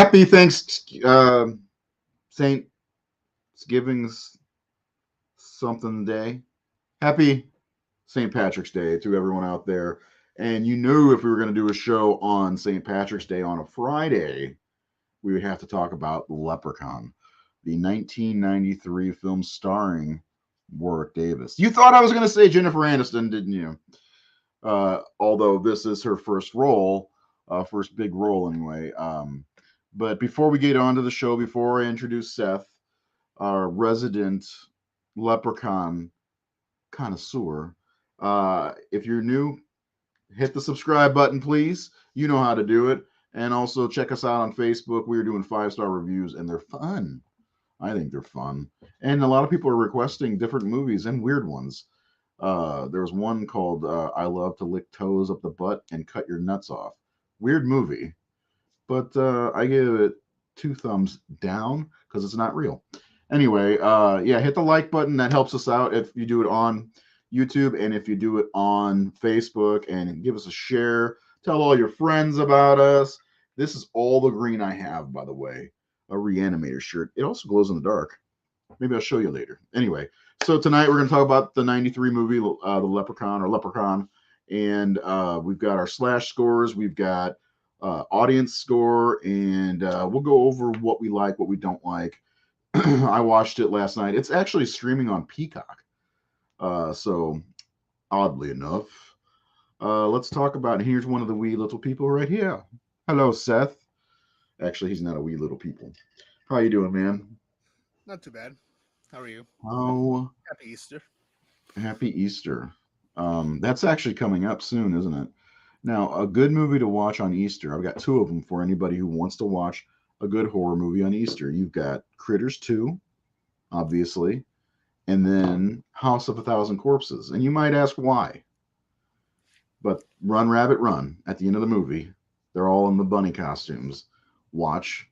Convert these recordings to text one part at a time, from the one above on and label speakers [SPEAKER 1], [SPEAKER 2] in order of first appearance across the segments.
[SPEAKER 1] Happy Thanksgiving's something day. Happy St. Patrick's Day to everyone out there. And you knew if we were going to do a show on St. Patrick's Day on a Friday, we would have to talk about Leprechaun, the 1993 film starring Warwick Davis. You thought I was going to say Jennifer Aniston, didn't you? Although this is her first role, first big role anyway. But before we get on to the show, before I introduce Seth, our resident Leprechaun connoisseur, if you're new, hit the subscribe button, please. You know how to do it. And also check us out on Facebook. We're doing 5-star reviews, and they're fun. I think they're fun. And a lot of people are requesting different movies and weird ones. There was one called I Love to Lick Toes Up the Butt and Cut Your Nuts Off. Weird movie. But I give it 2 thumbs down because it's not real. Anyway, yeah, hit the like button. That helps us out if you do it on YouTube and if you do it on Facebook, and give us a share. Tell all your friends about us. This is all the green I have, by the way. A Reanimator shirt. It also glows in the dark. Maybe I'll show you later. Anyway, so tonight we're going to talk about the 93 movie, The Leprechaun. And we've got our slash scores. We've got audience score, and we'll go over what we like, what we don't like. I watched it last night. It's actually streaming on Peacock. So oddly enough, let's talk about, here's one of the wee little people right here. Hello, Seth. Actually, he's not a wee little people. How you doing, man?
[SPEAKER 2] Not too bad. How are you?
[SPEAKER 1] Oh,
[SPEAKER 2] Happy Easter.
[SPEAKER 1] happy Easter. That's actually coming up soon, isn't it? Now, a good movie to watch on Easter. I've got 2 of them for anybody who wants to watch a good horror movie on Easter. You've got Critters 2, obviously, and then House of a Thousand Corpses. And you might ask why. But Run, Rabbit, Run, at the end of the movie, they're all in the bunny costumes. Watch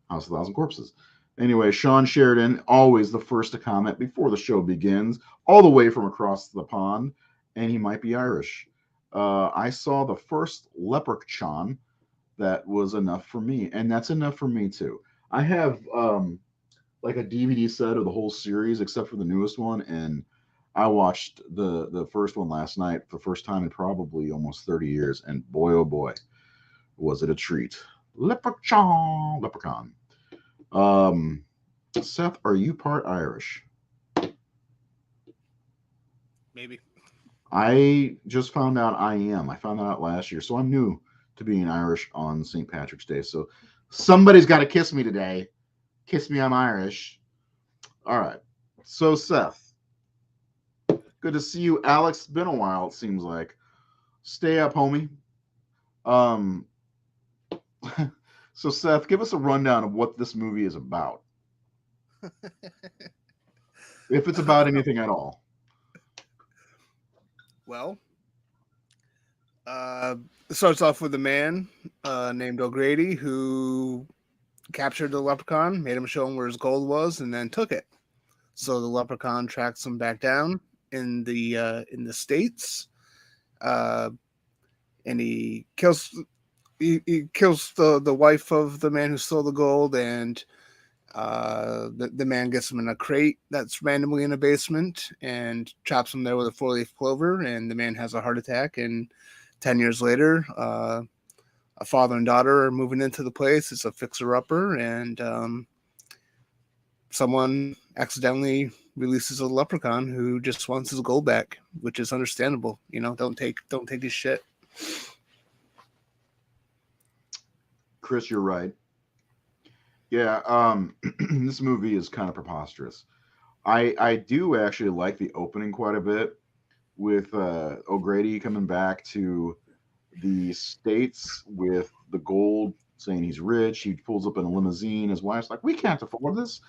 [SPEAKER 1] House of a Thousand Corpses. Anyway, Sean Sheridan, always the first to comment before the show begins, all the way from across the pond, and he might be Irish. I saw the first Leprechaun. That was enough for me, and that's enough for me too. I have like a DVD set of the whole series except for the newest one, and I watched the first one last night for the first time in probably almost 30 years, and boy oh boy, was it a treat. Leprechaun. Seth, are you part Irish?
[SPEAKER 2] Maybe.
[SPEAKER 1] I just found out I am. I found that out last year, so I'm new to being Irish on St. Patrick's Day. So somebody's got to kiss me today. Kiss me, I'm Irish. All right. So Seth, good to see you. Alex, it's been a while, it seems like. Stay up, homie. Um, so Seth, give us a rundown of what this movie is about. If it's about anything at all.
[SPEAKER 2] Well, it starts off with a man named O'Grady who captured the leprechaun, made him show him where his gold was, and then took it. So the leprechaun tracks him back down in the States, and he kills the wife of the man who stole the gold, and the man gets him in a crate that's randomly in a basement and traps him there with a 4-leaf clover, and the man has a heart attack. And 10 years later, a father and daughter are moving into the place. It's a fixer-upper, and someone accidentally releases a leprechaun who just wants his gold back, which is understandable. You know, don't take his shit.
[SPEAKER 1] Chris, you're right. Yeah, this movie is kind of preposterous. I do actually like the opening quite a bit with O'Grady coming back to the States with the gold, saying he's rich. He pulls up in a limousine. His wife's like, "We can't afford this."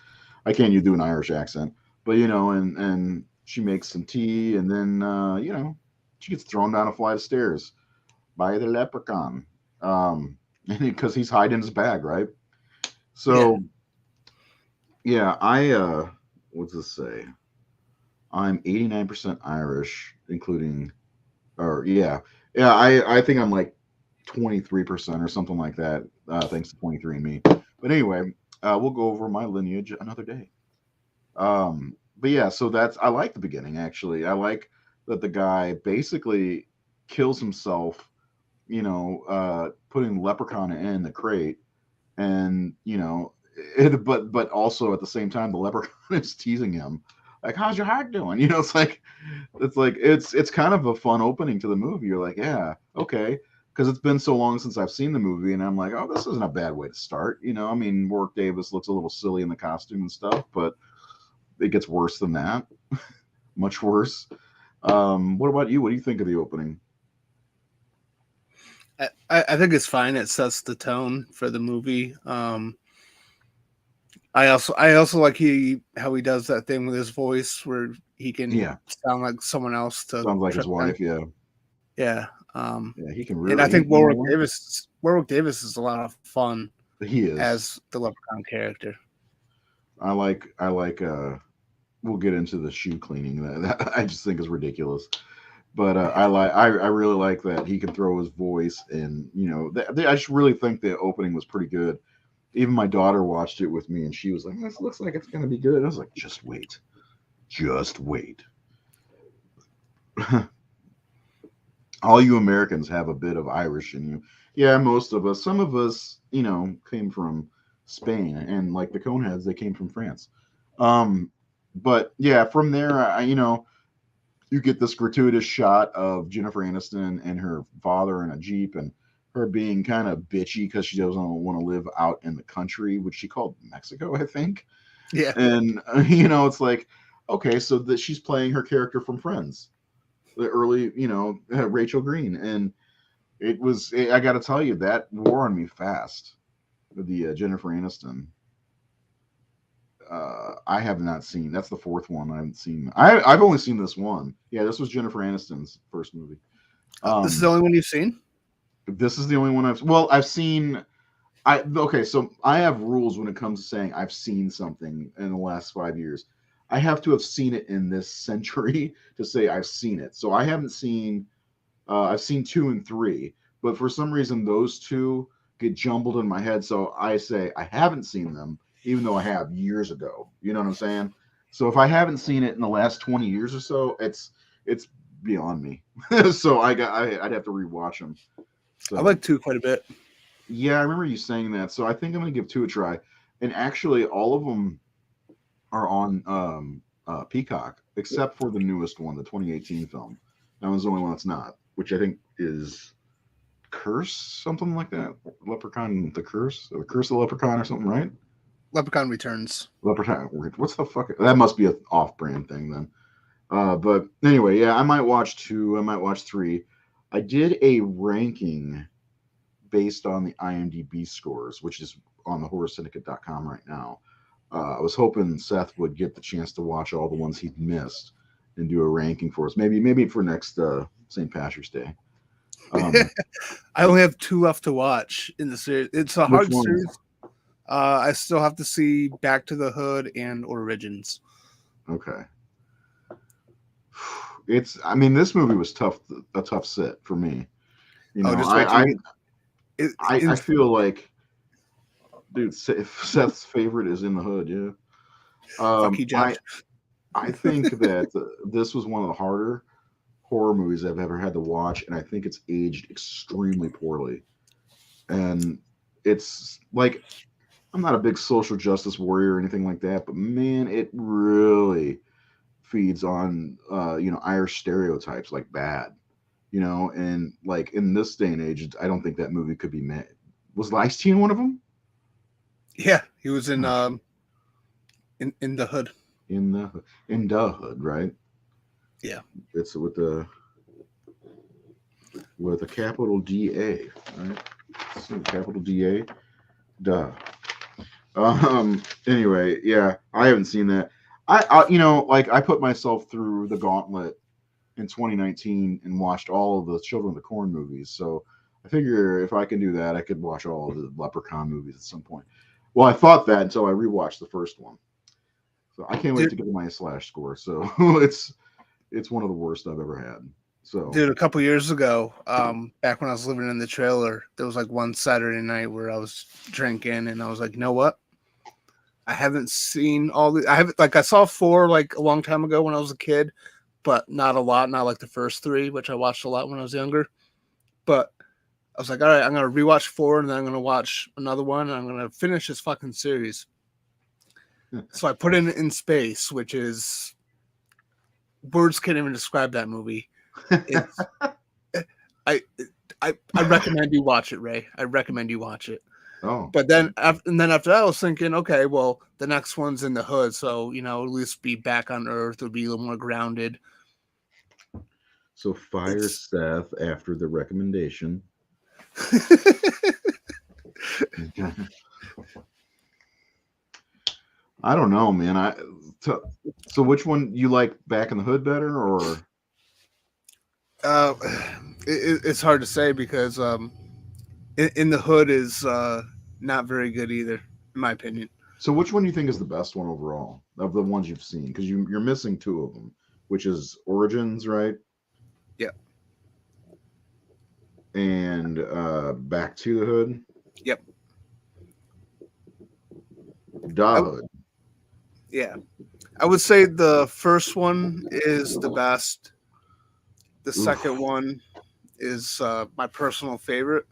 [SPEAKER 1] I can't do an Irish accent, but and she makes some tea, and then she gets thrown down a flight of stairs by the leprechaun, because he's hiding his bag, right? So yeah, I what's this say? I'm 89% Irish, including, or yeah. I think I'm like 23% or something like that. Thanks to 23andMe. But anyway, we'll go over my lineage another day. But yeah, so that's I like the beginning actually. I like that the guy basically kills himself, putting Leprechaun in the crate, and but also at the same time the Leprechaun is teasing him, like, "How's your heart doing?" It's kind of a fun opening to the movie. You're like, yeah, okay, because it's been so long since I've seen the movie, and I'm like, oh, this isn't a bad way to start. I mean, Warwick Davis looks a little silly in the costume and stuff, but it gets worse than that, much worse. What about you? What do you think of the opening?
[SPEAKER 2] I think it's fine. It sets the tone for the movie. I also like how he does that thing with his voice where he can
[SPEAKER 1] Yeah,
[SPEAKER 2] sound like someone else to
[SPEAKER 1] sounds like his
[SPEAKER 2] trip them.
[SPEAKER 1] wife. Yeah,
[SPEAKER 2] Yeah.
[SPEAKER 1] yeah, he can
[SPEAKER 2] And I
[SPEAKER 1] really,
[SPEAKER 2] think Warwick Davis is a lot of fun
[SPEAKER 1] he is.
[SPEAKER 2] as the Leprechaun character.
[SPEAKER 1] I like. We'll get into the shoe cleaning. That I just think is ridiculous. But I really like that he can throw his voice, and I just really think the opening was pretty good. Even my daughter watched it with me, and she was like, "This looks like it's gonna be good." I was like, "Just wait, just wait." All you Americans have a bit of Irish in you. Yeah, most of us. Some of us, came from Spain, and like the Coneheads, they came from France. Um, but yeah, from there, you get this gratuitous shot of Jennifer Aniston and her father in a Jeep, and her being kind of bitchy because she doesn't want to live out in the country, which she called Mexico, I think.
[SPEAKER 2] Yeah.
[SPEAKER 1] And it's like, okay, so that she's playing her character from Friends, the early, Rachel Green, and I got to tell you, that wore on me fast. The Jennifer Aniston. I have not seen. That's the fourth one I haven't seen. I've only seen this one. Yeah, this was Jennifer Aniston's first movie.
[SPEAKER 2] This is the only one you've seen?
[SPEAKER 1] This is the only one I've seen. Okay, so I have rules when it comes to saying I've seen something in the last 5 years. I have to have seen it in this century to say I've seen it. So I haven't seen. I've seen 2 and 3, but for some reason those two get jumbled in my head. So I say I haven't seen them, even though I have years ago. You know what I'm saying? So if I haven't seen it in the last 20 years or so, it's beyond me. So I'd have to rewatch them.
[SPEAKER 2] I
[SPEAKER 1] So
[SPEAKER 2] like 2 quite a bit.
[SPEAKER 1] yeah, I remember you saying that. So I think I'm gonna give 2 a try. And actually, all of them are on Peacock, except for the newest one, the 2018 film. That one's the only one that's not, which I think is Curse, something like that. Leprechaun, the Curse, or the Curse of the Leprechaun, or something, right?
[SPEAKER 2] Leprechaun Returns.
[SPEAKER 1] Leprechaun. What's the fuck? That must be an off-brand thing then. But anyway, yeah, I might watch 2. I might watch 3. I did a ranking based on the IMDb scores, which is on the horrorsyndicate.com right now. I was hoping Seth would get the chance to watch all the ones he'd missed and do a ranking for us. Maybe for next St. Patrick's Day.
[SPEAKER 2] I only have 2 left to watch in the series. It's a
[SPEAKER 1] Which
[SPEAKER 2] hard
[SPEAKER 1] ones?
[SPEAKER 2] series. I still have to see Back to the Hood and Origins.
[SPEAKER 1] Okay. I mean, this movie was a tough sit for me.
[SPEAKER 2] Just wait till
[SPEAKER 1] I feel like, dude, if Seth's favorite is In the Hood, yeah.
[SPEAKER 2] Fuck you, Jeff.
[SPEAKER 1] I think that this was one of the harder horror movies I've ever had to watch, and I think it's aged extremely poorly. And it's like, I'm not a big social justice warrior or anything like that, but man, it really feeds on Irish stereotypes like bad, and like in this day and age, I don't think that movie could be made. Was Ice-T in one of them?
[SPEAKER 2] Yeah, he was in
[SPEAKER 1] Oh,
[SPEAKER 2] in the Hood.
[SPEAKER 1] in the hood, right?
[SPEAKER 2] Yeah.
[SPEAKER 1] It's with a capital DA, right? So capital DA. Duh. Anyway, yeah, I haven't seen that. Like I put myself through the gauntlet in 2019 and watched all of the Children of the Corn movies. So I figure if I can do that, I could watch all of the Leprechaun movies at some point. Well, I thought that until I rewatched the first one. So I can't wait to get my slash score. So it's one of the worst I've ever had. So,
[SPEAKER 2] Dude, a couple years ago, back when I was living in the trailer, there was like one Saturday night where I was drinking, and I was like, you know what? I haven't seen all the. I haven't like I saw 4 like a long time ago when I was a kid, but not a lot. Not like the first 3, which I watched a lot when I was younger. But I was like, all right, I'm gonna rewatch 4, and then I'm gonna watch another one, and I'm gonna finish this fucking series. So I put in Space, which is words can't even describe that movie. It's I I recommend you watch it, Ray. I recommend you watch it.
[SPEAKER 1] oh,
[SPEAKER 2] But then, and then after that, I was thinking, okay, well, the next one's in the hood, so at least be back on Earth or be a little more grounded.
[SPEAKER 1] so fire
[SPEAKER 2] It's
[SPEAKER 1] Seth after the recommendation. I don't know, man. So which one you like, Back in the Hood better, or
[SPEAKER 2] uh, it's hard to say because in the hood is not very good either, in my opinion.
[SPEAKER 1] so which one do you think is the best one overall of the ones you've seen? Because you're missing 2 of them, which is Origins, right,
[SPEAKER 2] Yeah.
[SPEAKER 1] and Back to the Hood,
[SPEAKER 2] Yep.
[SPEAKER 1] Da
[SPEAKER 2] I,
[SPEAKER 1] Hood.
[SPEAKER 2] yeah. I would say the first one is the best. The
[SPEAKER 1] Oof.
[SPEAKER 2] second one is my personal favorite,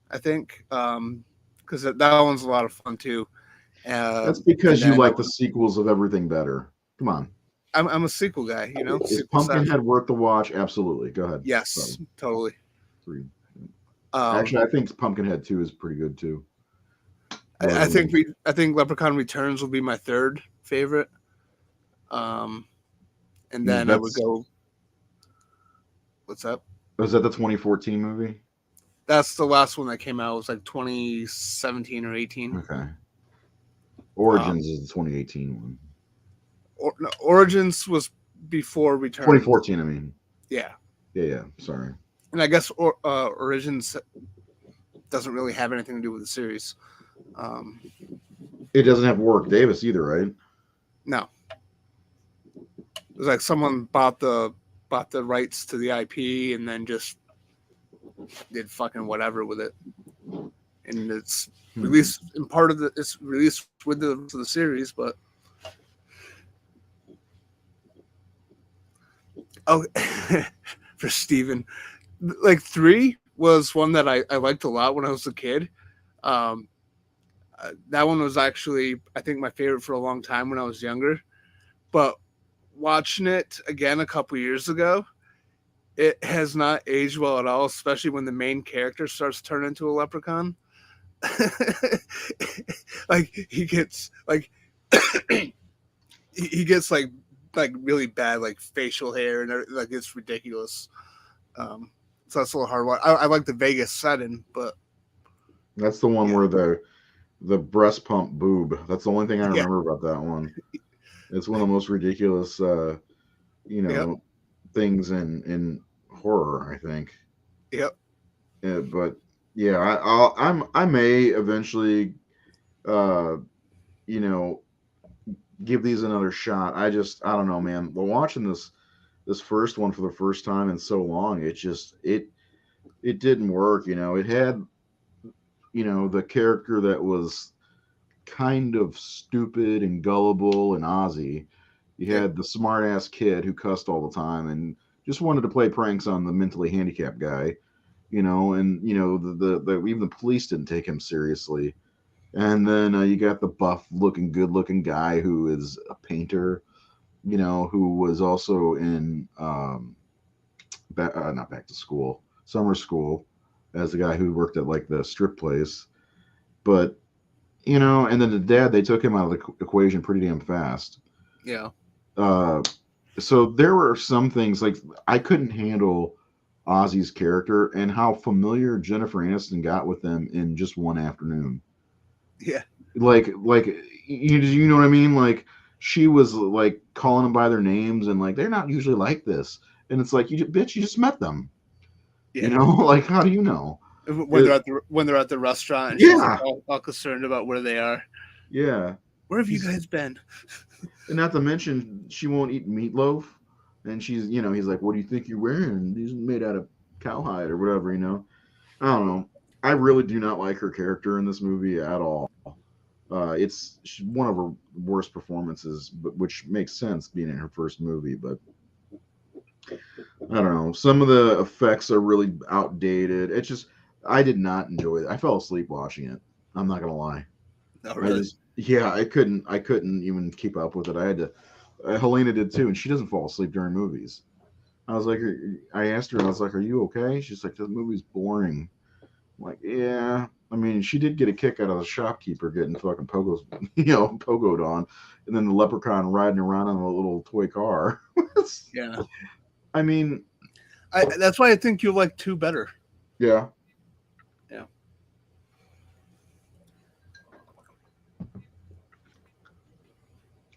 [SPEAKER 2] I think, because that one's a lot of fun too.
[SPEAKER 1] That's
[SPEAKER 2] And
[SPEAKER 1] because you
[SPEAKER 2] then
[SPEAKER 1] like the sequels of everything better. Come on.
[SPEAKER 2] I'm a sequel guy,
[SPEAKER 1] Is
[SPEAKER 2] sequel stuff.
[SPEAKER 1] Pumpkinhead worth the watch? Absolutely. Go ahead. Sorry.
[SPEAKER 2] Yes, totally.
[SPEAKER 1] 3.
[SPEAKER 2] Um,
[SPEAKER 1] Actually, I think Pumpkinhead 2 is pretty good too. But
[SPEAKER 2] I think Leprechaun Returns will be my third favorite. Um, and then I would
[SPEAKER 1] that's
[SPEAKER 2] go. What's up?
[SPEAKER 1] was that the 2014 movie?
[SPEAKER 2] That's the last one that came out. It was like 2017 or 18.
[SPEAKER 1] Okay.
[SPEAKER 2] Um,
[SPEAKER 1] Origins is the 2018 one.
[SPEAKER 2] no, Origins was before Returns.
[SPEAKER 1] 2014, I mean.
[SPEAKER 2] Yeah,
[SPEAKER 1] Yeah. Sorry.
[SPEAKER 2] and I guess Origins doesn't really have anything to do with the series. Um,
[SPEAKER 1] It doesn't have Warwick Davis either, right?
[SPEAKER 2] no, it was like someone bought the rights to the IP and then just did fucking whatever with it. And it's released in part of it's released with the series, but oh, for Steven, like 3 was one that I liked a lot when I was a kid. Um, that one was actually, I think, my favorite for a long time when I was younger. But watching it again a couple years ago, it has not aged well at all, especially when the main character starts turning into a leprechaun. Like he gets like he gets like really bad like facial hair and like it's ridiculous. So that's a little hard. I like the Vegas setting, but
[SPEAKER 1] That's the one
[SPEAKER 2] yeah,
[SPEAKER 1] where the breast pump boob. That's the only thing I
[SPEAKER 2] yeah,
[SPEAKER 1] remember about that one. It's one of the most ridiculous,
[SPEAKER 2] yep,
[SPEAKER 1] things in horror, I think.
[SPEAKER 2] yep,
[SPEAKER 1] But yeah, I may eventually, uh, you know, give these another shot. I don't know, man. But watching this first one for the first time in so long, it didn't work. It had the character that was kind of stupid and gullible and Ozzy. You
[SPEAKER 2] yep,
[SPEAKER 1] had the smart ass kid who cussed all the time and just wanted to play pranks on the mentally handicapped guy. And the even the police didn't take him seriously. And then you got the buff looking, good looking guy who is a painter, who was also in not back to school, summer school, as the guy who worked at like the strip place. But and then the dad, they took him out of the equation pretty damn fast.
[SPEAKER 2] yeah,
[SPEAKER 1] Uh, so there were some things like I couldn't handle Ozzy's character and how familiar Jennifer Aniston got with them in just one afternoon.
[SPEAKER 2] yeah,
[SPEAKER 1] Like you know what I mean? Like she was like calling them by their names and like they're not usually like this. And it's like bitch, you just met them.
[SPEAKER 2] yeah.
[SPEAKER 1] Like how do you know?
[SPEAKER 2] When
[SPEAKER 1] It,
[SPEAKER 2] they're at the restaurant and she's like
[SPEAKER 1] yeah,
[SPEAKER 2] all concerned about where they are.
[SPEAKER 1] yeah.
[SPEAKER 2] Where have you
[SPEAKER 1] She's
[SPEAKER 2] guys been?
[SPEAKER 1] and not to mention she won't eat meatloaf. And she's, he's like, "What do you think you're wearing? These are made out of cowhide or whatever." I don't know. I really do not like her character in this movie at all. It's one of her worst performances, but which makes sense being in her first movie. But I don't know. Some of the effects are really outdated. It's just I did not enjoy it. I fell asleep watching it. I'm not gonna lie.
[SPEAKER 2] Oh,
[SPEAKER 1] I
[SPEAKER 2] really?
[SPEAKER 1] just yeah, I couldn't even keep up with it. I had to. Helena did too, and she doesn't fall asleep during movies. I was like, I asked her, I was like, "Are you okay?" She's like, "The movie's boring." I'm like, yeah. I mean, she did get a kick out of the shopkeeper getting fucking pogoed on, and then the leprechaun riding around in a little toy car.
[SPEAKER 2] Yeah.
[SPEAKER 1] I mean,
[SPEAKER 2] That's why I think you like two better.
[SPEAKER 1] yeah,
[SPEAKER 2] Yeah.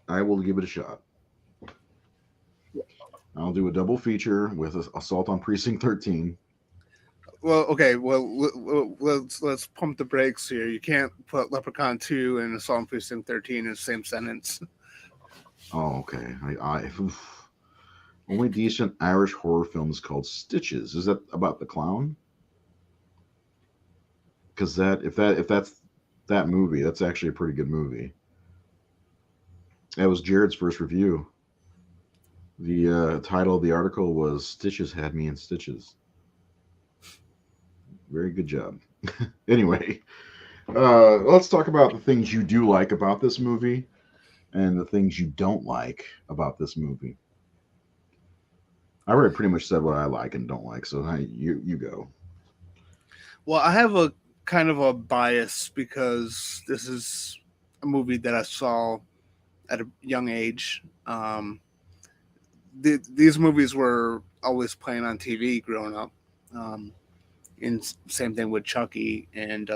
[SPEAKER 1] I will give it a shot. I'll do a double feature with Assault on Precinct 13.
[SPEAKER 2] Well, okay. Well, let's pump the brakes here. You can't put Leprechaun 2 and Assault on Precinct 13 in the same sentence.
[SPEAKER 1] Oh, okay. Oof. Only decent Irish horror film is called Stitches. Is that about the clown? Because if that's that movie, that's actually a pretty good movie. That was Jared's first review. The title of the article was "Stitches Had Me in Stitches." Very good job. Anyway, let's talk about the things you do like about this movie and the things you don't like about this movie. I already pretty much said what I like and don't like, so now you go.
[SPEAKER 2] Well, I have a kind of a bias because this is a movie that I saw at a young age. These movies were always playing on TV growing up. Um, and same thing with Chucky, and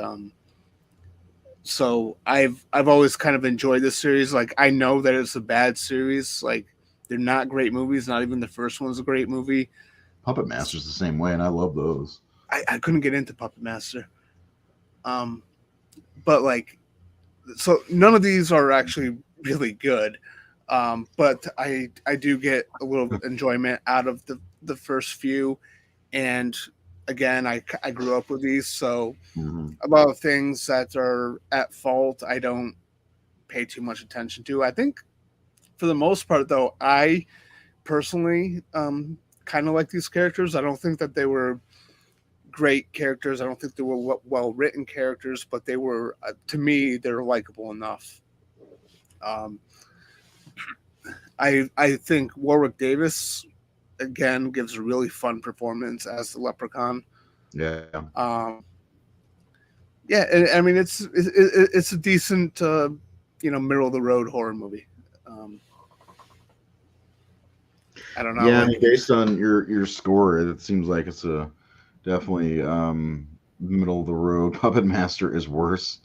[SPEAKER 2] so I've always kind of enjoyed this series. Like I know that it's a bad series. Like they're not great movies. Not even the first one's a great movie.
[SPEAKER 1] Puppet Master's the same way, and I love those.
[SPEAKER 2] I couldn't get into Puppet Master. Um, but like so none of these are actually really good. But I do get a little enjoyment out of the first few, and again I grew up with these, so
[SPEAKER 1] Hmm.
[SPEAKER 2] about things that are at fault I don't pay too much attention to. I think for the most part though, I personally kind of like these characters. I don't think that they were great characters. I don't think they were well written characters, but they were to me they're likable enough. Um, I think Warwick Davis again gives a really fun performance as the Leprechaun.
[SPEAKER 1] Yeah,
[SPEAKER 2] Um, yeah, I mean it's a decent middle of the road horror movie. Um, I don't know,
[SPEAKER 1] yeah. I
[SPEAKER 2] like
[SPEAKER 1] mean, based on your score, it seems like it's a definitely middle of the road. Puppet Master is worse.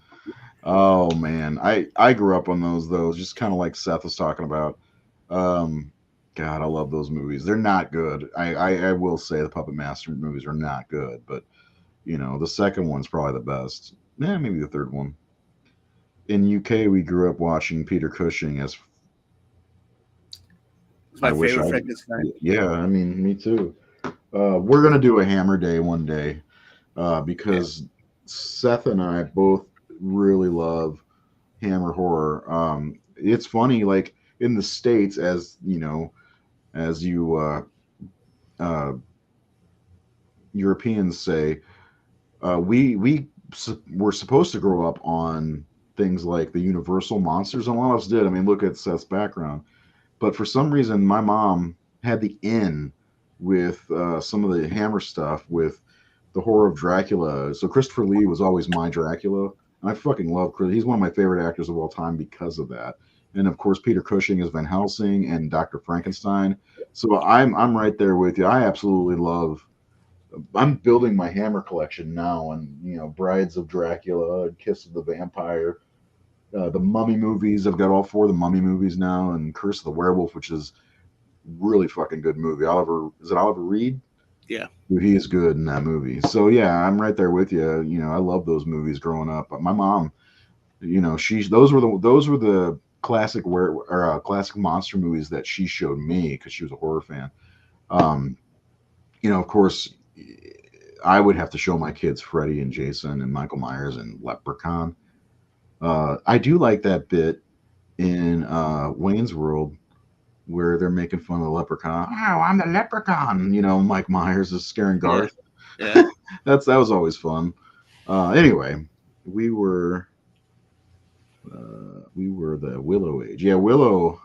[SPEAKER 1] Oh man, I grew up on those just kind of like Seth was talking about. Um, God, I love those movies. They're not good. I will say the Puppet Master movies are not good, but the second one's probably the best. Yeah, maybe the third one. In UK, we grew up watching Peter Cushing as
[SPEAKER 2] it's
[SPEAKER 1] I
[SPEAKER 2] my
[SPEAKER 1] wish
[SPEAKER 2] favorite
[SPEAKER 1] I.
[SPEAKER 2] Frankenstein.
[SPEAKER 1] Yeah, I mean, me too. We're gonna do a Hammer Day one day
[SPEAKER 2] Yeah,
[SPEAKER 1] because Seth and I both really love Hammer horror. It's funny, like in the states, as you uh, Europeans say, we were supposed to grow up on things like the Universal monsters, and a lot of us did. I mean, look at Seth's background. But for some reason, my mom had the in with some of the Hammer stuff with the horror of Dracula. So Christopher Lee was always my Dracula. And I fucking love Chris. He's one of my favorite actors of all time because of that. And of course, Peter Cushing is Van Helsing and Dr. Frankenstein. So I'm right there with you. I absolutely love. I'm building my Hammer collection now, and Brides of Dracula, Kiss of the Vampire, the Mummy movies. I've got all four of the Mummy movies now, and Curse of the Werewolf, which is really fucking good movie. Is it Oliver Reed?
[SPEAKER 2] yeah.
[SPEAKER 1] Dude, he is good in that movie. So yeah, I'm right there with you. I love those movies growing up. But my mom, those were the classic classic monster movies that she showed me because she was a horror fan. Um, of course, I would have to show my kids Freddy and Jason and Michael Myers and Leprechaun. I do like that bit in Wayne's World where they're making fun of the leprechaun. Oh, I'm the leprechaun. Mike Myers is scaring
[SPEAKER 2] Yeah,
[SPEAKER 1] Garth.
[SPEAKER 2] yeah.
[SPEAKER 1] That was always fun. Anyway, we were the Willow age. Yeah, Willow.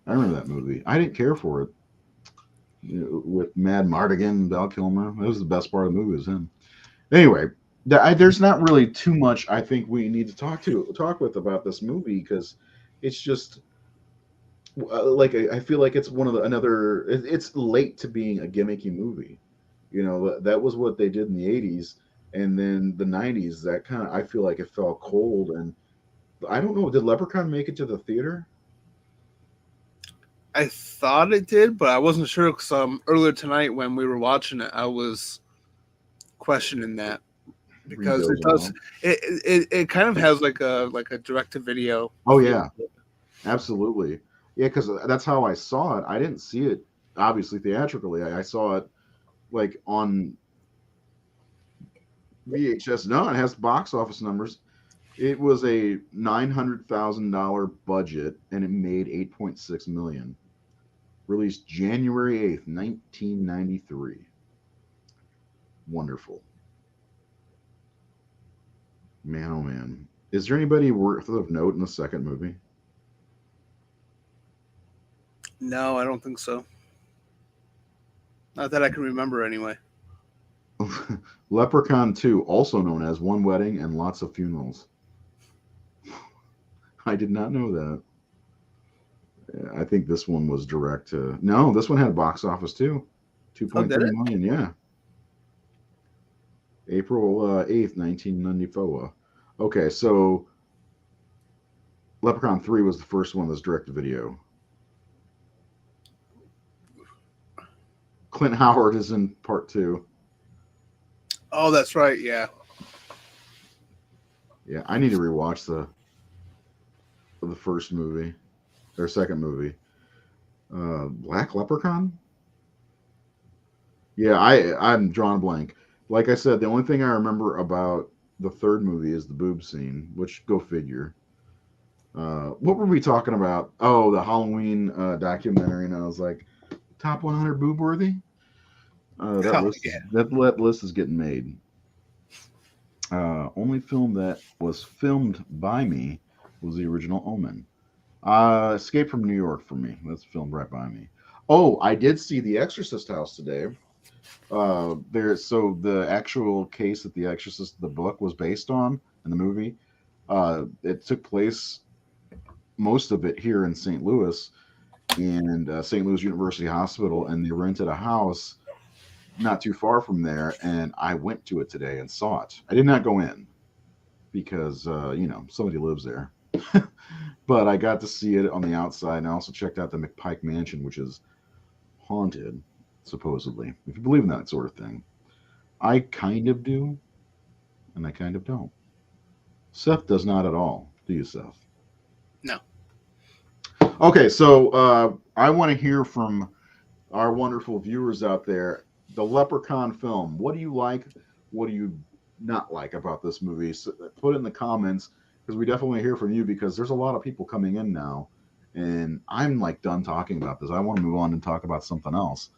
[SPEAKER 1] I remember that movie. I didn't care for it with Mad Mardigan and Val Kilmer. That was the best part of the movie. Was him. Anyway, there's not really too much I think we need to talk with about this movie because it's just like I feel like it's one of the another. It's late to being a gimmicky movie. That was what they did in the '80s, and then the '90s. That kind of I feel like it fell cold, and I don't know. Did Leprechaun make it to the theater?
[SPEAKER 2] I thought it did, but I wasn't sure because earlier tonight when we were watching it, I was questioning that because it
[SPEAKER 1] Rebuild
[SPEAKER 2] does
[SPEAKER 1] along.
[SPEAKER 2] it kind of has like a direct to video
[SPEAKER 1] Oh
[SPEAKER 2] feel.
[SPEAKER 1] yeah, absolutely. Yeah, because that's how I saw it. I didn't see it obviously theatrically. I saw it like on VHS. No, it has box office numbers. It was a $900,000 budget and it made 8.6 million. Released January 8th, 1993. Wonderful. Man, oh man. Is there anybody worth of note in the second movie?
[SPEAKER 2] No, I don't think so. Not that I can remember anyway.
[SPEAKER 1] Leprechaun 2, also known as One Wedding and Lots of Funerals. I did not know that. I think this one was direct to. No, this one had a box office too.
[SPEAKER 2] Oh, did
[SPEAKER 1] 2.3
[SPEAKER 2] it?
[SPEAKER 1] million, yeah. April 8th, 1994. Okay, so Leprechaun 3 was the first one that's direct to video. Clint Howard is in part 2.
[SPEAKER 2] Oh, that's right. Yeah.
[SPEAKER 1] Yeah, I need to rewatch the first movie or second movie. Black Leprechaun? Yeah, I'm drawing a blank. Like I said, the only thing I remember about the third movie is the boob scene, which go figure. What were we talking about? Oh, the Halloween documentary, and I was like, top 100 boob worthy. That
[SPEAKER 2] Oh
[SPEAKER 1] list
[SPEAKER 2] yeah.
[SPEAKER 1] is getting made. Only film that was filmed by me was the original Omen. Escape from New York for me. That's filmed right by me. Oh, I did see The Exorcist house today. So the actual case that The Exorcist, the book, was based on in the movie, it took place most of it here in St. Louis and St. Louis University Hospital, and they rented a house not too far from there, and I went to it today and saw it. I did not go in because somebody lives there, but I got to see it on the outside, and I also checked out the McPike Mansion, which is haunted, supposedly, if you believe in that sort of thing. I kind of do, and I kind of don't. Seth does not at all. Do you, Seth?
[SPEAKER 2] No.
[SPEAKER 1] Okay, so I want to hear from our wonderful viewers out there. The Leprechaun film. What do you like? What do you not like about this movie? So put it in the comments because we definitely hear from you because there's a lot of people coming in now, and I'm like done talking about this. I want to move on and talk about something else.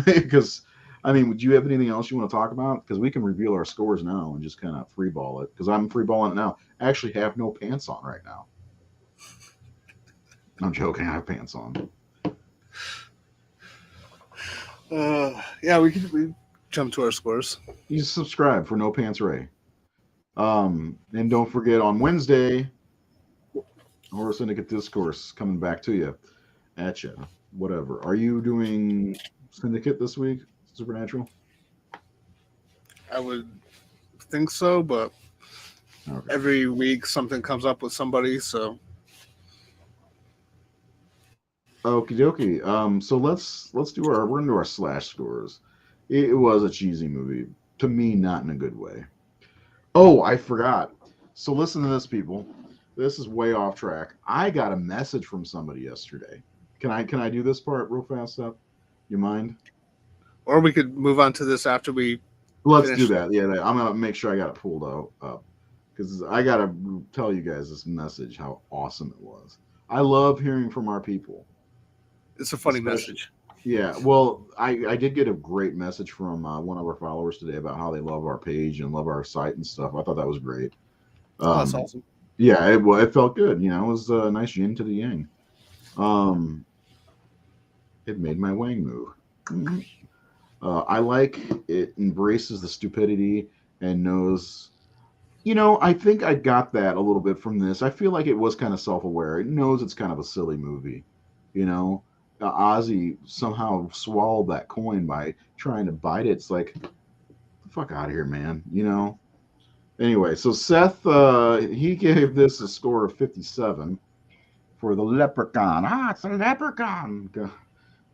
[SPEAKER 1] Because I mean, would you have anything else you want to talk about? Because we can reveal our scores now and just kind of freeball it. Because I'm freeballing it now. I actually have no pants on right now. I'm joking. I have pants on.
[SPEAKER 2] Yeah, we jump to our scores.
[SPEAKER 1] You subscribe for No Pants Ray. And don't forget on Wednesday, Horror Syndicate Discourse coming back to you, at you, whatever. Are you doing Syndicate this week? Supernatural?
[SPEAKER 2] I would think so, but
[SPEAKER 1] Okay.
[SPEAKER 2] every week something comes up with somebody, so
[SPEAKER 1] Okie dokie. So let's do we're gonna do our slash scores. It was a cheesy movie. To me, not in a good way. Oh, I forgot. So listen to this, people. This is way off track. I got a message from somebody yesterday. Can I do this part real fast, up? You mind?
[SPEAKER 2] Or we could move on to this after we
[SPEAKER 1] Let's do
[SPEAKER 2] finish.
[SPEAKER 1] that. Yeah, I'm gonna make sure I got it pulled up because I gotta tell you guys this message how awesome it was. I love hearing from our people,
[SPEAKER 2] It's a funny
[SPEAKER 1] especially.
[SPEAKER 2] message.
[SPEAKER 1] Yeah, well, I did get a great message from one of our followers today about how they love our page and love our site and stuff. I thought that was great.
[SPEAKER 2] Oh, that's
[SPEAKER 1] Um,
[SPEAKER 2] awesome.
[SPEAKER 1] yeah, well, it felt good. You know, it was a nice yin to the yang. Um, it made my wang move. Mhm. I like it embraces the stupidity and knows. You know, I think I got that a little bit from this. I feel like it was kind of self-aware. It knows it's kind of a silly movie. You know, Ozzy somehow swallowed that coin by trying to bite it. It's like, the fuck out of here, man. You know. Anyway, so Seth, he gave this a score of 57 for the Leprechaun. Ah, it's a Leprechaun.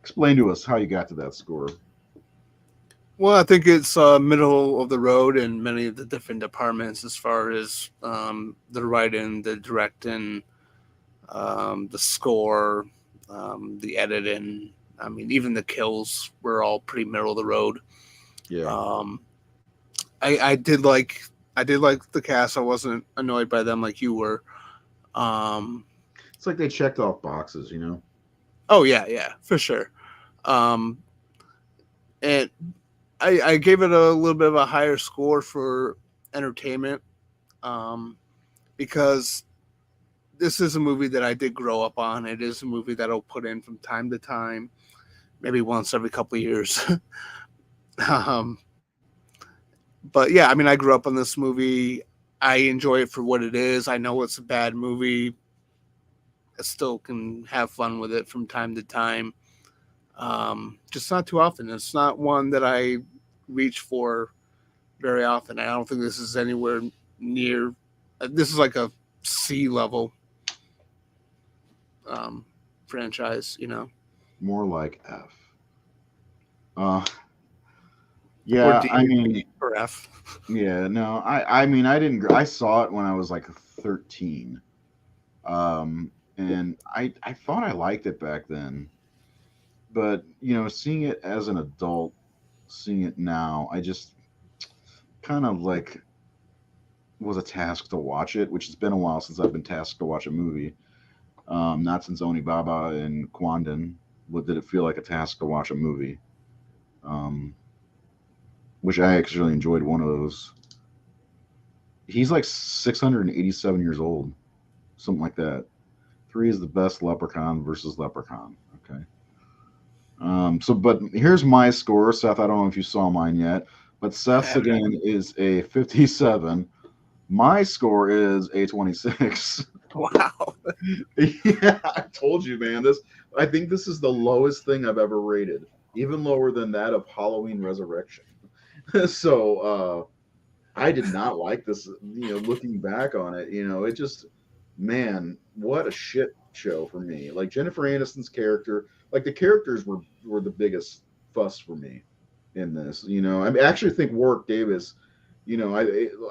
[SPEAKER 1] Explain to us how you got to that score.
[SPEAKER 2] Well, I think it's middle of the road in many of the different departments as far as the writing, the directing, the score, the editing. I mean, even the kills were all pretty middle of the road.
[SPEAKER 1] Yeah,
[SPEAKER 2] Um, I did like the cast. I wasn't annoyed by them like you were. Um,
[SPEAKER 1] it's like they checked off boxes. You know.
[SPEAKER 2] oh yeah, yeah, for sure. Um, and I gave it a little bit of a higher score for entertainment um, because this is a movie that I did grow up on. It is a movie that I'll put in from time to time, maybe once every couple of years. um, but yeah, I mean, I grew up on this movie. I enjoy it for what it is. I know it's a bad movie. I still can have fun with it from time to time. Just not too often. It's not one that I reach for very often. I don't think this is anywhere near. This is like a C level um, franchise, you know,
[SPEAKER 1] More like F. Uh,
[SPEAKER 2] or
[SPEAKER 1] yeah,
[SPEAKER 2] D
[SPEAKER 1] I
[SPEAKER 2] or
[SPEAKER 1] mean,
[SPEAKER 2] B or F.
[SPEAKER 1] yeah, no, I mean, I didn't. I saw it when I was like 13, and I thought I liked it back then, but you know, seeing it as an adult, seeing it now, I just kind of like was a task to watch it, which has been a while since I've been tasked to watch a movie. Not since Oni Baba and Kwandon did it feel like a task to watch a movie. Um, which I actually enjoyed one of those. He's like 687 years old, something like that. Three is the best Leprechaun versus Leprechaun. Okay. But here's my score, Seth. I don't know if you saw mine yet, but
[SPEAKER 2] I
[SPEAKER 1] Seth's
[SPEAKER 2] haven't.
[SPEAKER 1] again is a 57. My score is a 26.
[SPEAKER 2] Wow.
[SPEAKER 1] Yeah, I told you, man. I think this is the lowest thing I've ever rated, even lower than that of Halloween Resurrection. So I did not like this. You know, looking back on it, you know, it just, man, what a shit show for me. Like Jennifer Aniston's character, like the characters were the biggest fuss for me in this. You know, I actually think Warwick Davis. You know,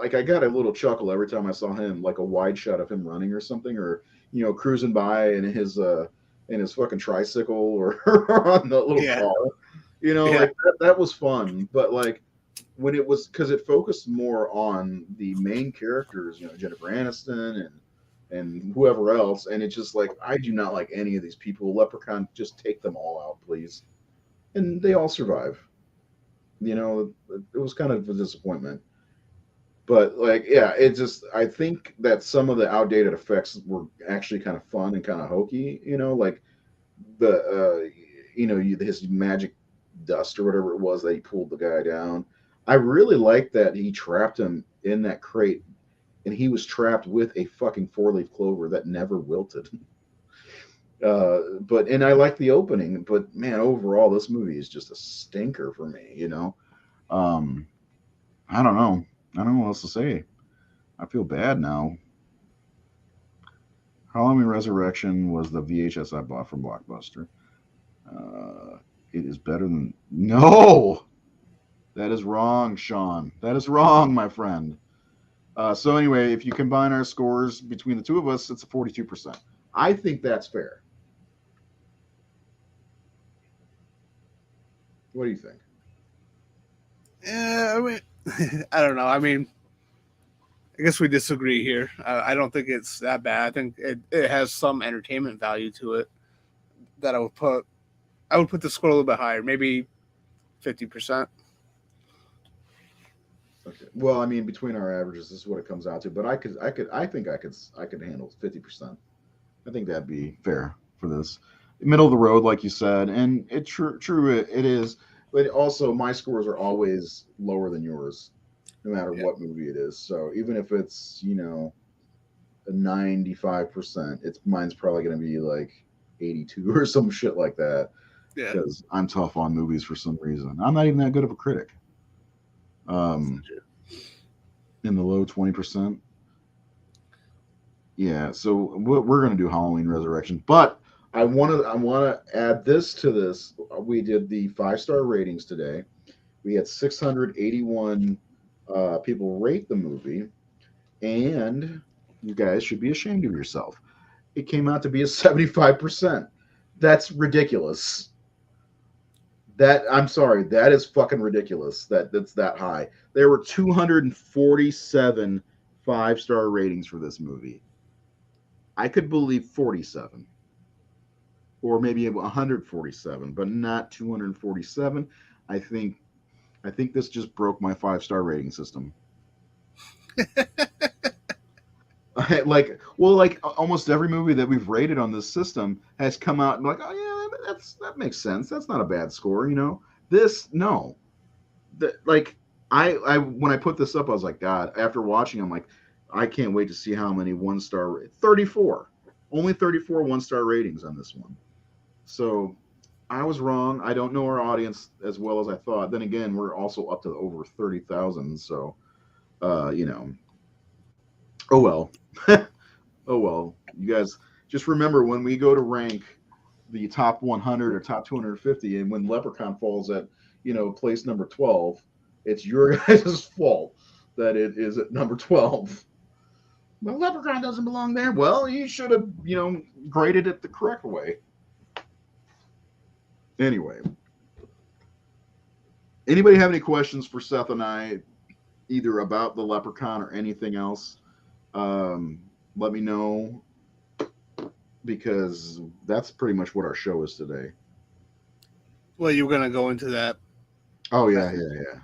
[SPEAKER 1] like I got a little chuckle every time I saw him, like a wide shot of him running or something, or you know, cruising by in his fucking tricycle or on the little
[SPEAKER 2] Yeah.
[SPEAKER 1] car. You know,
[SPEAKER 2] Yeah.
[SPEAKER 1] like that was fun, but like when it was because it focused more on the main characters, you know, Jennifer Aniston and whoever else, and it's just like I do not like any of these people. Leprechaun, just take them all out, please, and they all survive. You know, it was kind of a disappointment, but like, yeah, it just I think that some of the outdated effects were actually kind of fun and kind of hokey. You know, like the you know his magic dust or whatever it was that he pulled the guy down. I really like that he trapped him in that crate and he was trapped with a fucking four leaf clover that never wilted. But and I like the opening, but man, overall this movie is just a stinker for me. You know, um, I don't know. I don't know what else to say. I feel bad now. Halloween Resurrection was the VHS I bought from Blockbuster. Uh, it is better than no. That is wrong, Sean. That is wrong, my friend. So anyway, if you combine our scores between the two of us, it's a 42%. I think that's fair. What do you think?
[SPEAKER 2] Yeah, I mean, I don't know. I mean, I guess we disagree here. I don't think it's that bad. I think it has some entertainment value to it that I would put the score a little bit higher, maybe 50%.
[SPEAKER 1] Okay. Well, I mean, between our averages, this is what it comes out to. But I could handle 50%. I think that'd be fair for this middle of the road, like you said. And true, it is. But also, my scores are always lower than yours, no matter
[SPEAKER 2] Yeah,
[SPEAKER 1] what movie it is. So even if it's a 95%, it's mine's probably going to be like 82 or some shit like that
[SPEAKER 2] yeah.
[SPEAKER 1] because I'm tough on movies for some reason. I'm not even that good of a critic. Um, in the low 20%. Yeah, so we're going to do Halloween Resurrection, but I want to add this to this. We did the 5-star ratings today. We had 681 people rate the movie, and you guys should be ashamed of yourself. It came out to be a 75%. That's ridiculous. That I'm sorry, that is fucking ridiculous. That's that high. There were 247 5-star ratings for this movie. I could believe 47 or maybe 147, but not 247. I think I think this just broke my 5-star rating system. Like almost every movie that we've rated on this system has come out and like, oh yeah, that makes sense. That's not a bad score. This no, like I when I put this up, I was like, God. After watching, I'm like, I can't wait to see how many 1-star. 34, only 34 1-star ratings on this one. So I was wrong. I don't know our audience as well as I thought. Then again, we're also up to over 30,000. So, uh, you know, oh well. Oh well. You guys just remember when we go to rank the top 100 or top 250, and when Leprechaun falls at, place number 12, it's your guys' fault that it is at number 12. Well, Leprechaun doesn't belong there. Well, you should have, graded it the correct way. Anyway, anybody have any questions for Seth and I, either about the Leprechaun or anything else? Let me know because that's pretty much what our show is today.
[SPEAKER 2] Well, you were gonna go into that
[SPEAKER 1] Oh yeah,
[SPEAKER 2] message.
[SPEAKER 1] yeah, yeah.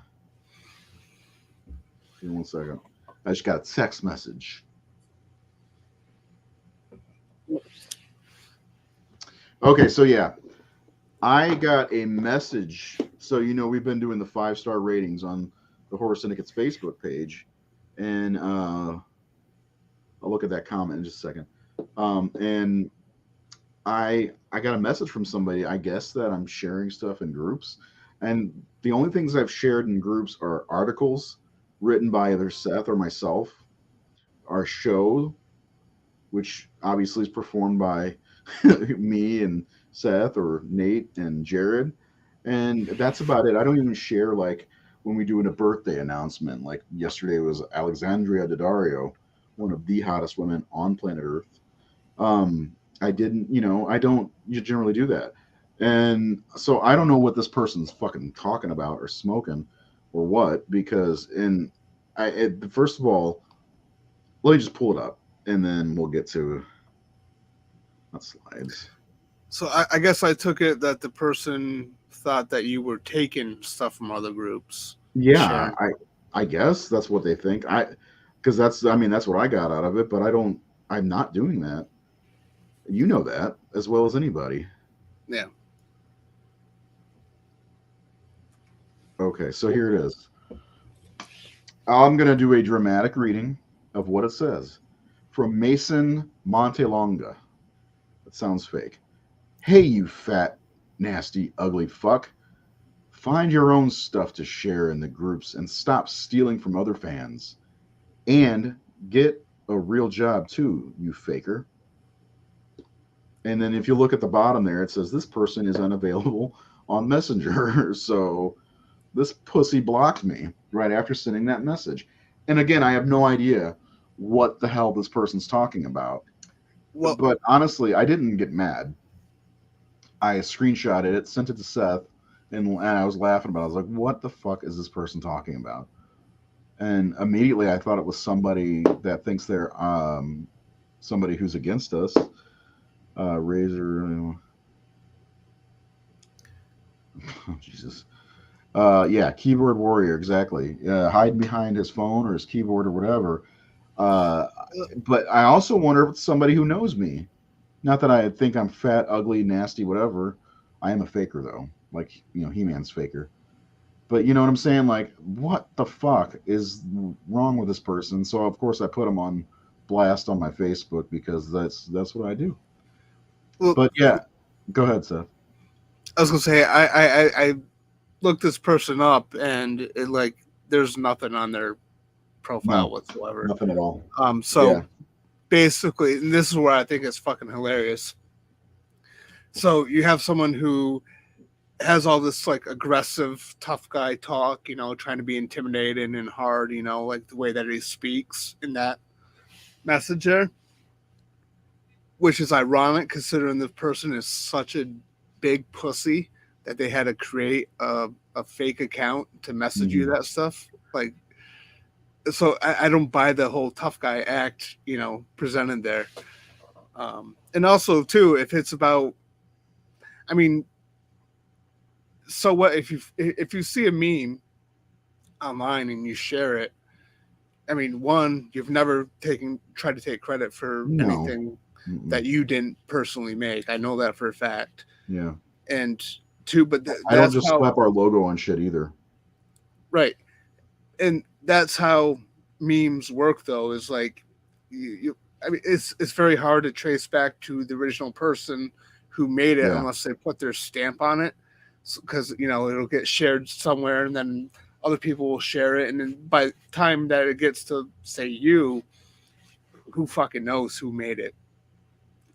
[SPEAKER 1] Give me 1 second. I just got a text message. Okay, so yeah, I got a message. So we've been doing the 5-star ratings on the Horror Syndicate's Facebook page, and I'll look at that comment in just a second. And I got a message from somebody. I guess that I'm sharing stuff in groups, and the only things I've shared in groups are articles written by either Seth or myself, our show, which obviously is performed by me and Seth or Nate and Jared, and that's about it. I don't even share like when we do a birthday announcement. Like yesterday was Alexandria Daddario, one of the hottest women on planet Earth. I didn't, I don't generally do that. And so I don't know what this person's fucking talking about or smoking or what, because first of all, let me just pull it up and then we'll get to not slides.
[SPEAKER 2] So I guess I took it that the person thought that you were taking stuff from other groups and
[SPEAKER 1] Yeah,
[SPEAKER 2] sharing.
[SPEAKER 1] I guess that's what they think. Because that's what I got out of it, but I'm not doing that. You know that as well as anybody.
[SPEAKER 2] Yeah.
[SPEAKER 1] Okay, so here it is. I'm going to do a dramatic reading of what it says from Mason Montelonga. That sounds fake. Hey, you fat, nasty, ugly fuck. Find your own stuff to share in the groups and stop stealing from other fans. And get a real job too, you faker. And then if you look at the bottom there, it says this person is unavailable on Messenger. So this pussy blocked me right after sending that message. And again, I have no idea what the hell this person's talking about.
[SPEAKER 2] Well,
[SPEAKER 1] But honestly, I didn't get mad. I screenshotted it, sent it to Seth, and I was laughing about it. I was like, what the fuck is this person talking about? And immediately I thought it was somebody that thinks they're somebody who's against us. Razor, oh, Jesus. Yeah, keyboard warrior, exactly. Hiding behind his phone or his keyboard or whatever. Uh, but I also wonder if it's somebody who knows me. Not that I think I'm fat, ugly, nasty, whatever. I am a faker though, like He-Man's faker. But you know what I'm saying? Like, what the fuck is wrong with this person? So of course I put him on blast on my Facebook because that's what I do.
[SPEAKER 2] Well,
[SPEAKER 1] But yeah, go ahead, Seth.
[SPEAKER 2] I was gonna say I looked this person up, and it, like, there's nothing on their profile
[SPEAKER 1] No,
[SPEAKER 2] whatsoever.
[SPEAKER 1] nothing at all.
[SPEAKER 2] So
[SPEAKER 1] Yeah.
[SPEAKER 2] basically, and this is where I think it's fucking hilarious. So you have someone who has all this like aggressive, tough guy talk, trying to be intimidating and hard, like the way that he speaks in that message there, which is ironic considering the person is such a big pussy that they had to create a fake account to message you
[SPEAKER 1] Mhm.
[SPEAKER 2] that stuff. Like, so I don't buy the whole tough guy act, presented there. And also, too, if it's about, I mean, so what if you see a meme online and you share it? I mean, one, you've never tried to take credit for
[SPEAKER 1] No.
[SPEAKER 2] anything
[SPEAKER 1] Mm-mm.
[SPEAKER 2] that you didn't personally make. I know that for a fact.
[SPEAKER 1] Yeah.
[SPEAKER 2] And two, but
[SPEAKER 1] I don't
[SPEAKER 2] that's
[SPEAKER 1] just
[SPEAKER 2] how,
[SPEAKER 1] slap our logo on shit either.
[SPEAKER 2] right. And that's how memes work, though, is like, I mean, it's very hard to trace back to the original person who made it
[SPEAKER 1] Yeah.
[SPEAKER 2] unless they put their stamp on it, because it'll get shared somewhere, and then other people will share it, and then by the time that it gets to say you, who fucking knows who made it?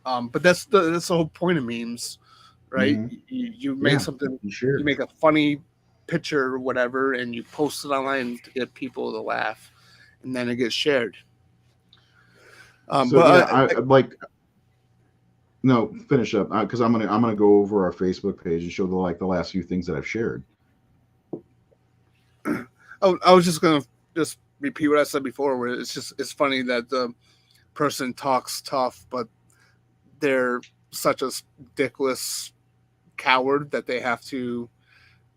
[SPEAKER 2] But that's the whole point of memes, right?
[SPEAKER 1] Hmm.
[SPEAKER 2] You make
[SPEAKER 1] Yeah.
[SPEAKER 2] something,
[SPEAKER 1] You
[SPEAKER 2] you
[SPEAKER 1] shared.
[SPEAKER 2] make a funny picture or whatever, and you post it online to get people to laugh, and then it gets shared.
[SPEAKER 1] So yeah,
[SPEAKER 2] But
[SPEAKER 1] I'd like no finish up because I'm gonna go over our Facebook page and show the last few things that I've shared.
[SPEAKER 2] I was just gonna just repeat what I said before, where it's funny that the person talks tough, but they're such a dickless coward that they have to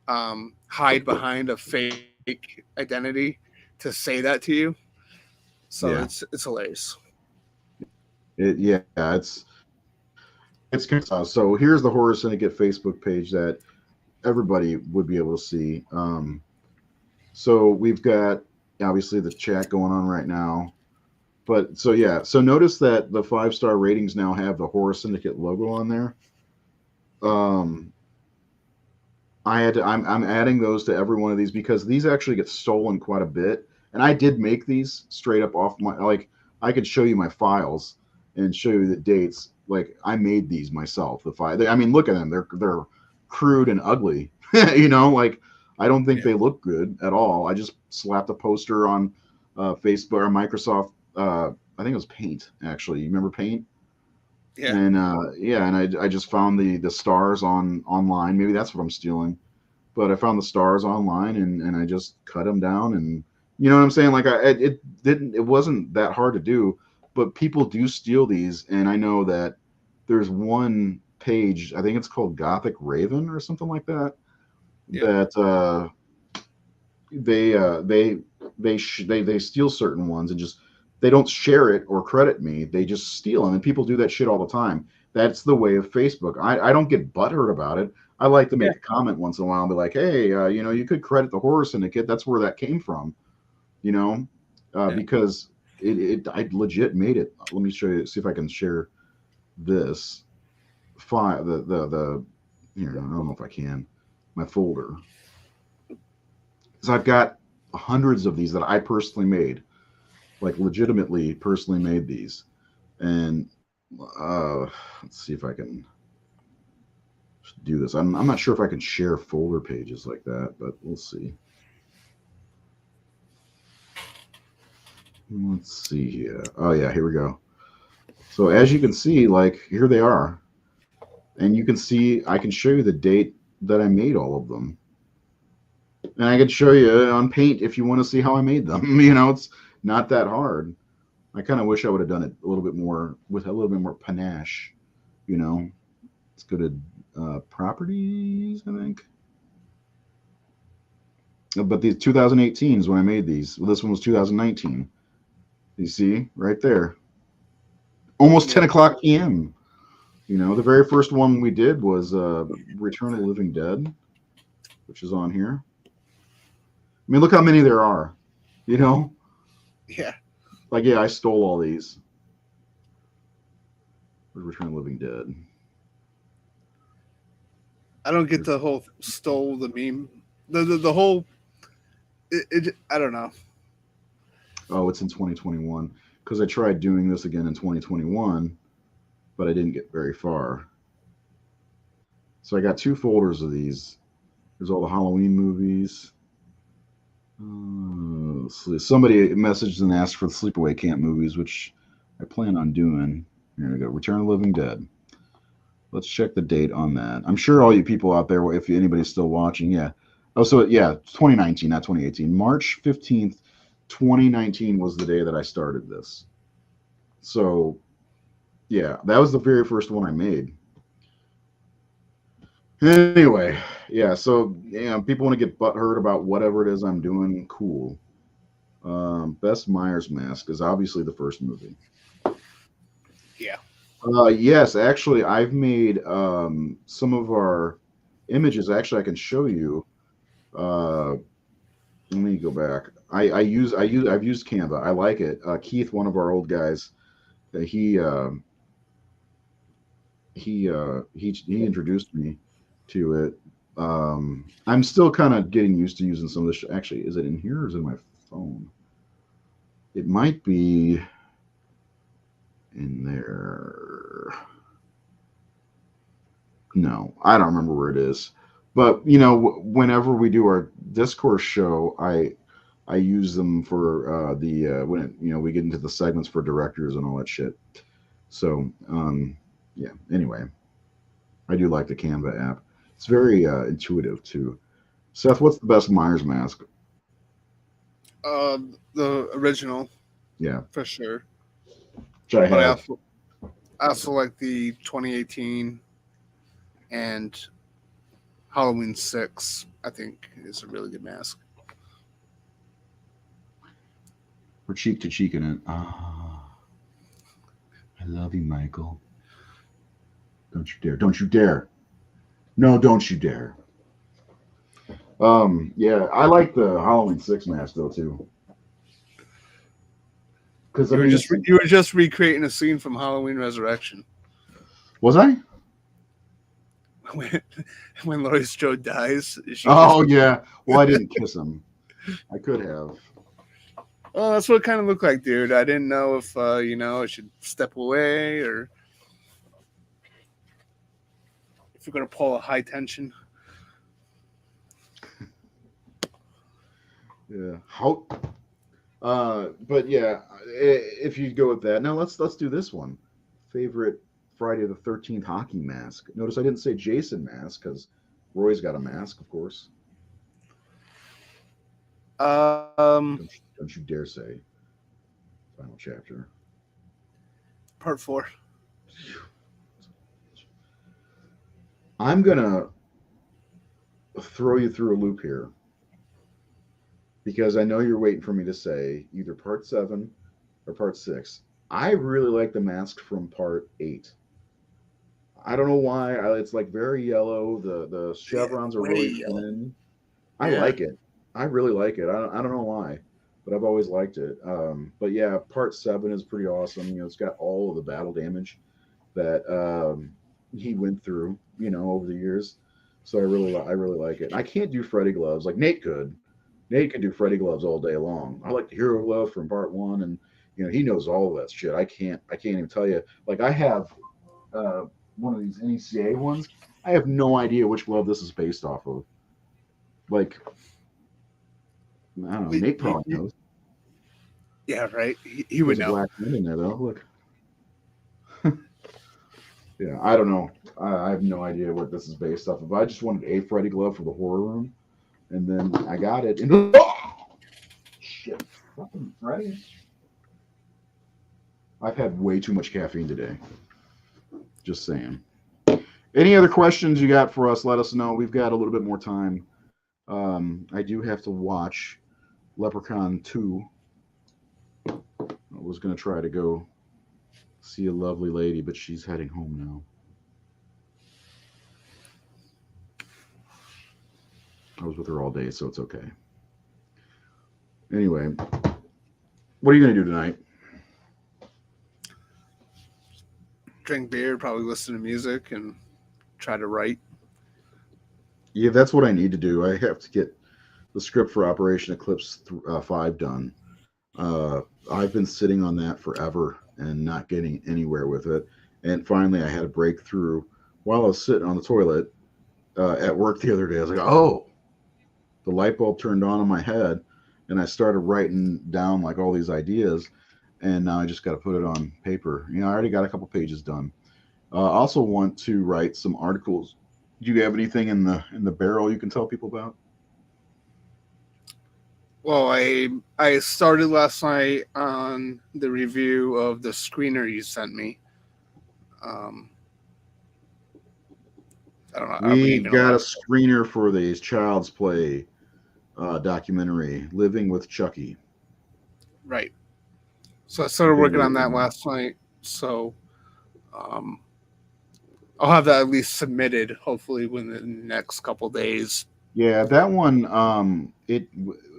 [SPEAKER 2] hide behind a fake identity to say that to you. So
[SPEAKER 1] Yeah.
[SPEAKER 2] it's hilarious.
[SPEAKER 1] Yeah. It's so here's the Horror Syndicate Facebook page that everybody would be able to see. So we've got obviously the chat going on right now. But so yeah, so notice that the 5-star ratings now have the Horror Syndicate logo on there. Um, I'm adding those to every one of these because these actually get stolen quite a bit, and I did make these straight up off my like I could show you my files and show you the dates. Like I made these myself. The file, I mean, look at them. They're crude and ugly. Like I don't think
[SPEAKER 2] Yeah,
[SPEAKER 1] they look good at all. I just slapped a poster on Facebook or Microsoft. I think it was Paint actually. You remember Paint?
[SPEAKER 2] yeah,
[SPEAKER 1] And yeah, and I just found the stars on online. Maybe that's what I'm stealing. But I found the stars online and I just cut them down and you know what I'm saying? Like it wasn't that hard to do, but people do steal these and I know that there's one page, I think it's called Gothic Raven or something like that,
[SPEAKER 2] yeah,
[SPEAKER 1] that they uh they they steal certain ones and just they don't share it or credit me. They just steal them, and people do that shit all the time. That's the way of Facebook. I don't get butthurt about it. I like to
[SPEAKER 2] yeah,
[SPEAKER 1] make a comment once in a while and be like, hey, you could credit the Horror Syndicate. That's where that came from, you know,
[SPEAKER 2] yeah.
[SPEAKER 1] because I legit made it. Let me show you. See if I can share this file. The here. I don't know if I can. My folder. Because I've got hundreds of these that I personally made, like legitimately personally made these. And let's see if I can do this. I'm not sure if I can share folder pages like that, but we'll see. Let's see here. Oh yeah, here we go. So as you can see, like here they are, and you can see I can show you the date that I made all of them. And I could show you on Paint if you want to see how I made them. It's not that hard. I kind of wish I would have done it a little bit more with a little bit more panache. You know, let's go to properties, I think. But these 2018 is when I made these. Well, this one was 2019. You see right there, almost 10
[SPEAKER 2] Yep.
[SPEAKER 1] o'clock p.m. The very first one we did was Return of the Living Dead, which is on here. I mean, look how many there are. You know,
[SPEAKER 2] Yeah.
[SPEAKER 1] like yeah, I stole all these. Return of the Living Dead.
[SPEAKER 2] I don't get the whole stole the meme. The whole. I don't know.
[SPEAKER 1] Oh, it's in 2021 because I tried doing this again in 2021, but I didn't get very far. So I got two folders of these. There's all the Halloween movies. Somebody messaged and asked for the Sleepaway Camp movies, which I plan on doing. Here we go. Return of the Living Dead. Let's check the date on that. I'm sure all you people out there, if anybody's still watching, yeah. Oh, so yeah, 2019, not 2018. March 15th, 2019 was the day that I started this. So yeah, that was the very first one I made. Anyway, yeah, so yeah, people want to get butthurt about whatever it is I'm doing. Cool. Best Myers mask is obviously the first movie.
[SPEAKER 2] Yeah.
[SPEAKER 1] Yes, actually, I've made some of our images. Actually, I can show you. Uh, Let me go back. I've used Canva. I like it. Keith, one of our old guys, he he introduced me to it. I'm still kind of getting used to using some of this. Actually, is it in here or is it in my phone? It might be in there. No, I don't remember where it is. But whenever we do our discourse show, I use them for the when we get into the segments for directors and all that shit. So yeah. Anyway, I do like the Canva app. It's very intuitive too. Seth, what's the best Myers mask?
[SPEAKER 2] The original
[SPEAKER 1] Yeah,
[SPEAKER 2] for sure.
[SPEAKER 1] which I
[SPEAKER 2] But
[SPEAKER 1] have.
[SPEAKER 2] I also like the 2018 and Halloween 6. I think is a really good mask.
[SPEAKER 1] We're cheek to cheek in it. Ah, I love you, Michael. Don't you dare! Don't you dare! No, don't you dare! Yeah, I like the Halloween 6 mask though too, because I mean, it's
[SPEAKER 2] You were just recreating a scene from Halloween Resurrection
[SPEAKER 1] was I?
[SPEAKER 2] when when Laurie Strode dies. She
[SPEAKER 1] Oh
[SPEAKER 2] kisses.
[SPEAKER 1] yeah. Well, I didn't kiss him. I could have.
[SPEAKER 2] Oh, that's what it kind of looked like, dude. I didn't know if I should step away or if you're gonna pull a high tension.
[SPEAKER 1] Yeah. How? But yeah, if you go with that, now let's do this one. Favorite Friday the 13th hockey mask. Notice I didn't say Jason mask because Roy's got a mask, of course.
[SPEAKER 2] Um,
[SPEAKER 1] Don't you dare say final chapter.
[SPEAKER 2] Part 4.
[SPEAKER 1] I'm gonna throw you through a loop here because I know you're waiting for me to say either part 7 or part 6. I really like the mask from part 8. I don't know why. It's like very yellow. The
[SPEAKER 2] Yeah,
[SPEAKER 1] chevrons are
[SPEAKER 2] way
[SPEAKER 1] really
[SPEAKER 2] yellow.
[SPEAKER 1] thin. I
[SPEAKER 2] Yeah.
[SPEAKER 1] like it. I really like it. I don't know why, but I've always liked it. But yeah, part 7 is pretty awesome. It's got all of the battle damage that he went through, over the years. So I really like it. I can't do Freddy gloves like Nate could. Nate could do Freddy gloves all day long. I like the hero glove from part 1, and he knows all of that shit. I can't even tell you. Like I have uh, one of these NECA ones. I have no idea which glove this is based off of. Like I don't know.
[SPEAKER 2] Y-
[SPEAKER 1] Nate
[SPEAKER 2] y-
[SPEAKER 1] probably
[SPEAKER 2] y-
[SPEAKER 1] knows.
[SPEAKER 2] Yeah, right. He would
[SPEAKER 1] There's a
[SPEAKER 2] know.
[SPEAKER 1] black man in there though. Look. Yeah, I don't know. I have no idea what this is based off of. I just wanted a Freddy glove for the horror room, and then I got it. And oh, shit, fucking Freddy! I've had way too much caffeine today. Just saying. Any other questions you got for us? Let us know. We've got a little bit more time. I do have to watch Leprechaun 2. I was going to try to go see a lovely lady, but she's heading home now. I was with her all day, so it's okay. Anyway, what are you going to do tonight?
[SPEAKER 2] Drink beer, probably listen to music, and try to write.
[SPEAKER 1] Yeah, that's what I need to do. I have to get the script for Operation Eclipse 5 done. I've been sitting on that forever and not getting anywhere with it. And finally, I had a breakthrough while I was sitting on the toilet at work the other day. I was like, oh, the light bulb turned on in my head, and I started writing down like all these ideas. And now I just got to put it on paper. I already got a couple pages done. I also want to write some articles. Do you have anything in the barrel you can tell people about?
[SPEAKER 2] Well, I started last night on the review of the screener you sent me. Um, I don't know. Are we
[SPEAKER 1] We
[SPEAKER 2] even
[SPEAKER 1] got a
[SPEAKER 2] allowed?
[SPEAKER 1] screener for the Child's Play documentary, Living with Chucky.
[SPEAKER 2] Right. So I started
[SPEAKER 1] Very
[SPEAKER 2] working on that
[SPEAKER 1] nice.
[SPEAKER 2] last night. So um, I'll have that at least submitted, hopefully within the next couple days.
[SPEAKER 1] Yeah, that one. It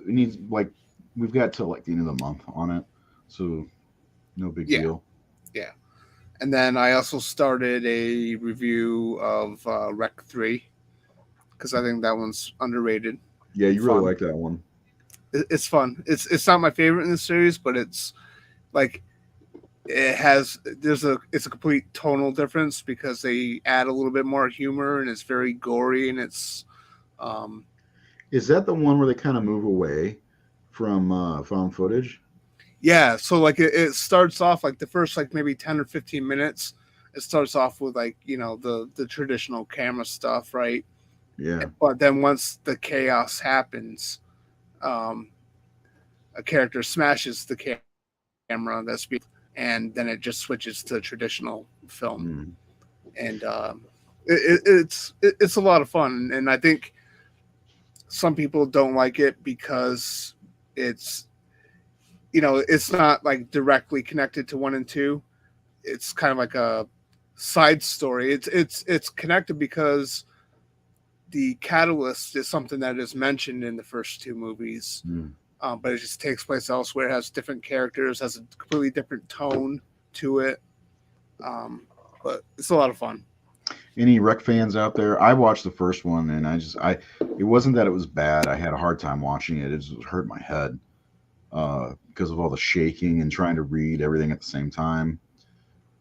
[SPEAKER 1] needs like we've got till like the end of the month on it, so no big
[SPEAKER 2] Yeah,
[SPEAKER 1] deal.
[SPEAKER 2] yeah. And then I also started a review of Rec 3 because I think that one's underrated
[SPEAKER 1] Yeah,
[SPEAKER 2] and
[SPEAKER 1] you really
[SPEAKER 2] fun.
[SPEAKER 1] like that one.
[SPEAKER 2] It's fun. It's not my favorite in the series, but it's like it has it's a complete tonal difference because they add a little bit more humor and it's very gory and it's um
[SPEAKER 1] Is that the one where they kind of move away from found footage?
[SPEAKER 2] yeah, so like it starts off like the first like maybe 10 or 15 minutes it starts off with like the traditional camera stuff, right?
[SPEAKER 1] Yeah.
[SPEAKER 2] But then once the chaos happens, um a character smashes the camera that's being and then it just switches to traditional film.
[SPEAKER 1] Mm.
[SPEAKER 2] And it's a lot of fun, and I think some people don't like it because it's it's not like directly connected to one and two. It's kind of like a side story. It's connected because the catalyst is something that is mentioned in the first two movies,
[SPEAKER 1] Mm.
[SPEAKER 2] but it just takes place elsewhere. It has different characters, has a completely different tone to it. Um, but it's a lot of fun.
[SPEAKER 1] Any rec fans out there? I watched the first one, and it wasn't that it was bad. I had a hard time watching it. It just hurt my head because of all the shaking and trying to read everything at the same time.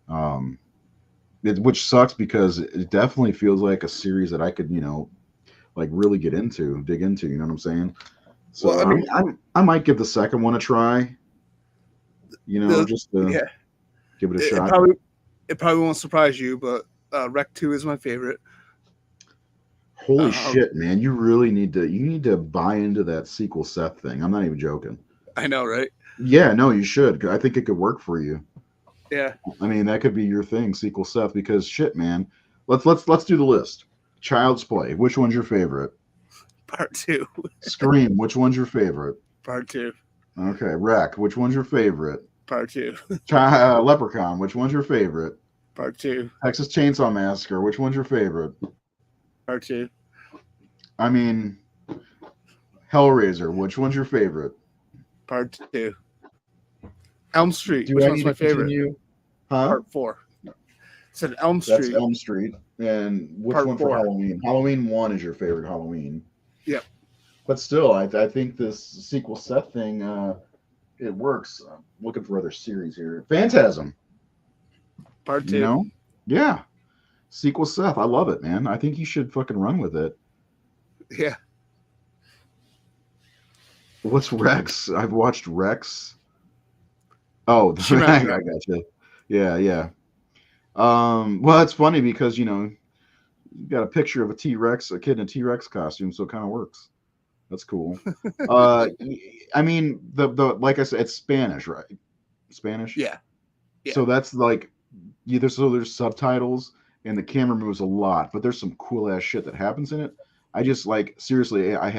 [SPEAKER 1] Um, which sucks because it definitely feels like a series that I could, like really get into, dig into. You know what I'm saying?
[SPEAKER 2] Well,
[SPEAKER 1] So
[SPEAKER 2] I mean,
[SPEAKER 1] I might give the second one a try.
[SPEAKER 2] the
[SPEAKER 1] Just to
[SPEAKER 2] yeah,
[SPEAKER 1] give it a
[SPEAKER 2] it
[SPEAKER 1] shot.
[SPEAKER 2] probably won't surprise you, but Rec 2 is my favorite.
[SPEAKER 1] Holy
[SPEAKER 2] Uh,
[SPEAKER 1] shit, man! You need to buy into that sequel Seth thing. I'm not even joking.
[SPEAKER 2] I know, right?
[SPEAKER 1] Yeah, no, you should. I think it could work for you.
[SPEAKER 2] Yeah,
[SPEAKER 1] I mean, that could be your thing, sequel Seth. Because shit, man. Let's do the list. Child's Play. Which one's your favorite?
[SPEAKER 2] part two,
[SPEAKER 1] Scream. Which one's your favorite?
[SPEAKER 2] part two,
[SPEAKER 1] Okay. Wreck. Which one's your favorite?
[SPEAKER 2] part two,
[SPEAKER 1] Leprechaun. Which one's your favorite?
[SPEAKER 2] part two,
[SPEAKER 1] Texas Chainsaw Massacre. Which one's your favorite?
[SPEAKER 2] part two,
[SPEAKER 1] I mean, Hellraiser. Which one's your favorite?
[SPEAKER 2] part two. Elm Street,
[SPEAKER 1] Do
[SPEAKER 2] which
[SPEAKER 1] I
[SPEAKER 2] one's
[SPEAKER 1] need
[SPEAKER 2] my
[SPEAKER 1] to
[SPEAKER 2] favorite?
[SPEAKER 1] continue? Huh?
[SPEAKER 2] Part four. I said Elm
[SPEAKER 1] That's
[SPEAKER 2] Street,
[SPEAKER 1] Elm Street. And which
[SPEAKER 2] part
[SPEAKER 1] one for
[SPEAKER 2] four.
[SPEAKER 1] Halloween? Halloween 1 is your favorite Halloween.
[SPEAKER 2] Yep,
[SPEAKER 1] But still, I think this sequel Seth thing, it works. I'm looking for other series here. Phantasm,
[SPEAKER 2] part
[SPEAKER 1] you
[SPEAKER 2] two.
[SPEAKER 1] know? Yeah. Sequel Seth. I love it, man. I think you should fucking run with it.
[SPEAKER 2] Yeah,
[SPEAKER 1] What's Rex? I've watched Rex. Oh, I
[SPEAKER 2] Schumacher.
[SPEAKER 1] got you. Yeah, yeah. Well, it's funny because you got a picture of a T Rex, a kid in a T Rex costume, so it kind of works. That's cool. I mean, the like I said, it's Spanish, right? Spanish.
[SPEAKER 2] Yeah, yeah.
[SPEAKER 1] So that's like there's subtitles and the camera moves a lot, but there's some cool ass shit that happens in it. I just like seriously, I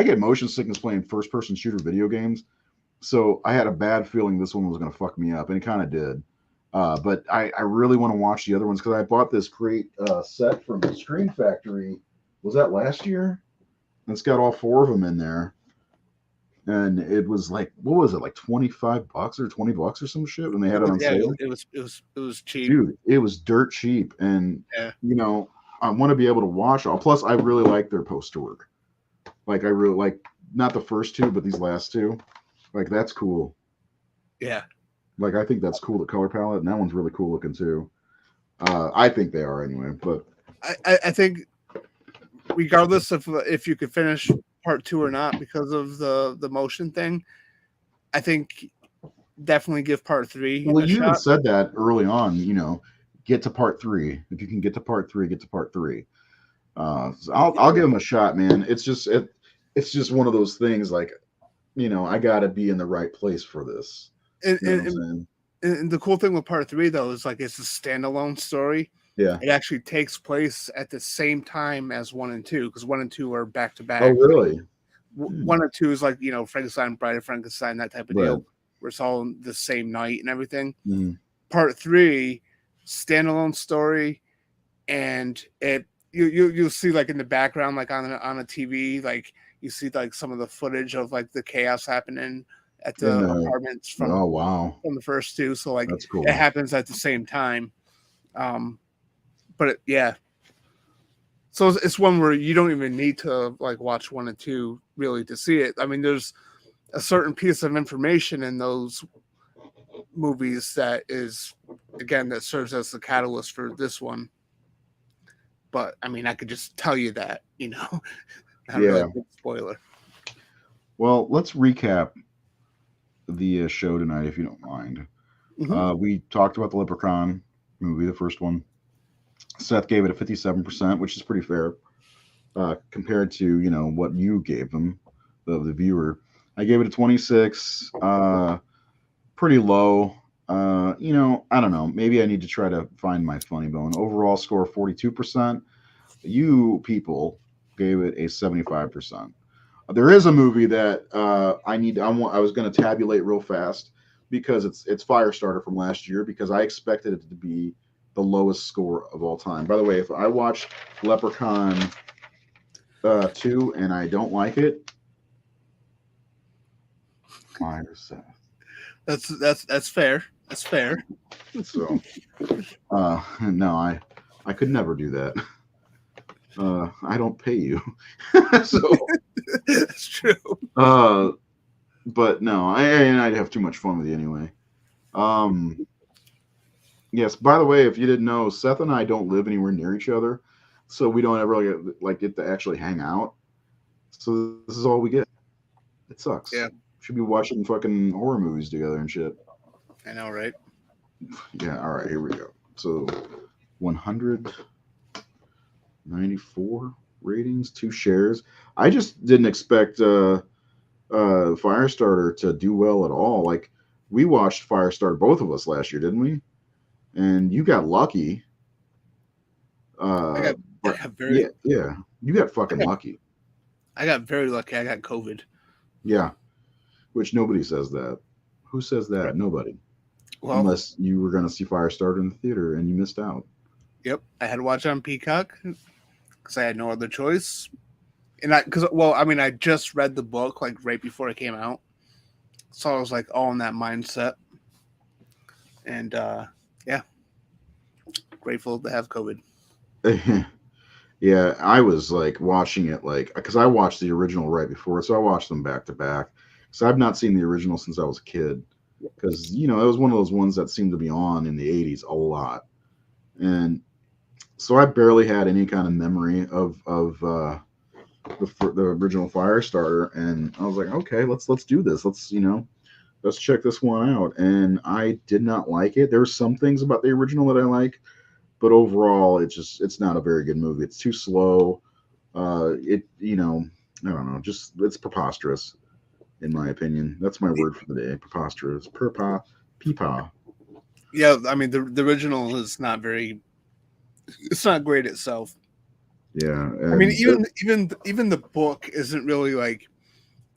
[SPEAKER 1] get motion sickness playing first person shooter video games, so I had a bad feeling this one was gonna fuck me up, and it kind of did. But I really want to watch the other ones because I bought this great set from Screen Factory. Was that last year? And it's got all four of them in there, and it was like what was it like $25 or $20 or some shit when they
[SPEAKER 2] It
[SPEAKER 1] had it
[SPEAKER 2] was,
[SPEAKER 1] on
[SPEAKER 2] yeah,
[SPEAKER 1] sale?
[SPEAKER 2] it was cheap.
[SPEAKER 1] Dude, it was dirt cheap, and
[SPEAKER 2] Yeah,
[SPEAKER 1] you know I want to be able to watch all. Plus, I really like their poster work. Like I really like not the first two, but these last two. Like that's cool.
[SPEAKER 2] yeah.
[SPEAKER 1] Like I think that's cool. The color palette, and that one's really cool looking too. I think they are anyway. But
[SPEAKER 2] I think regardless of if you could finish part two or not because of the motion thing, I think definitely give part three
[SPEAKER 1] well,
[SPEAKER 2] a
[SPEAKER 1] you even
[SPEAKER 2] shot.
[SPEAKER 1] said that early on. Get to part three. If you can get to part three, get to part three. So I'll give them a shot, man. It's just one of those things. Like I got to be in the right place for this.
[SPEAKER 2] And,
[SPEAKER 1] You know what I'm
[SPEAKER 2] and,
[SPEAKER 1] saying?
[SPEAKER 2] and the cool thing with part three though is like it's a standalone story.
[SPEAKER 1] Yeah.
[SPEAKER 2] It actually takes place at the same time as one and two because one and two are back to
[SPEAKER 1] Oh,
[SPEAKER 2] back.
[SPEAKER 1] really? Hmm.
[SPEAKER 2] One and two is like Frankenstein, Bride of Frankenstein, that type of
[SPEAKER 1] Right.
[SPEAKER 2] deal, where it's all the same night and everything.
[SPEAKER 1] Mhm.
[SPEAKER 2] Part three, standalone story, and you'll see like in the background, like on a TV, like you see like some of the footage of like the chaos happening at
[SPEAKER 1] In
[SPEAKER 2] the
[SPEAKER 1] the
[SPEAKER 2] apartments
[SPEAKER 1] Oh, wow,
[SPEAKER 2] from the first two. So like
[SPEAKER 1] that's
[SPEAKER 2] it
[SPEAKER 1] cool.
[SPEAKER 2] happens at the same time. Um, yeah, so it's one where you don't even need to like watch one and two really to see it. I mean, there's a certain piece of information in those movies that is again that serves as the catalyst for this one. But I mean, I could just tell you that, not really a
[SPEAKER 1] Yeah.
[SPEAKER 2] big spoiler.
[SPEAKER 1] Well, let's recap the show tonight, if you don't mind.
[SPEAKER 2] Mm-hmm.
[SPEAKER 1] We talked about the Leprechaun movie, the first one. Seth gave it a 57%, which is pretty fair compared to what you gave them, the viewer. I gave it a 26. Pretty low. I don't know. Maybe I need to try to find my funny bone. Overall score 42%. You people gave it a 75%. There is a movie that I was going to tabulate real fast because it's Firestarter from last year because I expected it to be the lowest score of all time. By the way, if I watch Leprechaun 2 and I don't like it, fire Seth.
[SPEAKER 2] That's fair. That's fair.
[SPEAKER 1] So no, I could never do that. I don't pay you. So
[SPEAKER 2] That's true.
[SPEAKER 1] uh but no, I'd have too much fun with you anyway. Um yes, by the way, if you didn't know, Seth and I don't live anywhere near each other, so we don't ever get to actually hang out. So this is all we get. It sucks.
[SPEAKER 2] Yeah,
[SPEAKER 1] Should be watching fucking horror movies together and shit.
[SPEAKER 2] I know, right?
[SPEAKER 1] Yeah, all right, here we go. So 194 ratings, 2 shares. I just didn't expect Firestarter to do well at all. Like we watched Firestarter, both of us last year, didn't we? And you got lucky.
[SPEAKER 2] I got, I
[SPEAKER 1] But
[SPEAKER 2] got
[SPEAKER 1] yeah,
[SPEAKER 2] very,
[SPEAKER 1] yeah, you got
[SPEAKER 2] I
[SPEAKER 1] fucking
[SPEAKER 2] got,
[SPEAKER 1] lucky.
[SPEAKER 2] I got very lucky. I got COVID.
[SPEAKER 1] Yeah, which nobody says that. Who says
[SPEAKER 2] Right.
[SPEAKER 1] that? Nobody.
[SPEAKER 2] Well,
[SPEAKER 1] Unless you were going to see Firestarter in the theater and you missed out.
[SPEAKER 2] yep, I had to watch it on Peacock because I had no other choice. And I mean, I just read the book like right before it came out, so I was like all in that mindset. And yeah, grateful to have COVID.
[SPEAKER 1] Yeah, I was like watching it like because I watched the original right before, so I watched them back to back. So I've not seen the original since I was a kid because it was one of those ones that seemed to be on in the '80s a lot, and so I barely had any kind of memory of the original Firestarter, and I was like, okay, let's do this. Let's let's check this one out. And I did not like it. There's some things about the original that I like, but overall, it's not a very good movie. It's too slow. I don't know, just it's preposterous in my opinion. That's my word for the day. Preposterous. Peepaw.
[SPEAKER 2] Yeah, I mean the original is not very. It's not great itself.
[SPEAKER 1] Yeah,
[SPEAKER 2] I mean,
[SPEAKER 1] and
[SPEAKER 2] even the book isn't really like.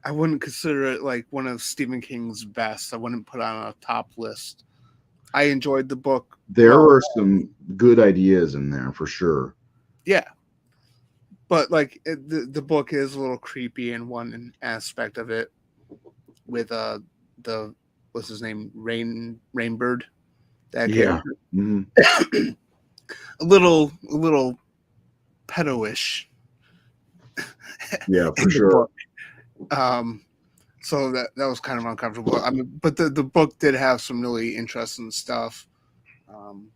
[SPEAKER 2] I wouldn't consider it like one of Stephen King's best. I wouldn't put on a top list. I enjoyed the book.
[SPEAKER 1] there
[SPEAKER 2] Well,
[SPEAKER 1] are some good ideas in there for sure.
[SPEAKER 2] yeah, but like the book is a little creepy in one aspect of it with the what's his name, Rainbird, that
[SPEAKER 1] Yeah.
[SPEAKER 2] character.
[SPEAKER 1] Hmm.
[SPEAKER 2] A little pedo-ish
[SPEAKER 1] Yeah, for
[SPEAKER 2] in the
[SPEAKER 1] sure.
[SPEAKER 2] book. Um, so that was kind of uncomfortable. I mean, but the book did have some really interesting stuff, um,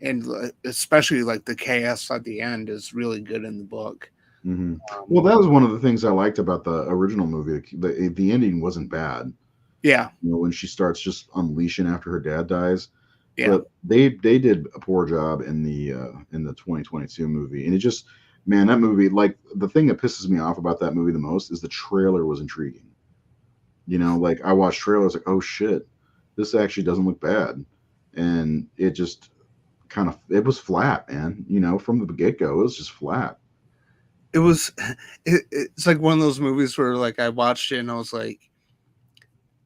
[SPEAKER 2] and especially like the chaos at the end is really good in the book.
[SPEAKER 1] Hmm.
[SPEAKER 2] Um,
[SPEAKER 1] Well, that was one of the things I liked about the original movie. The ending wasn't bad.
[SPEAKER 2] yeah,
[SPEAKER 1] When she starts just unleashing after her dad dies,
[SPEAKER 2] yeah,
[SPEAKER 1] but they did a poor job in the 2022 movie, and it just man that movie like the thing that pisses me off about that movie the most is the trailer was intriguing. Like I watched trailers like, oh shit, this actually doesn't look bad, and it just it was flat, man. From the get go, it was just flat.
[SPEAKER 2] it was. It's like one of those movies where like I watched it and I was like,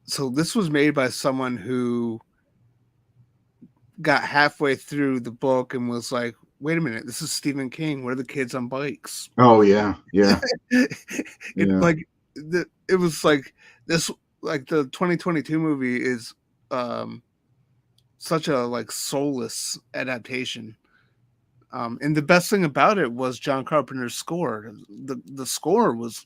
[SPEAKER 2] so this was made by someone who got halfway through the book and was like, wait a minute, this is Stephen King. Where are the kids on bikes?
[SPEAKER 1] Oh yeah, yeah,
[SPEAKER 2] it
[SPEAKER 1] yeah.
[SPEAKER 2] like it was like this like the 2022 movie is um such a like soulless adaptation. And the best thing about it was John Carpenter's score. The score was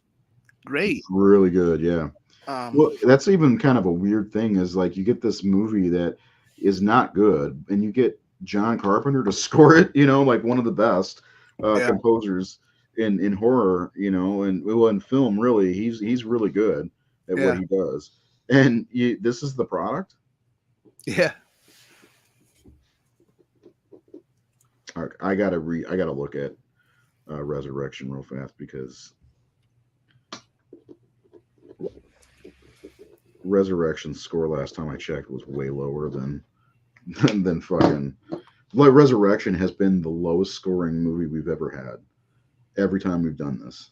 [SPEAKER 2] great.
[SPEAKER 1] It's really good. Yeah.
[SPEAKER 2] Um,
[SPEAKER 1] Well, that's even kind of a weird thing is like you get this movie that is not good, and you get John Carpenter to score it. Like one of the best
[SPEAKER 2] yeah,
[SPEAKER 1] composers in horror. And well, in film, really, he's really good at what
[SPEAKER 2] yeah,
[SPEAKER 1] he does. And this is the product.
[SPEAKER 2] yeah.
[SPEAKER 1] I gotta look at Resurrection real fast because Resurrection's score last time I checked was way lower than than fucking like Resurrection has been the lowest scoring movie we've ever had every time we've done this.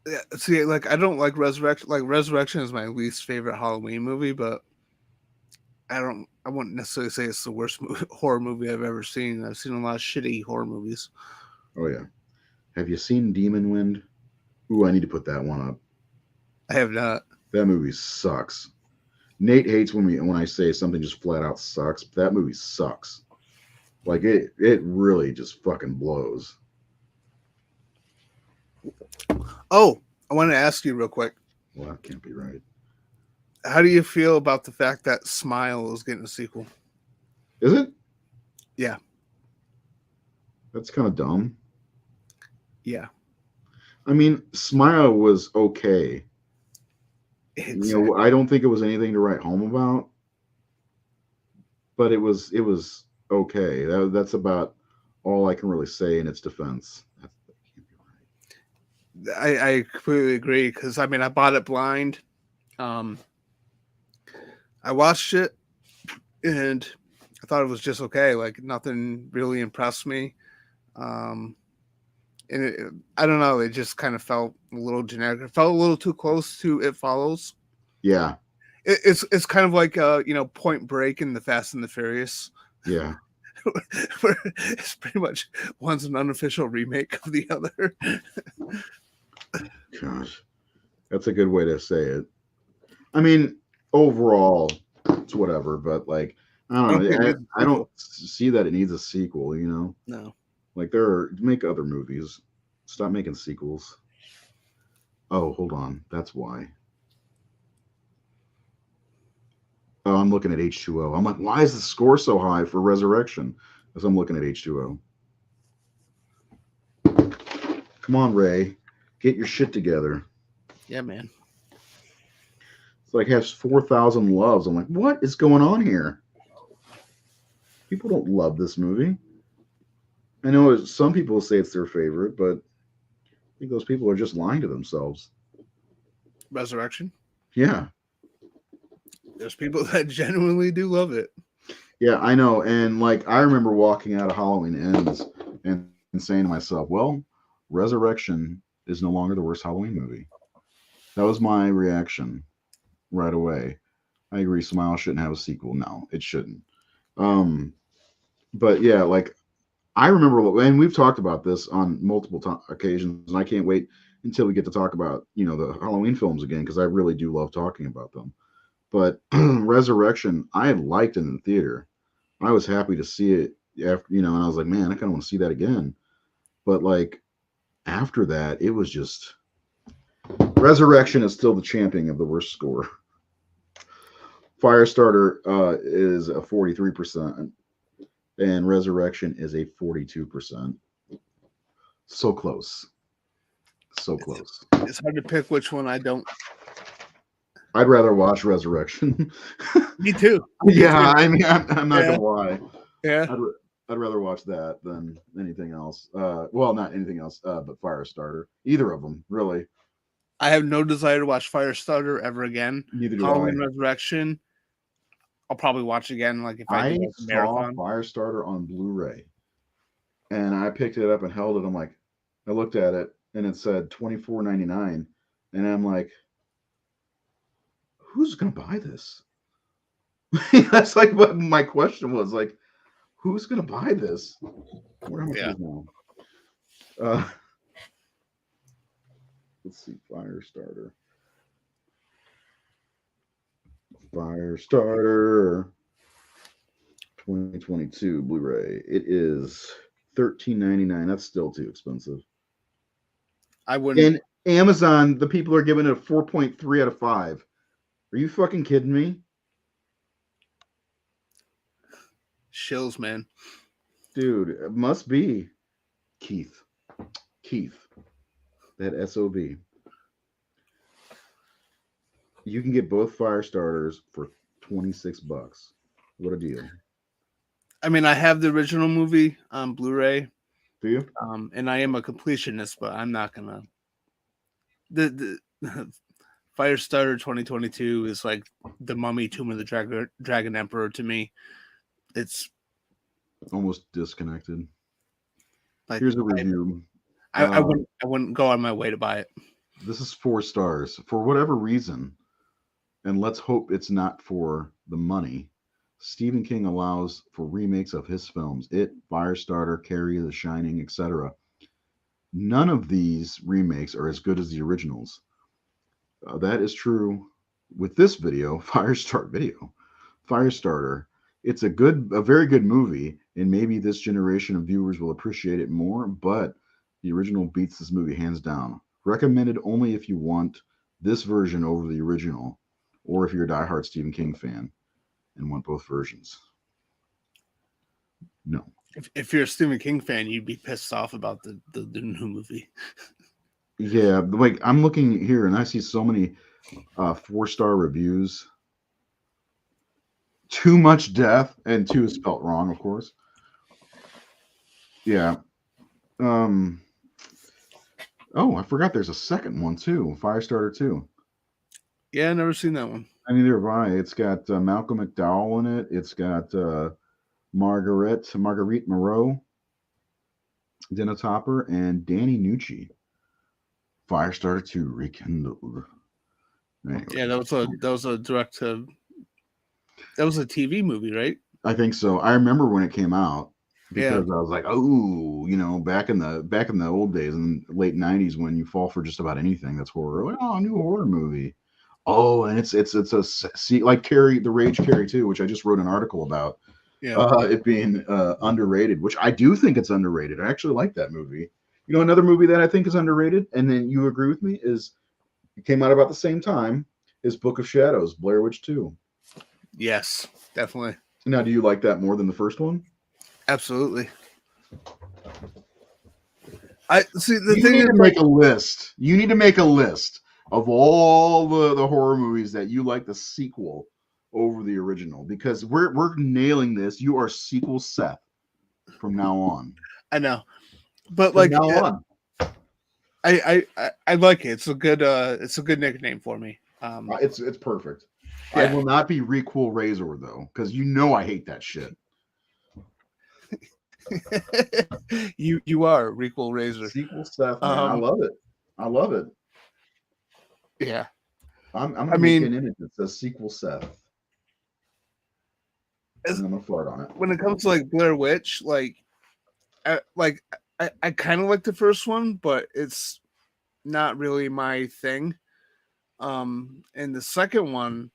[SPEAKER 2] Yeah, see, like I don't like Resurrection. Like Resurrection is my least favorite Halloween movie, but I wouldn't necessarily say it's the worst horror movie I've ever seen. I've seen a lot of shitty horror movies.
[SPEAKER 1] Oh yeah. Have you seen Demon Wind? Ooh, I need to put that one up.
[SPEAKER 2] I have not.
[SPEAKER 1] That movie sucks. Nate hates when I say something just flat out sucks. But that movie sucks. Like it really just fucking blows.
[SPEAKER 2] Oh, I want to ask you real quick.
[SPEAKER 1] Well, that can't be right.
[SPEAKER 2] How do you feel about the fact that Smile is getting a sequel?
[SPEAKER 1] Is it?
[SPEAKER 2] Yeah,
[SPEAKER 1] That's kind of dumb.
[SPEAKER 2] yeah,
[SPEAKER 1] I mean, Smile was okay.
[SPEAKER 2] exactly.
[SPEAKER 1] I don't think it was anything to write home about, but it was okay. That's about all I can really say in its defense. That can't be
[SPEAKER 2] I completely agree because I mean I bought it blind. Um, I watched it and I thought it was just okay. Like nothing really impressed me. Um, and I don't know. It just kind of felt a little generic. It felt a little too close to It Follows.
[SPEAKER 1] Yeah,
[SPEAKER 2] It's kind of like Point Break in the Fast and the Furious,
[SPEAKER 1] yeah.
[SPEAKER 2] where it's pretty much one's an unofficial remake of the other.
[SPEAKER 1] Gosh, that's a good way to say it. I mean, overall, it's whatever, but like, I
[SPEAKER 2] I
[SPEAKER 1] don't
[SPEAKER 2] don't think
[SPEAKER 1] know.
[SPEAKER 2] it
[SPEAKER 1] I,
[SPEAKER 2] needs a
[SPEAKER 1] I don't
[SPEAKER 2] sequel.
[SPEAKER 1] see that it needs a sequel.
[SPEAKER 2] No.
[SPEAKER 1] Like, make other movies. Stop making sequels. Oh, hold on. That's why. Oh, I'm looking at H2O. I'm like, why is the score so high for Resurrection? As I'm looking at H2O. Come on, Ray. Get your shit together.
[SPEAKER 2] Yeah, man.
[SPEAKER 1] It's like has 4,000 loves. I'm like, what is going on here? People don't love this movie. I know some people say it's their favorite, but I think those people are just lying to themselves.
[SPEAKER 2] Resurrection.
[SPEAKER 1] Yeah.
[SPEAKER 2] There's people that genuinely do love it.
[SPEAKER 1] Yeah, I know. And like, I remember walking out of Halloween Ends and saying to myself, well, Resurrection is no longer the worst Halloween movie. That was my reaction right away. I agree. Smile shouldn't have a sequel. No, it shouldn't. Um, but yeah, like I remember, and we've talked about this on multiple occasions, and I can't wait until we get to talk about the Halloween films again because I really do love talking about them. But Resurrection, I had liked it in the theater. I was happy to see it after, and I was like, man, I kind of want to see that again. But like after that, it was just Resurrection is still the champion of the worst score. Firestarter is a 43%, and Resurrection is a 42%. So close. So close.
[SPEAKER 2] It's hard to pick which one I don't.
[SPEAKER 1] I'd rather watch Resurrection.
[SPEAKER 2] Me too.
[SPEAKER 1] Yeah, I mean, I'm not
[SPEAKER 2] Yeah.
[SPEAKER 1] gonna lie.
[SPEAKER 2] Yeah.
[SPEAKER 1] I'd rather watch that than anything else. Well, not anything else, but Firestarter. Either of them, really.
[SPEAKER 2] I have no desire to watch Firestarter ever again.
[SPEAKER 1] Neither do
[SPEAKER 2] Halloween
[SPEAKER 1] I.
[SPEAKER 2] Resurrection, I'll probably watch again, like if I do like a
[SPEAKER 1] saw
[SPEAKER 2] marathon.
[SPEAKER 1] Firestarter on Blu-ray, and I picked it up and held it. I'm like, I looked at it, and it said $24.99, and I'm like, who's gonna buy this? That's like what my question was. Like, who's gonna buy this? Where am I
[SPEAKER 2] Yeah.
[SPEAKER 1] now? Let's see, Firestarter. Firestarter 2022 Blu-ray. It is $13.99. That's still too expensive.
[SPEAKER 2] I wouldn't.
[SPEAKER 1] And Amazon, the people are giving it a 4.3 out of 5. Are you fucking kidding me?
[SPEAKER 2] Shills, man.
[SPEAKER 1] Dude, it must be Keith. That SOB. You can get both Firestarters for $26. What a deal.
[SPEAKER 2] I mean, I have the original movie on Blu-ray.
[SPEAKER 1] Do you?
[SPEAKER 2] And I am a completionist, but I'm not gonna. The Firestarter 2022 is like the Mummy, Tomb of the Dragon Emperor to me. It's
[SPEAKER 1] almost disconnected.
[SPEAKER 2] Like,
[SPEAKER 1] here's a review.
[SPEAKER 2] I wouldn't go on my way to buy it.
[SPEAKER 1] This is 4 stars for whatever reason, and let's hope it's not for the money. Stephen King allows for remakes of his films, It, Firestarter, Carrie, The Shining, etc. None of these remakes are as good as the originals. That is true with this video, Firestarter. It's a very good movie, and maybe this generation of viewers will appreciate it more, but the original beats this movie hands down. Recommended only if you want this version over the original, or if you're a diehard Stephen King fan and want both versions. No.
[SPEAKER 2] If you're a Stephen King fan, you'd be pissed off about the new movie.
[SPEAKER 1] Yeah, like I'm looking here and I see so many 4-star reviews. Too much death, and 2 is spelt wrong, of course. Yeah. Oh, I forgot there's a second one too, Firestarter 2.
[SPEAKER 2] Yeah, I've never seen that one.
[SPEAKER 1] Neither have I. It's got Malcolm McDowell in it. It's got Marguerite Moreau, Dina Topper, and Danny Nucci. Firestarter 2 rekindled.
[SPEAKER 2] Anyway. Yeah, that was a direct to. That was a TV movie, right?
[SPEAKER 1] I think so. I remember when it came out because I was like, oh, back in the old days in the late '90s when you fall for just about anything that's horror. Like, oh, a new horror movie. Oh, and it's like Carrie, The Rage Carrie 2, which I just wrote an article about.
[SPEAKER 2] Yeah.
[SPEAKER 1] It being underrated, which I do think it's underrated. I actually like that movie. Another movie that I think is underrated, and then you agree with me, is it came out about the same time, is Book of Shadows, Blair Witch 2.
[SPEAKER 2] Yes, definitely.
[SPEAKER 1] Now, do you like that more than the first one?
[SPEAKER 2] Absolutely. I see. The
[SPEAKER 1] you
[SPEAKER 2] thing
[SPEAKER 1] need
[SPEAKER 2] is,
[SPEAKER 1] to make a list. You need to make a list of all the horror movies that you like the sequel over the original, because we're nailing this. You are sequel Seth from now on.
[SPEAKER 2] I know, but
[SPEAKER 1] From
[SPEAKER 2] like
[SPEAKER 1] now on.
[SPEAKER 2] I like it. It's a good nickname for me.
[SPEAKER 1] It's perfect. I
[SPEAKER 2] Yeah.
[SPEAKER 1] will not be Requel Razor though, because you know I hate that shit.
[SPEAKER 2] You are Requel Razor.
[SPEAKER 1] Sequel Seth, man, I
[SPEAKER 2] Um,
[SPEAKER 1] love it. I love it.
[SPEAKER 2] yeah.
[SPEAKER 1] I'm
[SPEAKER 2] I
[SPEAKER 1] gonna make
[SPEAKER 2] mean,
[SPEAKER 1] an image that says sequel Seth,
[SPEAKER 2] as,
[SPEAKER 1] and I'm gonna fart on it.
[SPEAKER 2] when it comes to like Blair Witch, like I kind of like the first one, but it's not really my thing. And the second one,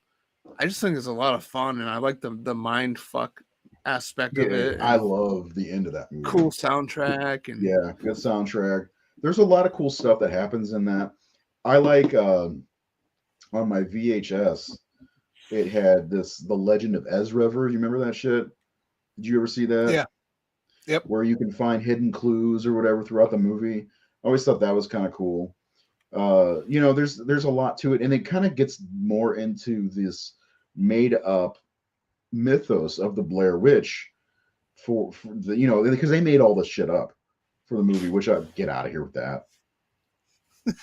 [SPEAKER 2] I just think it's a lot of fun, and I like the mind fuck aspect of
[SPEAKER 1] Yeah,
[SPEAKER 2] it,
[SPEAKER 1] I
[SPEAKER 2] and
[SPEAKER 1] love the end of that movie.
[SPEAKER 2] cool soundtrack, and
[SPEAKER 1] Yeah, good soundtrack. There's a lot of cool stuff that happens in that. I like on my VHS, it had this The Legend of Ez River. You remember that shit? Did you ever see that?
[SPEAKER 2] yeah, yep,
[SPEAKER 1] Where you can find hidden clues or whatever throughout the movie. I always thought that was kind of cool. There's a lot to it, and it kind of gets more into this made up mythos of the Blair Witch for the, because they made all this shit up for the movie. Which I get out of here with that.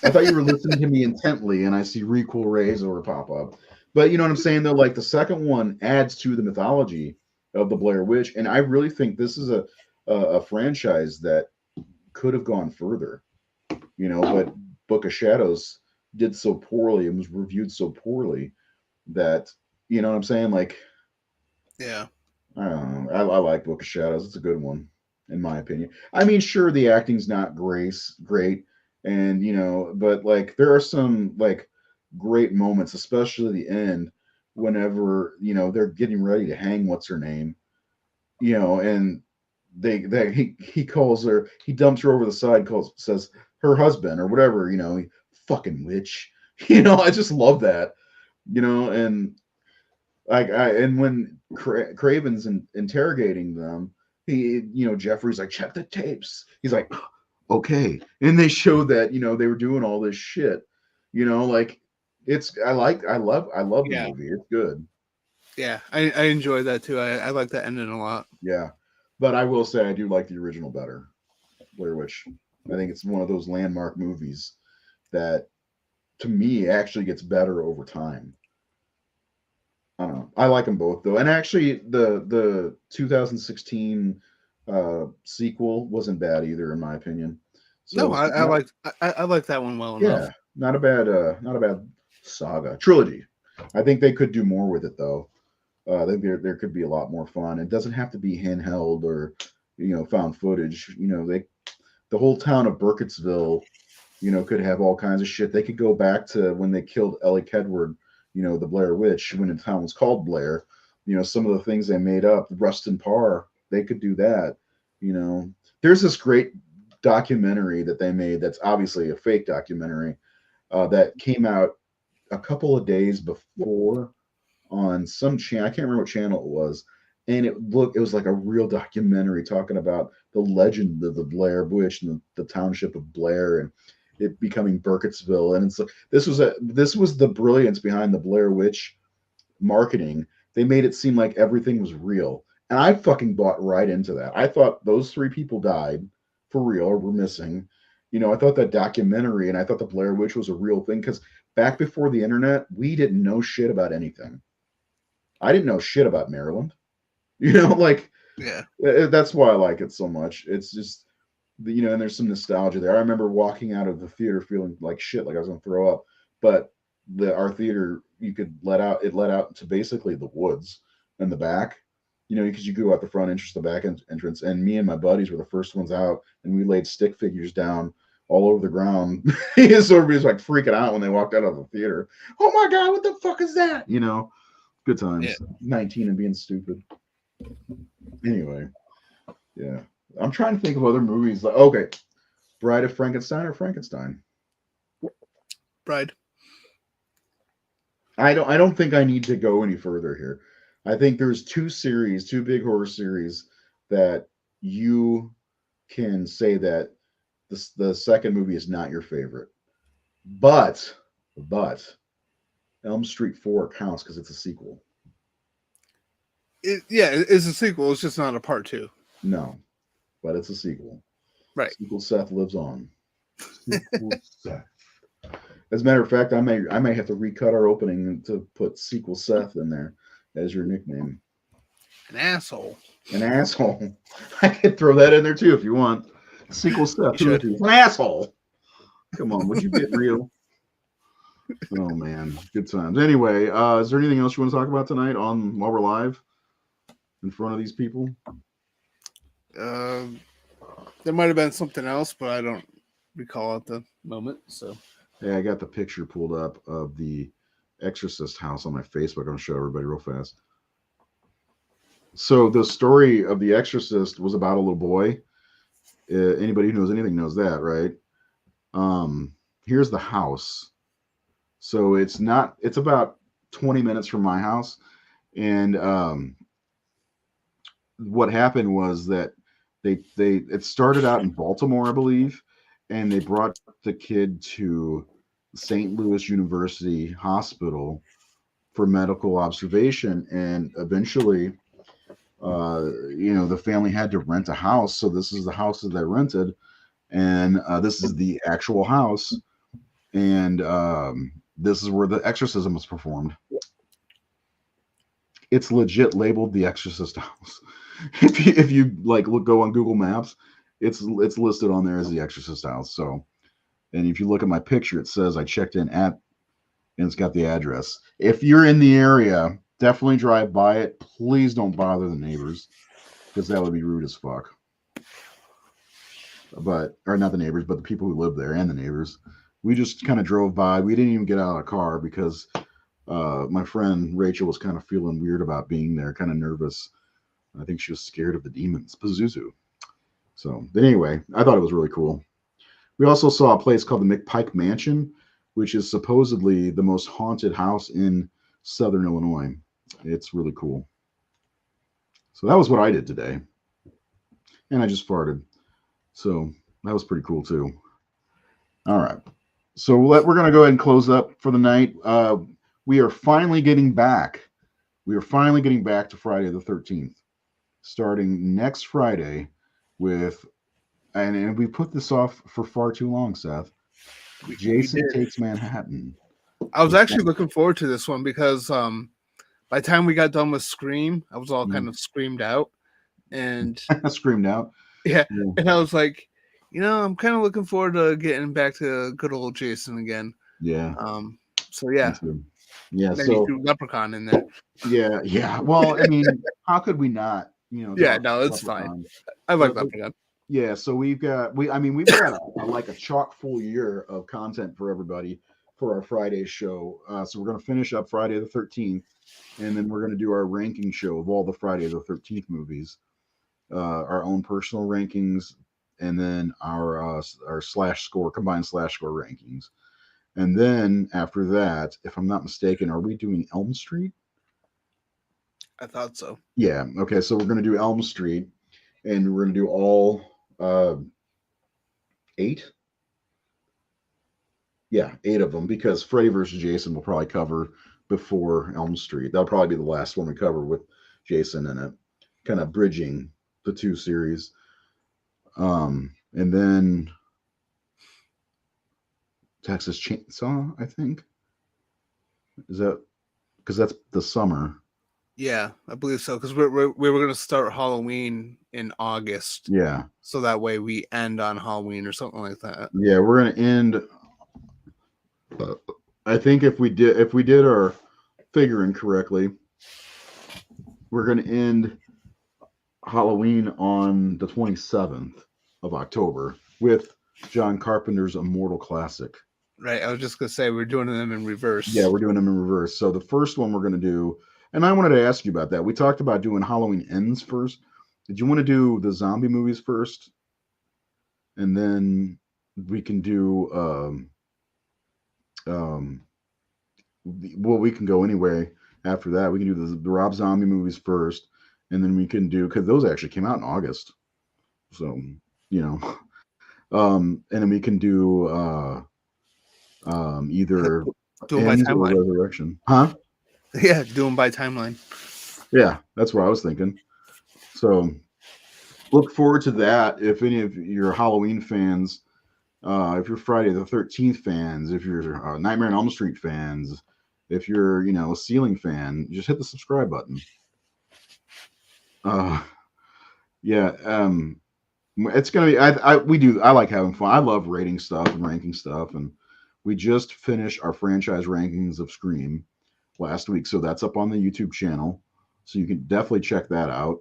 [SPEAKER 1] I thought you were listening to me intently, and I see Requel Rays or pop up. But you know what I'm saying, though? Like the second one adds to the mythology of the Blair Witch, and I really think this is a franchise that could have gone further. But Book of Shadows did so poorly and was reviewed so poorly that you know what I'm saying. Like
[SPEAKER 2] yeah,
[SPEAKER 1] I don't know. I like Book of Shadows. It's a good one, in my opinion. I mean, sure, the acting's not great, and but like there are some like great moments, especially the end, whenever they're getting ready to hang what's her name, and he calls her, he dumps her over the side, says her husband or whatever, fucking witch. I just love that, and and when Craven's interrogating them, Jeffrey's like, check the tapes. He's like, okay, and they showed that they were doing all this shit. Like I love the
[SPEAKER 2] yeah,
[SPEAKER 1] movie. It's good.
[SPEAKER 2] yeah. I enjoy that too. I like that ending a lot.
[SPEAKER 1] Yeah, but I will say I do like the original better, Blair Witch. I think it's one of those landmark movies that, to me, actually gets better over time. I don't know. I like them both though, and actually, the 2016 sequel wasn't bad either, in my opinion.
[SPEAKER 2] No,
[SPEAKER 1] So
[SPEAKER 2] I like that one well
[SPEAKER 1] yeah,
[SPEAKER 2] enough.
[SPEAKER 1] not a bad saga trilogy. I think they could do more with it though. I think there could be a lot more fun. It doesn't have to be handheld or found footage. The whole town of Burkittsville, could have all kinds of shit. They could go back to when they killed Ellie Kedward, the Blair Witch, when the town was called Blair. Some of the things they made up, Rustin Parr, they could do that. You know, there's this great documentary that they made that's obviously a fake documentary that came out a couple of days before on some channel. I can't remember what channel it was. And it was like a real documentary talking about the legend of the Blair Witch and the township of Blair and it becoming Burkittsville. And it's like this was the brilliance behind the Blair Witch marketing. They made it seem like everything was real. And I fucking bought right into that. I thought those three people died for real or were missing. I thought that documentary and I thought the Blair Witch was a real thing because back before the internet, we didn't know shit about anything. I didn't know shit about Maryland. Like
[SPEAKER 2] Yeah,
[SPEAKER 1] that's why I like it so much. It's just and there's some nostalgia there. I remember walking out of the theater feeling like shit, like I was gonna throw up. But our theater, you could let out to basically the woods in the back. Because you go out the front entrance, the back entrance, and me and my buddies were the first ones out, and we laid stick figures down all over the ground. So everybody's like freaking out when they walked out of the theater. Oh my god, what the fuck is that? Good
[SPEAKER 2] yeah.
[SPEAKER 1] times. 19 and being stupid. Anyway, yeah. I'm trying to think of other movies. Like, okay, Bride of Frankenstein or Frankenstein.
[SPEAKER 2] Bride.
[SPEAKER 1] I don't think I need to go any further here. I think there's two big horror series that you can say that the second movie is not your favorite. But but Elm Street 4 counts because it's a sequel.
[SPEAKER 2] It's a sequel. It's just not a part two.
[SPEAKER 1] No, but it's a sequel.
[SPEAKER 2] Right.
[SPEAKER 1] Sequel Seth lives on. Sequel Seth. As a matter of fact, I may have to recut our opening to put Sequel Seth in there as your nickname.
[SPEAKER 2] An asshole.
[SPEAKER 1] An asshole. I could throw that in there too if you want. Sequel Seth.
[SPEAKER 2] You should.
[SPEAKER 1] An asshole. Come on, would you get real? Oh man, good times. Anyway, is there anything else you want to talk about tonight on while we're live in front of these people?
[SPEAKER 2] There might have been something else, but I don't recall at the moment. So,
[SPEAKER 1] Hey, I got the picture pulled up of the Exorcist house on my Facebook. I'm gonna show everybody real fast. So the story of the Exorcist was about a little boy. Anybody who knows anything knows that, right? Here's the house. So it's about 20 minutes from my house. And what happened was that it started out in Baltimore, I believe, and they brought the kid to St. Louis University Hospital for medical observation, and eventually the family had to rent a house. So this is the house that they rented, and this is the actual house, and this is where the exorcism was performed. It's legit labeled the Exorcist house. If you like go on Google Maps, it's listed on there as the Exorcist house. So, and if you look at my picture, it says I checked in at, and it's got the address. If you're in the area, definitely drive by it. Please don't bother the neighbors, because that would be rude as fuck. Or not the neighbors, but the people who live there and the neighbors. We just kind of drove by. We didn't even get out of the car because my friend Rachel was kind of feeling weird about being there, kind of nervous. I think she was scared of the demons, Pazuzu. So, but anyway, I thought it was really cool. We also saw a place called the McPike Mansion, which is supposedly the most haunted house in Southern Illinois. It's really cool. So that was what I did today. And I just farted. So that was pretty cool too. All right. So we're going to go ahead and close up for the night. We are finally getting back. We are finally getting back to Friday the 13th, starting next Friday with, and we put this off for far too long, Seth. Jason Takes Manhattan.
[SPEAKER 2] I was actually looking forward to this one because by the time we got done with Scream, I was all kind of screamed out. And
[SPEAKER 1] screamed out.
[SPEAKER 2] Yeah. And I was like, I'm kind of looking forward to getting back to good old Jason again.
[SPEAKER 1] Yeah.
[SPEAKER 2] So yeah.
[SPEAKER 1] Yeah.
[SPEAKER 2] Then
[SPEAKER 1] so
[SPEAKER 2] you threw Leprechaun in there.
[SPEAKER 1] Yeah. Yeah. Well, I mean, how could we not?
[SPEAKER 2] Yeah. No, it's fine. I like Leprechaun.
[SPEAKER 1] Yeah. So we've got we've got like a chock full year of content for everybody for our Friday show. So we're going to finish up Friday the 13th, and then we're going to do our ranking show of all the Friday the 13th movies. Our own personal rankings, and then our slash score combined slash score rankings. And then after that, if I'm not mistaken, are we doing Elm Street?
[SPEAKER 2] I thought so.
[SPEAKER 1] Yeah. Okay. So we're going to do Elm Street, and we're going to do all 8. Yeah, 8 of them, because Freddy versus Jason will probably cover before Elm Street. That'll probably be the last one we cover with Jason in it, kind of bridging the 2 series. And then Texas Chainsaw, I think. Is that because that's the summer?
[SPEAKER 2] Yeah, I believe so. Because we were going to start Halloween in August.
[SPEAKER 1] Yeah.
[SPEAKER 2] So that way we end on Halloween or something like that.
[SPEAKER 1] Yeah, we're going to end. I think if we did our figuring correctly, we're going to end Halloween on the 27th of October with John Carpenter's Immortal Classic.
[SPEAKER 2] Right. I was just going to say we're doing them in reverse.
[SPEAKER 1] Yeah, we're doing them in reverse. So the first one we're going to do, and I wanted to ask you about that. We talked about doing Halloween Ends first. Did you want to do the zombie movies first? And then we can do well, we can go anyway after that. We can do the Rob Zombie movies first, and then we can do, because those actually came out in August. So, and then we can do either
[SPEAKER 2] Doing by
[SPEAKER 1] Ends or
[SPEAKER 2] timeline.
[SPEAKER 1] Resurrection? Huh?
[SPEAKER 2] Yeah, doing by timeline.
[SPEAKER 1] Yeah, that's what I was thinking. So look forward to that. If any of your Halloween fans, if you're Friday the 13th fans, if you're Nightmare on Elm Street fans, if you're, a Ceiling fan, just hit the subscribe button. Uh, yeah, it's gonna be. I like having fun. I love rating stuff and ranking stuff, and we just finished our franchise rankings of Scream last week, so that's up on the YouTube channel. So you can definitely check that out.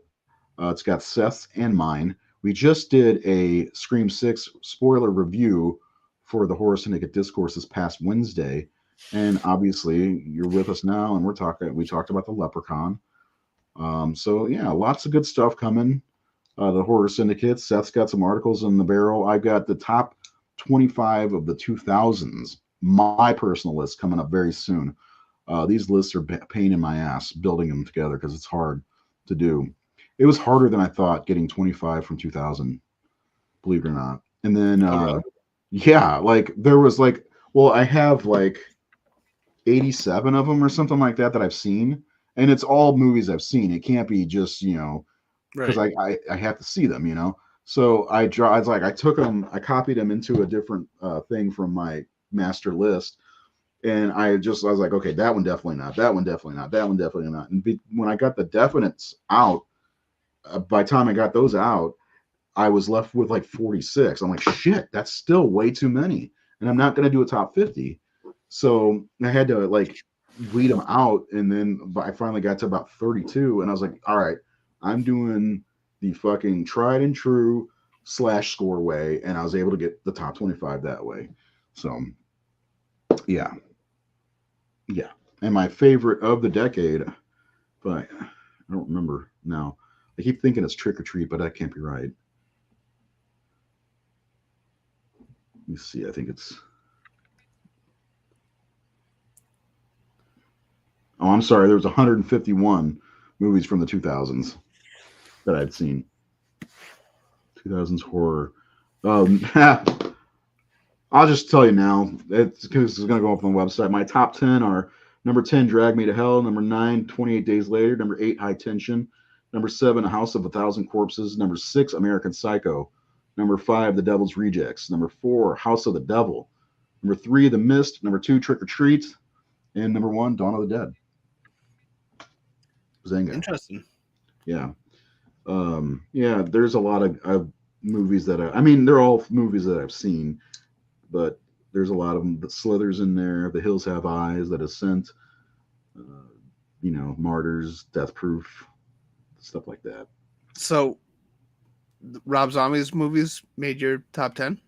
[SPEAKER 1] It's got Seth's and mine. We just did a Scream 6 spoiler review for the Horror Syndicate Discourse this past Wednesday. And obviously, you're with us now, and we talked about the Leprechaun. So, yeah, lots of good stuff coming. The Horror Syndicate. Seth's got some articles in the barrel. I've got the top 25 of the 2000s, my personal list, coming up very soon. These lists are pain in my ass building them together because it's hard to do. It was harder than I thought getting 25 from 2000, believe it or not. And then,
[SPEAKER 2] Oh, really?
[SPEAKER 1] yeah, like there was like, well, I have like 87 of them or something like that I've seen. And it's all movies I've seen. It can't be just, because
[SPEAKER 2] Right.
[SPEAKER 1] I have to see them. So I was like, I took them, I copied them into a different thing from my master list. And I was like, okay, that one definitely not, that one definitely not, that one definitely not. And when I got the definites out, by the time I got those out, I was left with like 46. I'm like, shit, that's still way too many. And I'm not going to do a top 50. So I had to like weed them out. And then I finally got to about 32. And I was like, all right, I'm doing the fucking tried and true slash score way. And I was able to get the top 25 that way. So yeah. Yeah. And my favorite of the decade, but I don't remember now. I keep thinking it's Trick or Treat, but that can't be right. Let me see. I think it's. Oh, I'm sorry. There was 151 movies from the 2000s that I'd seen. 2000s horror. I'll just tell you now. It's going to go up on the website. My top 10 are number 10, Drag Me to Hell. Number 9, 28 Days Later. Number 8, High Tension. Number 7, A House of a Thousand Corpses. Number 6, American Psycho. Number 5, The Devil's Rejects. Number 4, House of the Devil. Number 3, The Mist. Number 2, Trick or Treat. And number 1, Dawn of the Dead. Zenga.
[SPEAKER 2] Interesting.
[SPEAKER 1] Yeah. Yeah, there's a lot of movies that I mean, they're all movies that I've seen, but there's a lot of them. The Slithers in there, The Hills Have Eyes, That Ascent, Martyrs, Death Proof, stuff like that.
[SPEAKER 2] So, Rob Zombie's movies made your top 10?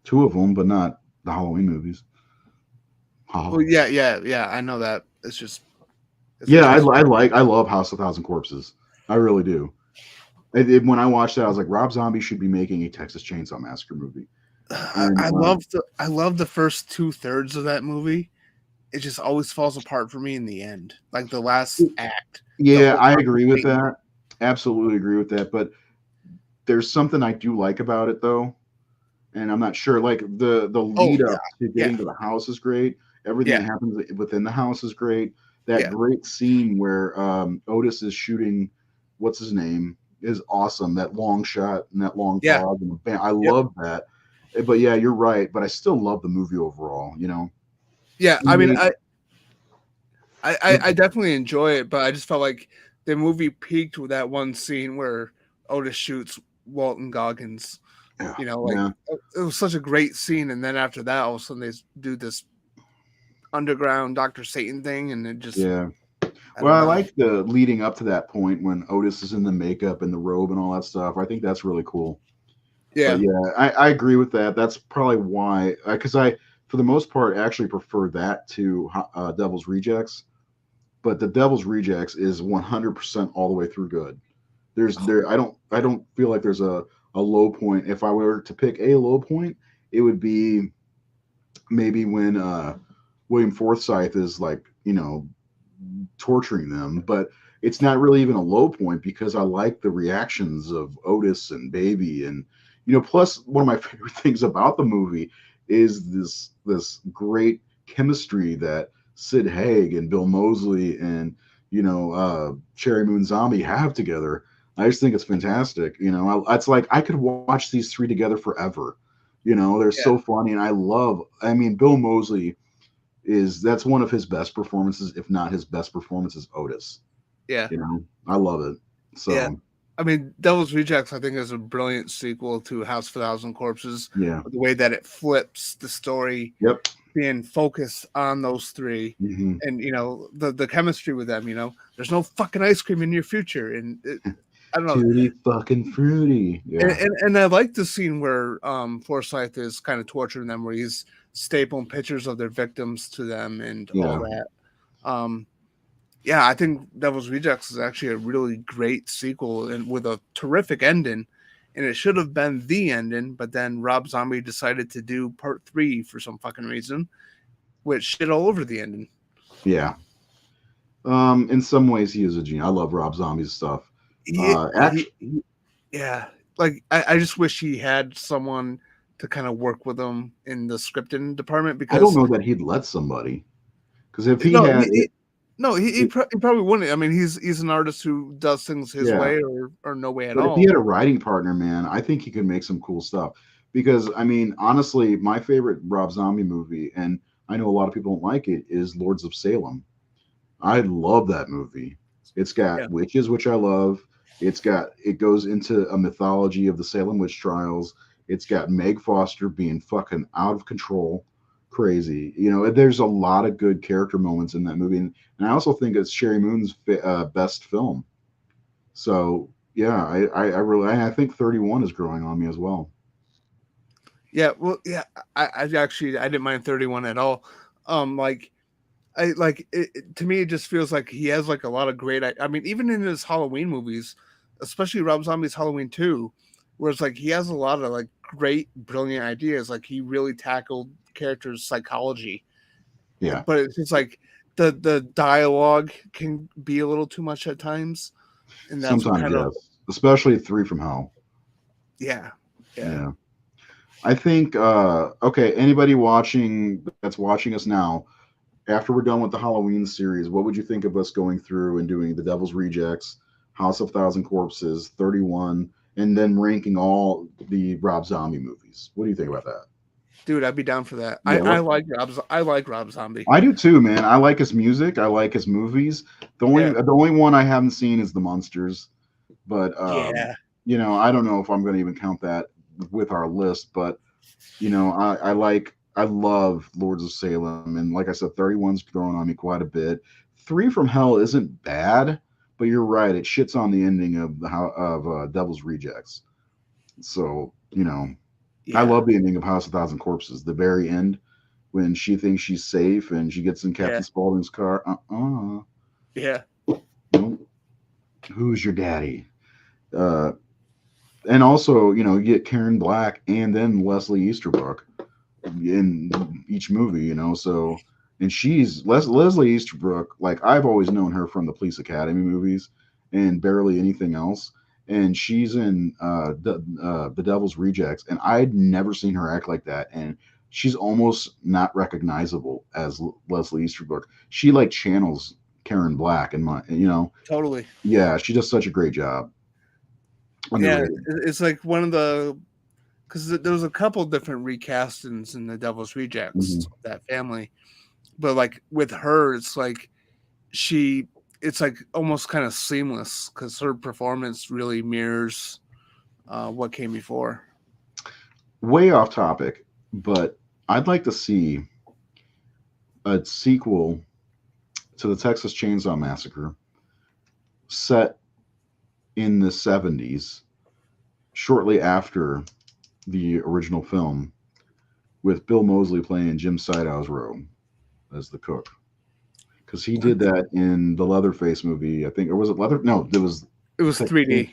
[SPEAKER 1] 2 of them, but not the Halloween movies.
[SPEAKER 2] Well, yeah. I know that. It's
[SPEAKER 1] Yeah,
[SPEAKER 2] interesting.
[SPEAKER 1] I love House of Thousand Corpses. I really do. When I watched that, I was like, Rob Zombie should be making a Texas Chainsaw Massacre movie. And
[SPEAKER 2] I love the first 2/3 of that movie. It just always falls apart for me in the end, like the last act.
[SPEAKER 1] yeah, I agree with that. Absolutely agree with that. But there's something I do like about it though, and I'm not sure. Like the lead up to getting to the house is great. Everything that happens within the house is great. That great scene where Otis is shooting, what's his name, is awesome. That long shot and that long pause and the bam, I love that. But yeah, you're right. But I still love the movie overall.
[SPEAKER 2] Yeah, I mean, I definitely enjoy it, but I just felt like the movie peaked with that one scene where Otis shoots Walton Goggins. It was such a great scene, and then after that, all of a sudden they do this underground Dr. Satan thing, and it just
[SPEAKER 1] I like the leading up to that point when Otis is in the makeup and the robe and all that stuff. I think that's really cool.
[SPEAKER 2] Yeah,
[SPEAKER 1] but yeah, I agree with that. That's probably why, because I, for the most part, actually prefer that to Devil's Rejects. But the Devil's Rejects is 100% all the way through good. I don't feel like there's a low point. If I were to pick a low point, it would be maybe when William Forsythe is like, torturing them, but it's not really even a low point because I like the reactions of Otis and Baby, and plus one of my favorite things about the movie is this great chemistry that Sid Haig and Bill Moseley and Cherry Moon Zombie have together. I just think it's fantastic. It's like I could watch these three together forever. They're so
[SPEAKER 2] Yeah,
[SPEAKER 1] funny, and I love. I mean, Bill Moseley that's one of his best performances, if not his best performance, is Otis.
[SPEAKER 2] yeah,
[SPEAKER 1] I love it.
[SPEAKER 2] yeah.
[SPEAKER 1] So
[SPEAKER 2] I mean, Devil's Rejects, I think, is a brilliant sequel to House of a Thousand Corpses.
[SPEAKER 1] yeah,
[SPEAKER 2] The way that it flips the story,
[SPEAKER 1] yep.
[SPEAKER 2] being focused on those three,
[SPEAKER 1] Hmm.
[SPEAKER 2] and the chemistry with them. There's no fucking ice cream in your future, and I don't know.
[SPEAKER 1] Tutti fucking fruity. Yeah,
[SPEAKER 2] And I like the scene where Forsyth is kind of torturing them, where he's stapling pictures of their victims to them and all
[SPEAKER 1] yeah,
[SPEAKER 2] that. Um, yeah, I think Devil's Rejects is actually a really great sequel and with a terrific ending. And it should have been the ending, but then Rob Zombie decided to do part 3 for some fucking reason, which shit all over the ending.
[SPEAKER 1] yeah. In some ways, he is a genius. I love Rob Zombie's stuff.
[SPEAKER 2] He yeah, like I just wish he had someone to kind of work with him in the scripting department
[SPEAKER 1] I don't
[SPEAKER 2] because
[SPEAKER 1] know that he'd let somebody, because if he
[SPEAKER 2] no,
[SPEAKER 1] had it,
[SPEAKER 2] no, he probably wouldn't. I mean, he's an artist who does things his
[SPEAKER 1] yeah.
[SPEAKER 2] way or no way at
[SPEAKER 1] But if he
[SPEAKER 2] all.
[SPEAKER 1] had a writing partner, man, I think he could make some cool stuff. Because I mean, honestly, my favorite Rob Zombie movie, and I know a lot of people don't like it, is Lords of Salem. I love that movie. It's
[SPEAKER 2] Yeah,
[SPEAKER 1] got witches, which I love. It goes into a mythology of the Salem witch trials. It's got Meg Foster being fucking out of control, crazy. There's a lot of good character moments in that movie, and I also think it's Sherry Moon's best film. So yeah, I think 31 is growing on me as well.
[SPEAKER 2] yeah. Well, yeah. I didn't mind 31 at all. Like I like to me, it just feels like he has like a lot of great. I mean, even in his Halloween movies, especially Rob Zombie's Halloween 2, where it's like he has a lot of like great, brilliant ideas. Like he really tackled characters' psychology,
[SPEAKER 1] Yeah,
[SPEAKER 2] but it's just like the dialogue can be a little too much at times, and that's what
[SPEAKER 1] sometimes
[SPEAKER 2] kind of
[SPEAKER 1] yes, especially Three from Hell.
[SPEAKER 2] yeah, yeah.
[SPEAKER 1] Yeah, I think okay. Anybody that's watching us now, after we're done with the Halloween series, what would you think of us going through and doing the Devil's Rejects, House of Thousand Corpses, 31, and then ranking all the Rob Zombie movies? What do you think about that?
[SPEAKER 2] Dude, I'd be down for that.
[SPEAKER 1] Yeah,
[SPEAKER 2] I like Rob Zombie.
[SPEAKER 1] I do too, man. I like his music. I like his movies.
[SPEAKER 2] Yeah,
[SPEAKER 1] The only one I haven't seen is The Munsters, but
[SPEAKER 2] yeah,
[SPEAKER 1] I don't know if I'm going to even count that with our list. But I love Lords of Salem, and like I said, 31's growing on me quite a bit. Three from Hell isn't bad, but you're right, it shits on the ending of Devil's Rejects. So I
[SPEAKER 2] yeah,
[SPEAKER 1] love the ending of House of Thousand Corpses. The very end when she thinks she's safe and she gets in
[SPEAKER 2] yeah,
[SPEAKER 1] Captain Spaulding's car.
[SPEAKER 2] yeah,
[SPEAKER 1] No, who's your daddy? Uh, and also, you get Karen Black and then Leslie Easterbrook in each movie, so and Leslie Easterbrook, like I've always known her from the Police Academy movies and barely anything else. And she's in the Devil's Rejects, and I'd never seen her act like that. And she's almost not recognizable as Leslie Easterbrook. She like channels Karen Black, and
[SPEAKER 2] totally.
[SPEAKER 1] yeah, she does such a great job.
[SPEAKER 2] Yeah,
[SPEAKER 1] Underrated.
[SPEAKER 2] it's like one of the because there was a couple different recastings in the Devil's Rejects
[SPEAKER 1] Hmm.
[SPEAKER 2] of that family, but like with her, it's like she, it's like almost kind of seamless because her performance really mirrors what came before.
[SPEAKER 1] Way off topic, but I'd like to see a sequel to the Texas Chainsaw Massacre set in the 70s, shortly after the original film, with Bill Moseley playing Jim Sidow's role as the cook. Because he did that in the Leatherface movie, I think, or was it Leather? No, it was
[SPEAKER 2] It was
[SPEAKER 1] Texas Chainsaw.
[SPEAKER 2] 3D.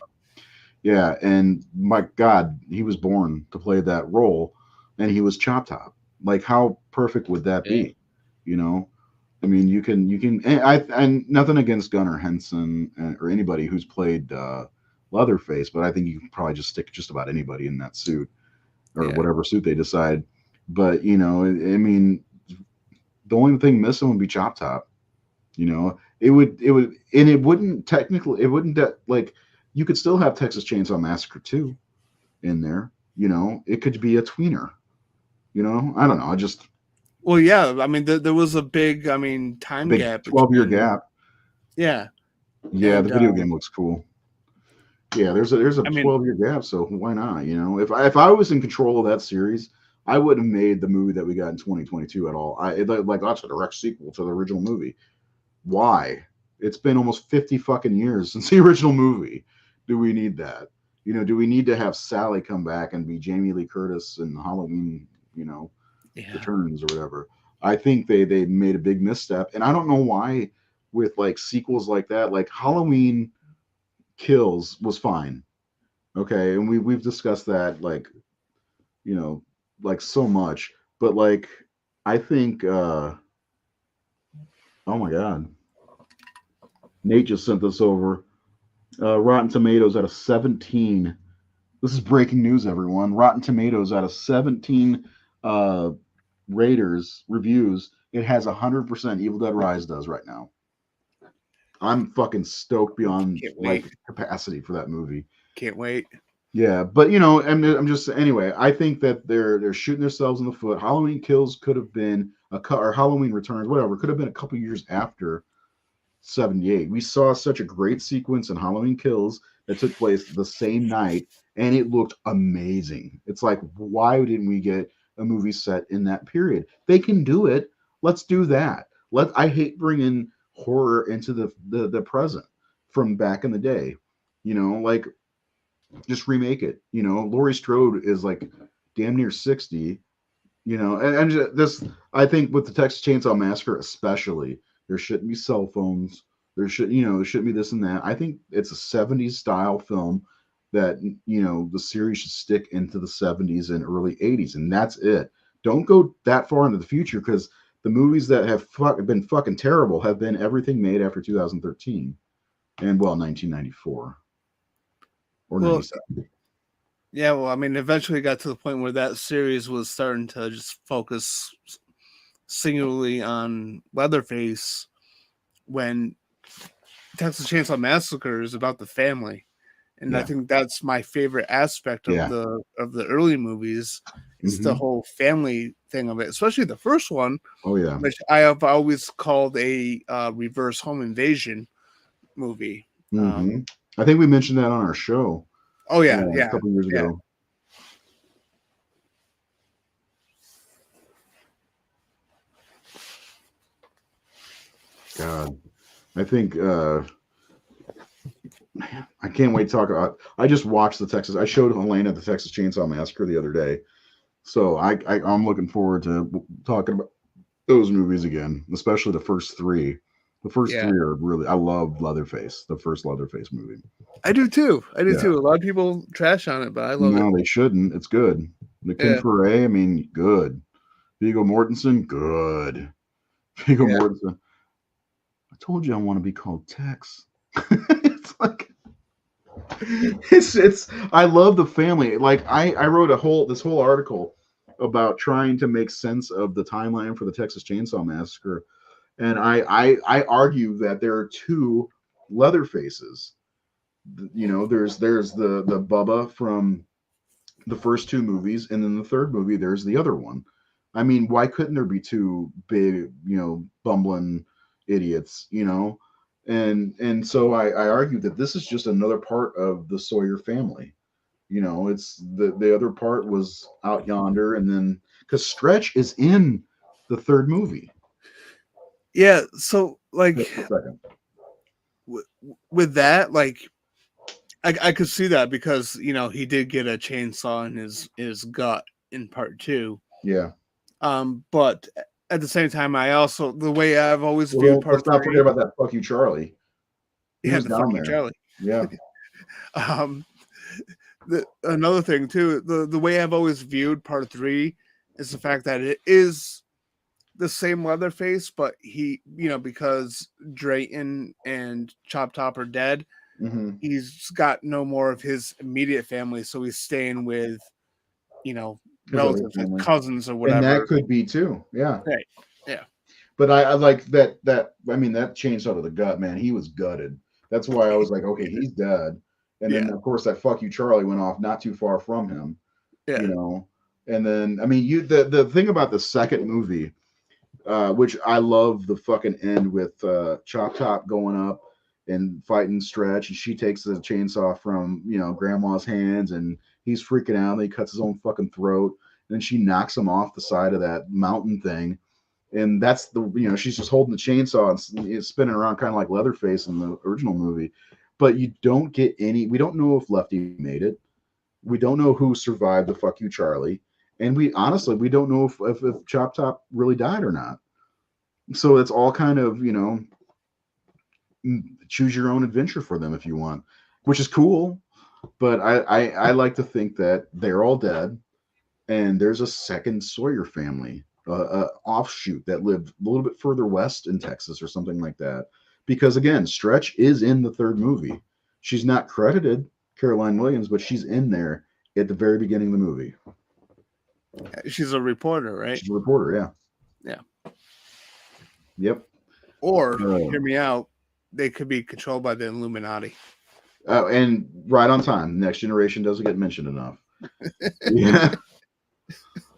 [SPEAKER 1] Yeah, and my God, he was born to play that role, and he was Chop Top. Like, how perfect would that
[SPEAKER 3] Yeah.
[SPEAKER 1] be? You know, I mean, and nothing against Gunnar Henson or anybody who's played Leatherface, but I think you can probably just stick just about anybody in that suit or
[SPEAKER 2] Yeah,
[SPEAKER 1] whatever suit they decide. But I mean, The only thing missing would be Chop Top. You know, and it wouldn't technically, it wouldn't that like you could still have Texas Chainsaw Massacre 2 in there. You know, it could be a tweener. You know, I don't know. I just
[SPEAKER 2] Well, yeah. I mean, there was a big,
[SPEAKER 1] a
[SPEAKER 2] time
[SPEAKER 1] big
[SPEAKER 2] gap
[SPEAKER 1] 12-year
[SPEAKER 2] between.
[SPEAKER 1] gap.
[SPEAKER 2] Yeah,
[SPEAKER 1] Yeah, the
[SPEAKER 2] and
[SPEAKER 1] video game looks cool. Yeah, there's a
[SPEAKER 2] I mean,
[SPEAKER 1] 12-year gap, so why not? You know, if I was in control of that series, I wouldn't have made the movie that we got in 2022 at all. Like that's a direct sequel to the original movie. Why? It's been almost 50 fucking years since the original movie. Do we need that? You know, do we need to have Sally come back and be Jamie Lee Curtis in Halloween, you know,
[SPEAKER 2] yeah.
[SPEAKER 1] Returns or whatever? I think they made a big misstep, and I don't know why with like sequels like that, like Halloween Kills was fine. Okay, and we've discussed that like, you know, like so much, but like I think oh my god, Nate just sent this over. Rotten Tomatoes out of 17. This is breaking news, everyone. Rotten Tomatoes out of 17 uh, raters reviews, it has 100%. Evil Dead Rise does right now. I'm fucking stoked beyond
[SPEAKER 2] Can't
[SPEAKER 1] like
[SPEAKER 2] wait.
[SPEAKER 1] capacity for that movie.
[SPEAKER 2] Can't wait.
[SPEAKER 1] Yeah, but you know, I'm just anyway. I think that they're shooting themselves in the foot. Halloween Kills could have been or Halloween Returns, whatever, could have been a couple years after 78. We saw such a great sequence in Halloween Kills that took place the same night, and it looked amazing. It's like, why didn't we get a movie set in that period? They can do it. Let's do that. I hate bringing horror into the present from back in the day. You know, like just remake it. You know, Laurie Strode is like damn near 60. You know, and this, I think with the Texas Chainsaw Massacre especially, there shouldn't be cell phones. There shouldn't be this and that. I think it's a 70s style film that, you know, the series should stick into the 70s and early 80s, and that's it. Don't go that far into the future because the movies that have been fucking terrible have been everything made after 2013 and, well, 1994 or
[SPEAKER 2] Well,
[SPEAKER 1] 97.
[SPEAKER 2] yeah. Well, I mean, eventually it got to the point where that series was starting to just focus singularly on Leatherface when Texas Chainsaw Massacre is about the family. And I
[SPEAKER 1] Yeah.
[SPEAKER 2] think that's my favorite aspect of
[SPEAKER 1] Yeah.
[SPEAKER 2] the early movies. It's the
[SPEAKER 1] Hmm.
[SPEAKER 2] whole family thing of it, especially the first one,
[SPEAKER 1] Oh, yeah.
[SPEAKER 2] which I have always called a reverse home invasion movie.
[SPEAKER 1] Hmm. I think we mentioned that on our show
[SPEAKER 2] Oh yeah,
[SPEAKER 1] a
[SPEAKER 2] yeah,
[SPEAKER 1] couple years
[SPEAKER 2] yeah,
[SPEAKER 1] ago. God, I think I can't wait to talk about. I just watched the Texas. I showed Helena the Texas Chainsaw Massacre the other day, so I'm looking forward to talking about those movies again, especially the first three. The first
[SPEAKER 2] yeah.
[SPEAKER 1] three are really. I love Leatherface, the first Leatherface movie.
[SPEAKER 2] I do too. I do
[SPEAKER 1] Yeah,
[SPEAKER 2] too. A lot of people trash on it, but I love it.
[SPEAKER 1] no, they shouldn't. It's good. The Ken
[SPEAKER 2] Yeah,
[SPEAKER 1] Foray, I mean, good. Viggo Mortensen, good. Viggo
[SPEAKER 2] yeah.
[SPEAKER 1] Mortensen. I told you I want to be called Tex. It's like it's I love the family. Like I wrote this whole article about trying to make sense of the timeline for the Texas Chainsaw Massacre, and I argue that there are two Leatherfaces. You know, there's the Bubba from the first two movies, and then the third movie there's the other one. I mean, why couldn't there be two big, you know, bumbling idiots, you know? And so I argue that this is just another part of the Sawyer family. You know, it's the other part was out yonder, and then because Stretch is in the third movie.
[SPEAKER 2] Yeah. So like
[SPEAKER 1] Just a second.
[SPEAKER 2] w- with that, like I could see that because he did get a chainsaw in his gut in part two.
[SPEAKER 1] Yeah.
[SPEAKER 2] But at the same time, I also the way I've always
[SPEAKER 1] Well,
[SPEAKER 2] viewed
[SPEAKER 1] let's
[SPEAKER 2] part
[SPEAKER 1] not forget
[SPEAKER 2] three.
[SPEAKER 1] about that fuck you, Charlie. He
[SPEAKER 2] Yeah,
[SPEAKER 1] was
[SPEAKER 2] the fuck
[SPEAKER 1] down
[SPEAKER 2] you,
[SPEAKER 1] there.
[SPEAKER 2] Charlie.
[SPEAKER 1] Yeah.
[SPEAKER 2] Um, another thing too, the way I've always viewed part three is the fact that it is the same Leatherface, but he, because Drayton and Chop Top are dead,
[SPEAKER 1] Hmm.
[SPEAKER 2] he's got no more of his immediate family, so he's staying with,
[SPEAKER 1] His other
[SPEAKER 2] relatives, like
[SPEAKER 1] family.
[SPEAKER 2] cousins or
[SPEAKER 1] And that
[SPEAKER 2] whatever.
[SPEAKER 1] could be too. Yeah.
[SPEAKER 2] Right. Yeah.
[SPEAKER 1] But I like that. I mean, that chainsaw to the gut, man. He was gutted. That's why I was like, okay, he's dead. And then
[SPEAKER 2] Yeah,
[SPEAKER 1] of course that fuck you Charlie went off not too far from him, you
[SPEAKER 2] yeah.
[SPEAKER 1] know. And then I mean, the thing about the second movie, which I love the fucking end with Chop Top going up and fighting Stretch, and she takes the chainsaw from Grandma's hands, and he's freaking out. And he cuts his own fucking throat, and then she knocks him off the side of that mountain thing, and that's she's just holding the chainsaw and it's spinning around kind of like Leatherface in the original movie. But you don't get any. We don't know if Lefty made it. We don't know who survived the fuck you Charlie, and we don't know if Chop Top really died or not. So it's all kind of choose your own adventure for them if you want, which is cool. But I like to think that they're all dead, and there's a second Sawyer family, offshoot that lived a little bit further west in Texas or something like that. Because again, Stretch is in the third movie. She's not credited, Caroline Williams, but she's in there at the very beginning of the movie.
[SPEAKER 2] She's a reporter, right?
[SPEAKER 1] She's a reporter, yeah.
[SPEAKER 2] Yeah.
[SPEAKER 1] Yep.
[SPEAKER 2] Or
[SPEAKER 1] Uh,
[SPEAKER 2] hear me out, they could be controlled by the Illuminati.
[SPEAKER 1] and right on time. Next Generation doesn't get mentioned enough. Yeah.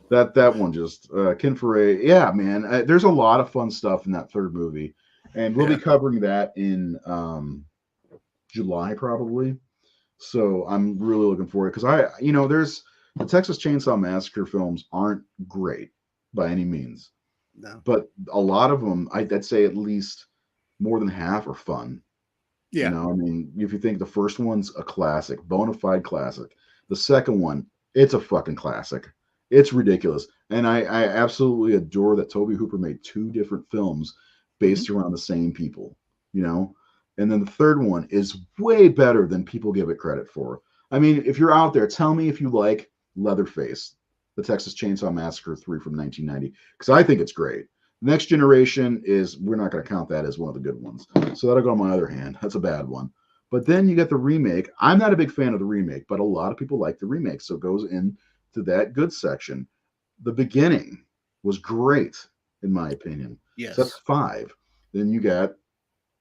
[SPEAKER 1] That one just Ken Foray. Yeah, man. There's a lot of fun stuff in that third movie, and we'll be
[SPEAKER 2] Yeah.
[SPEAKER 1] covering that in July probably. So I'm really looking forward because there's the Texas Chainsaw Massacre films aren't great by any means,
[SPEAKER 2] No.
[SPEAKER 1] but a lot of them, I'd say at least more than half are fun.
[SPEAKER 2] Yeah.
[SPEAKER 1] I mean, if you think the first one's a classic, bona fide classic, the second one, it's a fucking classic. It's ridiculous. And I absolutely adore that Toby Hooper made two different films
[SPEAKER 2] Hmm.
[SPEAKER 1] based around the same people, you know? And then the third one is way better than people give it credit for. I mean, if you're out there, tell me if you like Leatherface, the Texas Chainsaw Massacre 3 from 1990, because I think it's great. Next Generation is, we're not going to count that as one of the good ones. So that'll go on my other hand. That's a bad one. But then you get the remake. I'm not a big fan of the remake, but a lot of people like the remake. So it goes into that good section. The beginning was great, in my opinion. So that's
[SPEAKER 2] Yes.
[SPEAKER 1] five. Then you got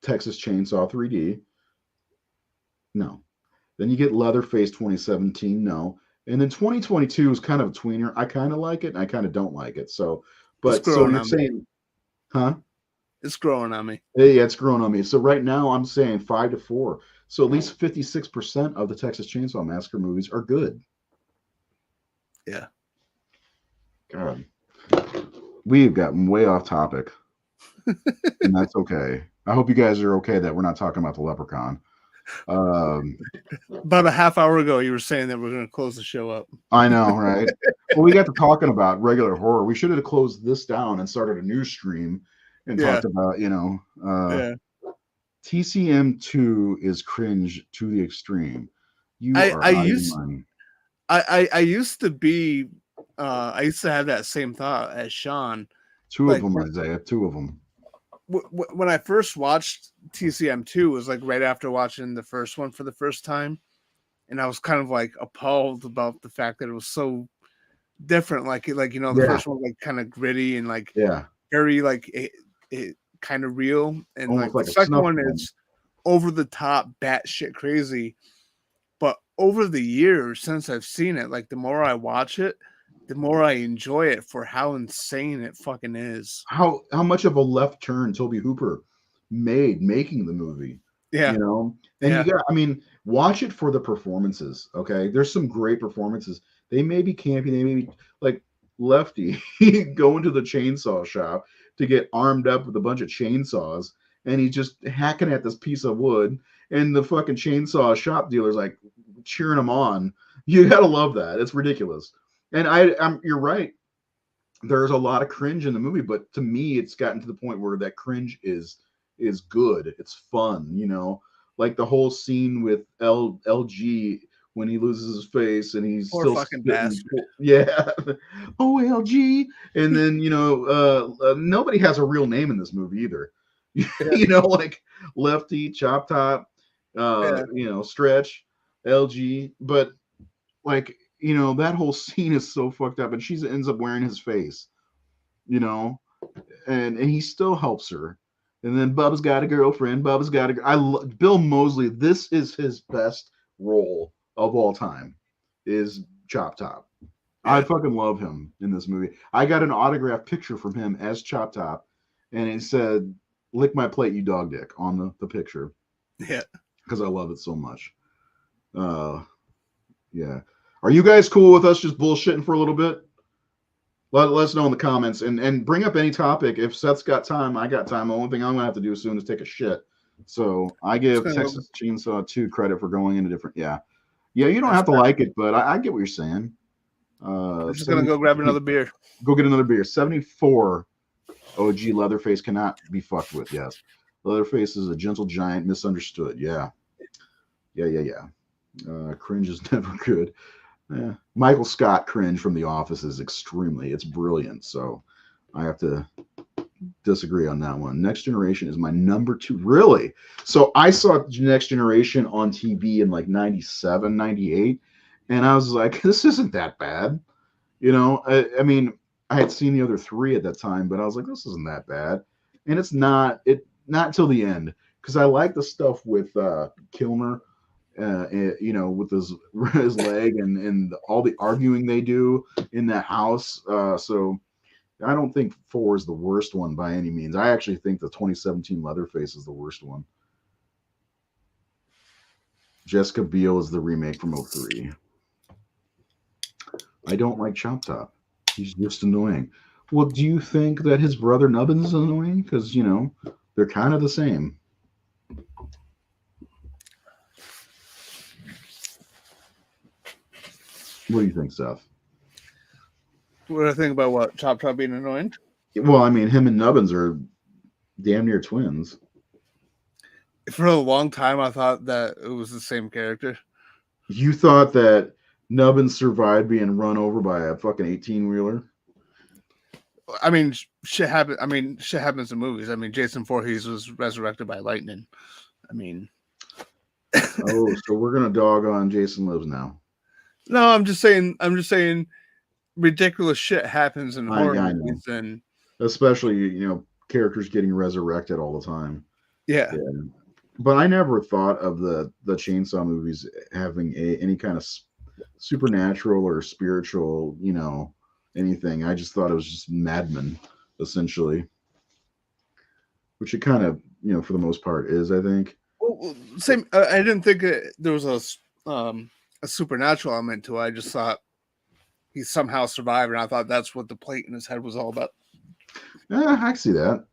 [SPEAKER 1] Texas Chainsaw 3D. No. Then you get Leatherface 2017. No. And then 2022 is kind of a tweener. I kind of like it and I kind of don't like it. So,
[SPEAKER 2] It's
[SPEAKER 1] but so
[SPEAKER 2] growing
[SPEAKER 1] you're
[SPEAKER 2] on me.
[SPEAKER 1] saying, huh?
[SPEAKER 2] It's growing on me.
[SPEAKER 1] Yeah, it's growing on me. So right now I'm saying 5-4. So at least 56% of the Texas Chainsaw Massacre movies are good.
[SPEAKER 2] Yeah.
[SPEAKER 1] God, we've gotten way off topic, and that's okay. I hope you guys are okay that we're not talking about the Leprechaun. Um,
[SPEAKER 2] About a half hour ago, you were saying that we're going to close the show up.
[SPEAKER 1] I know, right? Well, we got to talking about regular horror. We should have closed this down and started a new stream and
[SPEAKER 2] Yeah.
[SPEAKER 1] talked about,
[SPEAKER 2] Yeah.
[SPEAKER 1] TCM2 is cringe to the extreme. You
[SPEAKER 2] I
[SPEAKER 1] are
[SPEAKER 2] I
[SPEAKER 1] out of your
[SPEAKER 2] used
[SPEAKER 1] mind.
[SPEAKER 2] I used to be I used to have that same thought as Sean.
[SPEAKER 1] Two of
[SPEAKER 2] Like
[SPEAKER 1] them, Isaiah. Two of them.
[SPEAKER 2] when I first watched TCM2 was like right after watching the first one for the first time, and I was kind of like appalled about the fact that it was so different. The
[SPEAKER 1] Yeah,
[SPEAKER 2] first one was like kind of gritty and like
[SPEAKER 1] yeah.
[SPEAKER 2] very like it kind of real, and
[SPEAKER 1] Almost
[SPEAKER 2] like the
[SPEAKER 1] like a
[SPEAKER 2] second
[SPEAKER 1] snuff
[SPEAKER 2] one
[SPEAKER 1] film.
[SPEAKER 2] is over the top, batshit crazy. But over the years since I've seen it, like the more I watch it, the more I enjoy it for how insane it fucking is.
[SPEAKER 1] How much of a left turn Toby Hooper made making the movie,
[SPEAKER 2] Yeah,
[SPEAKER 1] And you
[SPEAKER 2] yeah,
[SPEAKER 1] got, I mean, watch it for the performances. Okay, there's some great performances. They may be campy, they may be like Lefty going to the chainsaw shop to get armed up with a bunch of chainsaws, and he's just hacking at this piece of wood, and the fucking chainsaw shop dealer's like cheering him on. You gotta love that. It's ridiculous. And you're right, there's a lot of cringe in the movie, but to me, it's gotten to the point where that cringe is good. It's fun, like the whole scene with LG when he loses his face and he's
[SPEAKER 2] poor
[SPEAKER 1] still
[SPEAKER 2] fucking
[SPEAKER 1] spitting.
[SPEAKER 2] bastard.
[SPEAKER 1] Yeah, OLG, and then nobody has a real name in this movie either.
[SPEAKER 2] Yeah,
[SPEAKER 1] Like Lefty, Chop Top,
[SPEAKER 2] yeah,
[SPEAKER 1] Stretch, LG, but like that whole scene is so fucked up, and she ends up wearing his face, you know and he still helps her. And then Bubba's got a girlfriend. Bubba's got a. Bill Moseley. This is his best role of all time. Is Chop Top. I
[SPEAKER 2] Yeah.
[SPEAKER 1] fucking love him in this movie. I got an autographed picture from him as Chop Top, and it said "Lick my plate, you dog dick" on the picture
[SPEAKER 2] Yeah.
[SPEAKER 1] because I love it so much. Uh, yeah. Are you guys cool with us just bullshitting for a little bit? Let us know in the comments and bring up any topic. If Seth's got time, I got time. The only thing I'm gonna have to do soon is take a shit. So I
[SPEAKER 2] Just
[SPEAKER 1] give
[SPEAKER 2] gonna go.
[SPEAKER 1] Texas Chainsaw 2 credit for going into different. Yeah, yeah. You don't
[SPEAKER 2] That's
[SPEAKER 1] have to
[SPEAKER 2] fine.
[SPEAKER 1] like it, but I get what you're saying.
[SPEAKER 2] I'm just gonna
[SPEAKER 1] 70,
[SPEAKER 2] go grab another beer.
[SPEAKER 1] go get another beer. 74 OG Leatherface cannot be fucked with. Yes, Leatherface is a gentle giant, misunderstood. Yeah, yeah, yeah, yeah. Cringe is never good. Yeah. Michael Scott cringe from The Office is it's brilliant. So I have to disagree on that one. Next Generation is my number two. Really? So I saw Next Generation on TV in like 97, 98, and I was like, this isn't that bad. I mean, I had seen the other three at that time, but I was like, this isn't that bad. And it's not until the end because I like the stuff with Kilmer, with his leg and all the arguing they do in that house. So I don't think 4 is the worst one by any means. I actually think the 2017 Leatherface is the worst one. Jessica Biel is the remake from 03. I don't like Chop Top. He's just annoying. Well, do you think that his brother Nubbins is annoying? Because, they're kind of the same. What do you think, Seth?
[SPEAKER 2] What do I think about what Chop Top being annoying?
[SPEAKER 1] Well, I mean, him and Nubbins are damn near twins.
[SPEAKER 2] For a long time, I thought that it was the same character.
[SPEAKER 1] You thought that Nubbins survived being run over by a fucking 18-wheeler?
[SPEAKER 2] I mean, shit happens. I mean, shit happens in movies. I mean, Jason Voorhees was resurrected by lightning. I mean,
[SPEAKER 1] Oh, so we're gonna dog on Jason Lives now.
[SPEAKER 2] no, I'm just saying. Ridiculous shit happens in horror
[SPEAKER 1] I know.
[SPEAKER 2] movies, and
[SPEAKER 1] Especially, characters getting resurrected all the time.
[SPEAKER 2] yeah,
[SPEAKER 1] Yeah. But I never thought of the Chainsaw movies having any kind of supernatural or spiritual, anything. I just thought it was just madmen, essentially, which it kind of, for the most part is, I think.
[SPEAKER 2] well, same. I didn't think there was a supernatural element to it. I just thought he somehow survived, and I thought that's what the plate in his head was all about.
[SPEAKER 1] Yeah, I see that.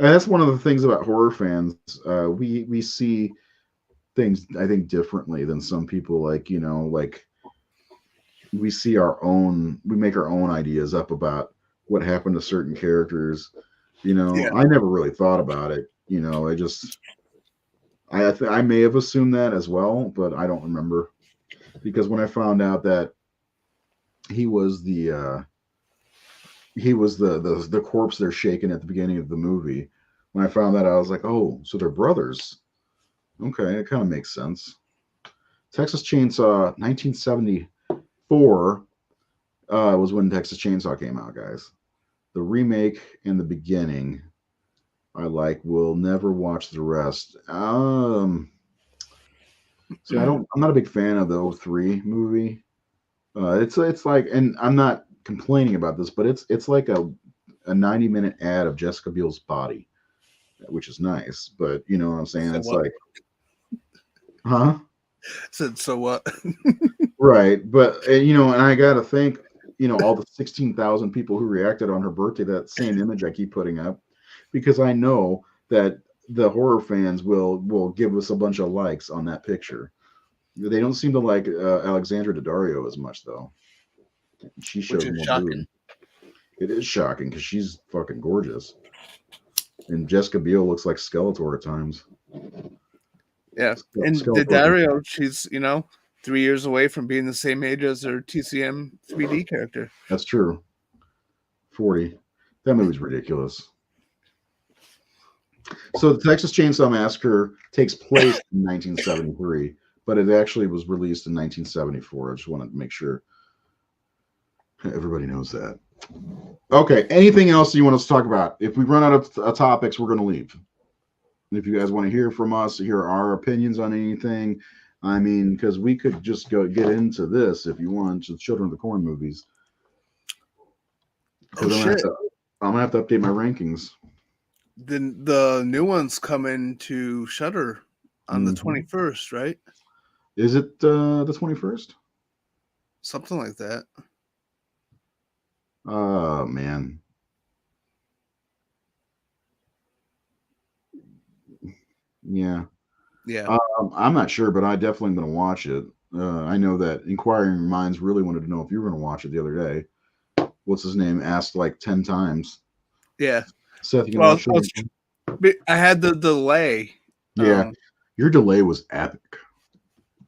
[SPEAKER 1] And that's one of the things about horror fans. We see things, I think, differently than some people. Like we make our own ideas up about what happened to certain characters.
[SPEAKER 2] Yeah,
[SPEAKER 1] I never really thought about it. I may have assumed that as well, but I don't remember because when I found out that he was the corpse they're shaking at the beginning of the movie. When I found that, I was like, oh, so they're brothers. Okay, it kind of makes sense. Texas Chainsaw 1974 was when Texas Chainsaw came out, guys. The remake and the beginning, I like. Will never watch the rest. See, I'm not a big fan of the 03 movie. It's like, and I'm not complaining about this, but it's like a 90-minute ad of Jessica Biel's body, which is nice, but you know what I'm saying?
[SPEAKER 2] so
[SPEAKER 1] It's
[SPEAKER 2] what?
[SPEAKER 1] like, huh?
[SPEAKER 2] Said so what?
[SPEAKER 1] Right. But, and I got to thank, all the 16,000 people who reacted on her birthday, that same image I keep putting up, because I know that the horror fans will give us a bunch of likes on that picture. They don't seem to like Alexandra Daddario as much, though. She
[SPEAKER 2] Which
[SPEAKER 1] shows
[SPEAKER 2] is
[SPEAKER 1] more
[SPEAKER 2] shocking.
[SPEAKER 1] boob. It is shocking because she's fucking gorgeous. And Jessica Biel looks like Skeletor at times.
[SPEAKER 2] Yeah, and
[SPEAKER 1] Skeletor.
[SPEAKER 2] Daddario, she's 3 years away from being the same age as her TCM 3D character.
[SPEAKER 1] That's true. 40. That movie's ridiculous. So the Texas Chainsaw Massacre takes place in 1973, but it actually was released in 1974. I just want to make sure everybody knows that. Okay. Anything else you want us to talk about? If we run out of topics, we're going to leave. If you guys want to hear from us, hear our opinions on anything, I mean, because we could just go get into this if you want, the Children of the Corn movies.
[SPEAKER 2] Oh
[SPEAKER 1] Because
[SPEAKER 2] shit!
[SPEAKER 1] I'm gonna have to update my rankings.
[SPEAKER 2] The new ones coming to Shutter on the
[SPEAKER 1] Mm-hmm.
[SPEAKER 2] 21st, right?
[SPEAKER 1] Is it the 21st?
[SPEAKER 2] Something like that.
[SPEAKER 1] Oh man, yeah.
[SPEAKER 2] Yeah.
[SPEAKER 1] I'm not sure, but I definitely am gonna watch it. I know that inquiring minds really wanted to know if you were gonna watch it the other day. What's his name? Asked like 10 times.
[SPEAKER 2] Yeah.
[SPEAKER 1] Seth, you gonna
[SPEAKER 2] Well,
[SPEAKER 1] watch it?
[SPEAKER 2] I had the delay.
[SPEAKER 1] Yeah,
[SPEAKER 2] Um,
[SPEAKER 1] your delay was epic.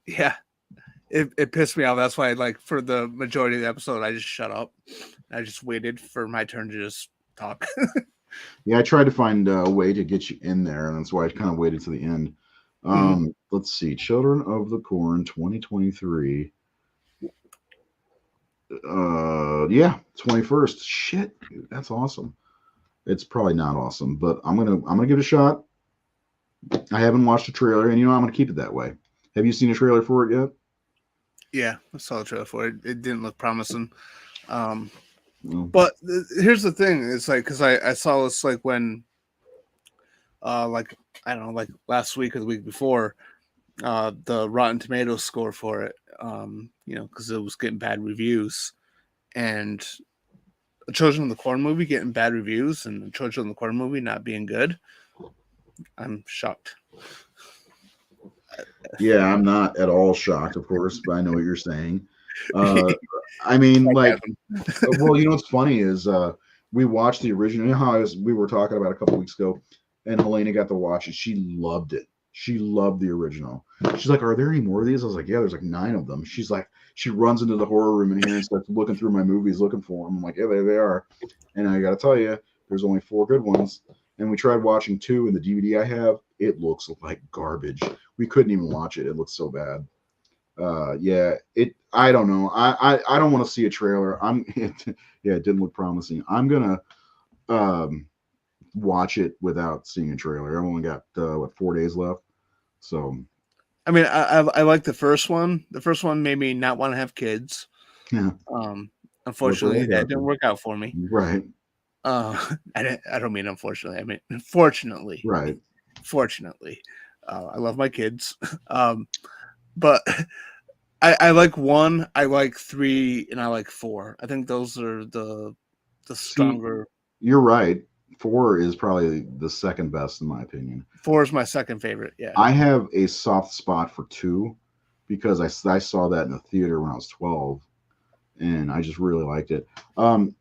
[SPEAKER 2] yeah, it pissed me off. That's why, like, for the majority of the episode, I just shut up. I just waited for my turn to just talk.
[SPEAKER 1] Yeah, I tried to find a way to get you in there, and that's why I kind of waited to the end.
[SPEAKER 2] Mhm.
[SPEAKER 1] Let's see, Children of the Corn 2023. Yeah, 21st. Shit, dude, that's awesome. It's probably not awesome, but I'm gonna give it a shot. I haven't watched a trailer, and I'm gonna keep it that way. Have you seen a trailer for it yet?
[SPEAKER 2] Yeah, I saw the trailer for it. It didn't look promising. Um,
[SPEAKER 1] No.
[SPEAKER 2] but here's the thing: it's like because I saw this like when, like I don't know, like last week or the week before, the Rotten Tomatoes score for it. Because it was getting bad reviews, and a Children of the Corn movie getting bad reviews, and the Children of the Corn movie not being good. I'm shocked.
[SPEAKER 1] Yeah, I'm not at all shocked, of course, but I know what you're saying. Uh, I mean, like,
[SPEAKER 2] Sarcasm.
[SPEAKER 1] well, what's funny is we watched the original. You know how we were talking about a couple weeks ago, and Helena got to watch it. She loved it. She loved the original. She's like, "Are there any more of these?" I was like, "Yeah, there's like 9 of them." She's like, she runs into the horror room in here and starts looking through my movies, looking for them. I'm like, "Yeah, there they are." And I got to tell you, there's only 4 good ones. And we tried watching 2 in the DVD I have. It looks like garbage. We couldn't even watch it. It looks so bad. Yeah, it. I don't know. I don't want to see a trailer. Yeah, it didn't look promising. I'm gonna um watch it without seeing a trailer. I've only got 4 days left, so
[SPEAKER 2] I mean, I like the first one. The first one made me not want to have kids.
[SPEAKER 1] yeah. Look what
[SPEAKER 2] Unfortunately,
[SPEAKER 1] I
[SPEAKER 2] that
[SPEAKER 1] got
[SPEAKER 2] didn't
[SPEAKER 1] you.
[SPEAKER 2] work out for me.
[SPEAKER 1] Right,
[SPEAKER 2] I don't mean unfortunately. I mean fortunately.
[SPEAKER 1] right.
[SPEAKER 2] Fortunately, I love my kids. But I like 1, I like 3, and I like 4. I think those are the
[SPEAKER 1] See,
[SPEAKER 2] stronger.
[SPEAKER 1] you're right. 4 is probably the second best in my opinion.
[SPEAKER 2] 4 is my second favorite. Yeah.
[SPEAKER 1] I have a soft spot for 2 because I saw that in the theater when I was 12, and I just really liked it. Can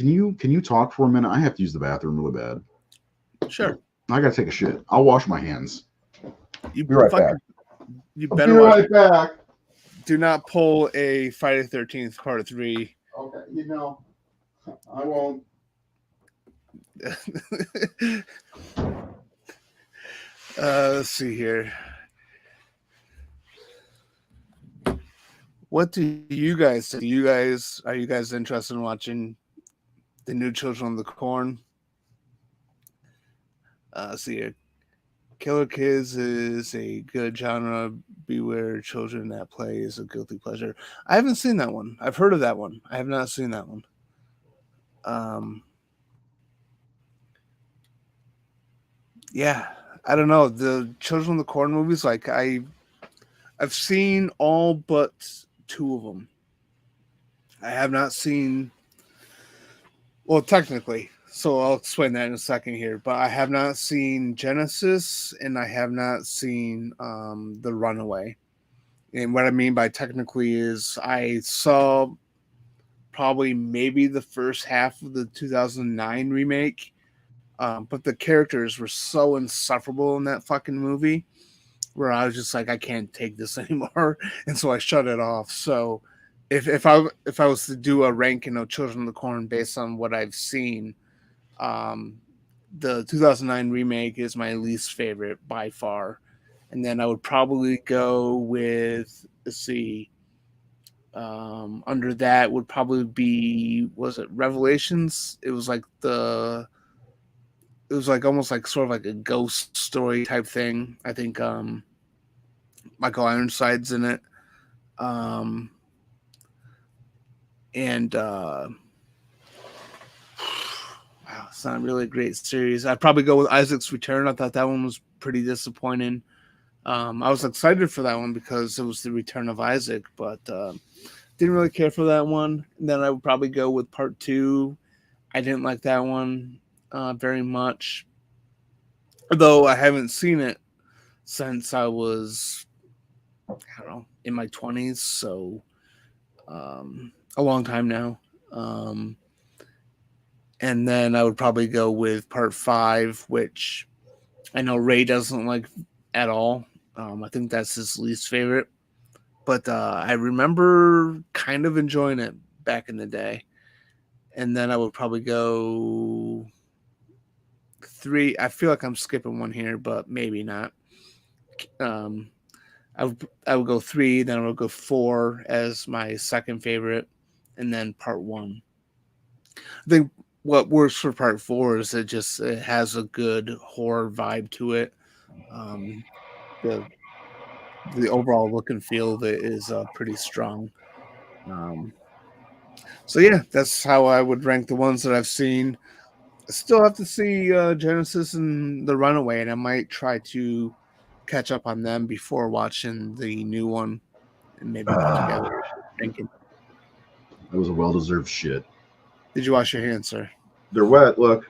[SPEAKER 1] you talk for a minute? I have to use the bathroom really bad.
[SPEAKER 2] Sure.
[SPEAKER 1] I gotta take a shit. I'll wash my hands.
[SPEAKER 2] You
[SPEAKER 1] Be right back.
[SPEAKER 2] fucking you
[SPEAKER 1] I'll be
[SPEAKER 2] better watch.
[SPEAKER 1] right back.
[SPEAKER 2] Do not pull a Friday the 13th Part 3.
[SPEAKER 1] Okay, I won't.
[SPEAKER 2] Let's see here. What do you guys do? Are you guys interested in watching the new Children of the Corn? See here. Killer Kids is a good genre. Beware Children that play is a guilty pleasure. I haven't seen that one. I've heard of that one. I have not seen that one. Um, yeah, I don't know. The Children of the Corn movies, like I've seen all but 2 of them. I have not seen. Well, technically, so I'll explain that in a second here. But I have not seen Genesis, and I have not seen The Runaway. And what I mean by technically is I saw probably maybe the first half of the 2009 remake, but the characters were so insufferable in that fucking movie where I was just like, I can't take this anymore, and so I shut it off. So if I was to do a ranking of Children of the Corn based on what I've seen, um, the 2009 remake is my least favorite by far, and then I would probably go with, let's see, Under that would probably be, was it Revelations? It was like almost like sort of like a ghost story type thing. I think Michael Ironside's in it. Um, and wow, it's not really a great series. I'd probably go with Isaac's Return. I thought that one was pretty disappointing. I was excited for that one because it was the return of Isaac, but didn't really care for that one. And then I would probably go with part two. I didn't like that one very much, though I haven't seen it since I was, I don't know, in my 20s, so a long time now. Um, and then I would probably go with part five, which I know Ray doesn't like at all. I think that's his least favorite, but I remember kind of enjoying it back in the day. And then I would probably go three. I feel like I'm skipping one here, but maybe not. Um, I would go three, then I would go four as my second favorite, and then part one. I think what works for part four is it has a good horror vibe to it. Um, the the overall look and feel of it is pretty strong. Um, so yeah, that's how I would rank the ones that I've seen. I still have to see Genesis and The Runaway, and I might try to catch up on them before watching the new one and maybe put together
[SPEAKER 1] Ah,
[SPEAKER 2] a ranking.
[SPEAKER 1] that was a well-deserved shit.
[SPEAKER 2] Did you wash your hands, sir?
[SPEAKER 1] They're wet. Look.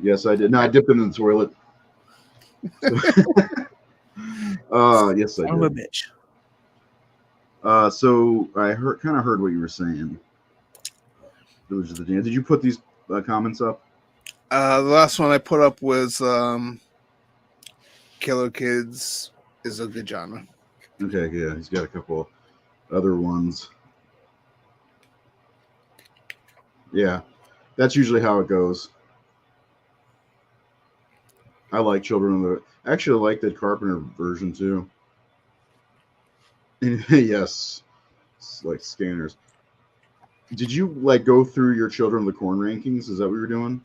[SPEAKER 1] Yes, I did. No, I dipped them in the toilet. So, yes, I
[SPEAKER 2] Son of a
[SPEAKER 1] did.
[SPEAKER 2] bitch.
[SPEAKER 1] So I kind of heard what you were saying. Those are the did you put these comments up?
[SPEAKER 2] The last one I put up was Killer Kids is a good genre.
[SPEAKER 1] Okay, yeah, he's got a couple other ones. Yeah, that's usually how it goes. I like Children of the. Actually, I like the Carpenter version too. Yes, it's like scanners. Did you like go through your Children of the Corn rankings? Is that what you're doing?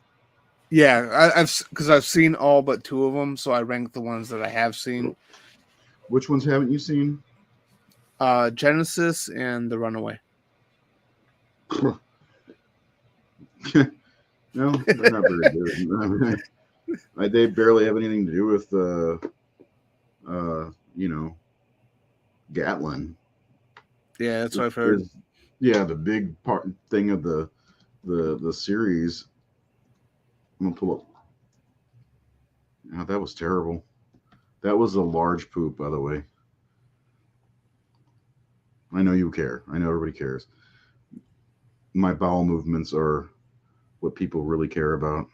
[SPEAKER 2] Yeah, I've seen all but two of them, so I ranked the ones that I have seen.
[SPEAKER 1] Which ones haven't you seen?
[SPEAKER 2] Genesis and The Runaway.
[SPEAKER 1] No, they're not very good. They barely have anything to do with you know, Gatlin.
[SPEAKER 2] Yeah, that's what I've heard.
[SPEAKER 1] There's, yeah, the big part thing of the series. I'm gonna pull up. Oh, that was terrible. That was a large poop, by the way. I know you care. I know everybody cares. My bowel movements are what people really care about.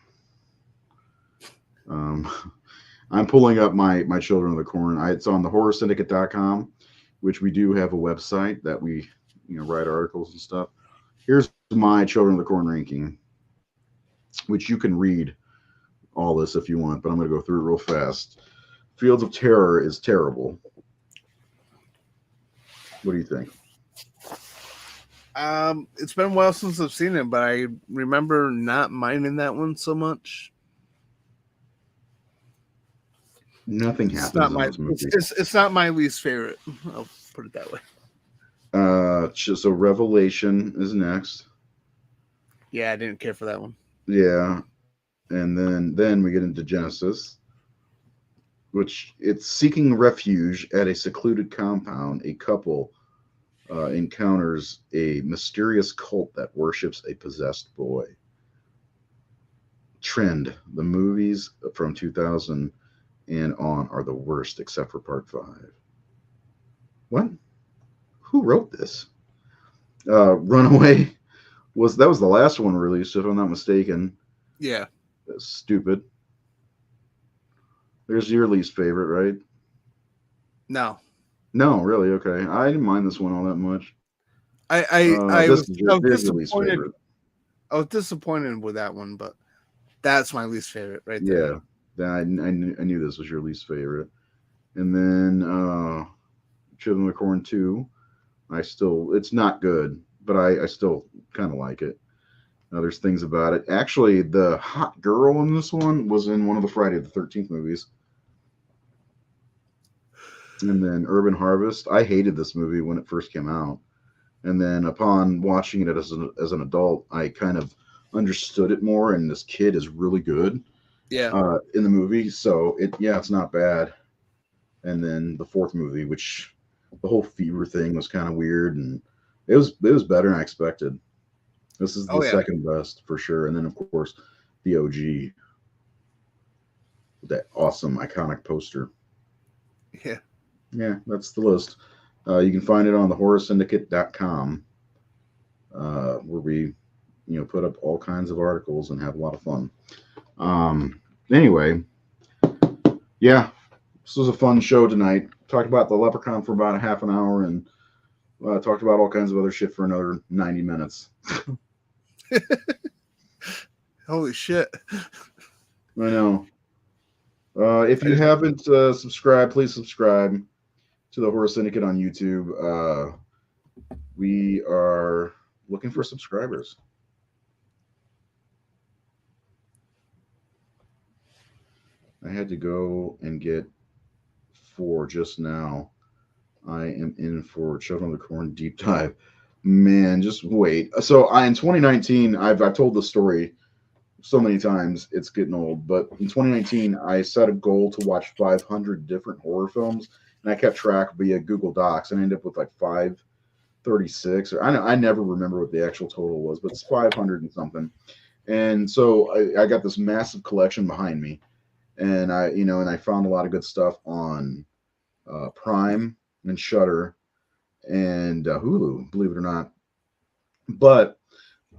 [SPEAKER 1] Um, I'm pulling up my Children of the Corn. It's on the horrorsyndicate.com, which we do have a website that we write articles and stuff. Here's my Children of the Corn ranking, which you can read all this if you want, but I'm going to go through it real fast. Fields of Terror is terrible. What do you think?
[SPEAKER 2] It's been a while since I've seen it, but I remember not minding that one so much.
[SPEAKER 1] Nothing
[SPEAKER 2] It's
[SPEAKER 1] happens
[SPEAKER 2] not
[SPEAKER 1] in
[SPEAKER 2] my
[SPEAKER 1] this movie.
[SPEAKER 2] it's not my least favorite. I'll put it that way.
[SPEAKER 1] So Revelation is next.
[SPEAKER 2] Yeah, I didn't care for that one.
[SPEAKER 1] Yeah, and then we get into Genesis, which it's seeking refuge at a secluded compound. A couple encounters a mysterious cult that worships a possessed boy. Trend: the movies from 2000 and on are the worst, except for Part 5. What? Who wrote this? Runaway was the last one released, if I'm not mistaken.
[SPEAKER 2] Yeah.
[SPEAKER 1] That's stupid. There's your least favorite, right?
[SPEAKER 2] No.
[SPEAKER 1] No, really. Okay, I didn't mind this one all that much.
[SPEAKER 2] I
[SPEAKER 1] This
[SPEAKER 2] was
[SPEAKER 1] is
[SPEAKER 2] I was
[SPEAKER 1] there's your least
[SPEAKER 2] disappointed.
[SPEAKER 1] favorite.
[SPEAKER 2] I was disappointed with that one, but that's my least favorite right there.
[SPEAKER 1] Yeah, I knew this was your least favorite. And then Children of the Corn 2, It's not good, but I still kind of like it. There's things about it. Actually, the hot girl in this one was in one of the Friday the 13th movies. And then Urban Harvest. I hated this movie when it first came out. And then upon watching it as an adult, I kind of understood it more. And this kid is really good
[SPEAKER 2] Yeah.
[SPEAKER 1] in the movie. So it's not bad. And then the fourth movie, which the whole fever thing was kind of weird, and it was better than I expected. This is the
[SPEAKER 2] Oh yeah.
[SPEAKER 1] second best for sure. And then of course the OG, that awesome iconic poster.
[SPEAKER 2] Yeah.
[SPEAKER 1] Yeah, that's the list. You can find it on the horrorsyndicate.com, where we, put up all kinds of articles and have a lot of fun. Um, anyway, yeah, this was a fun show tonight. Talked about the Leprechaun for about a half an hour and talked about all kinds of other shit for another 90 minutes.
[SPEAKER 2] Holy shit.
[SPEAKER 1] I know. If
[SPEAKER 2] I
[SPEAKER 1] you
[SPEAKER 2] just,
[SPEAKER 1] haven't subscribed, please subscribe to the Horror Syndicate on YouTube. We are looking for subscribers. I had to go and get four just now. I am in for Children of the Corn deep dive. Man, just wait. So in 2019, I've told the story so many times it's getting old. But in 2019, I set a goal to watch 500 different horror films, and I kept track via Google Docs, and I ended up with like 536, or I never remember what the actual total was, but it's 500 and something. And so I got this massive collection behind me, and I found a lot of good stuff on Prime and Shutter and Hulu, believe it or not. But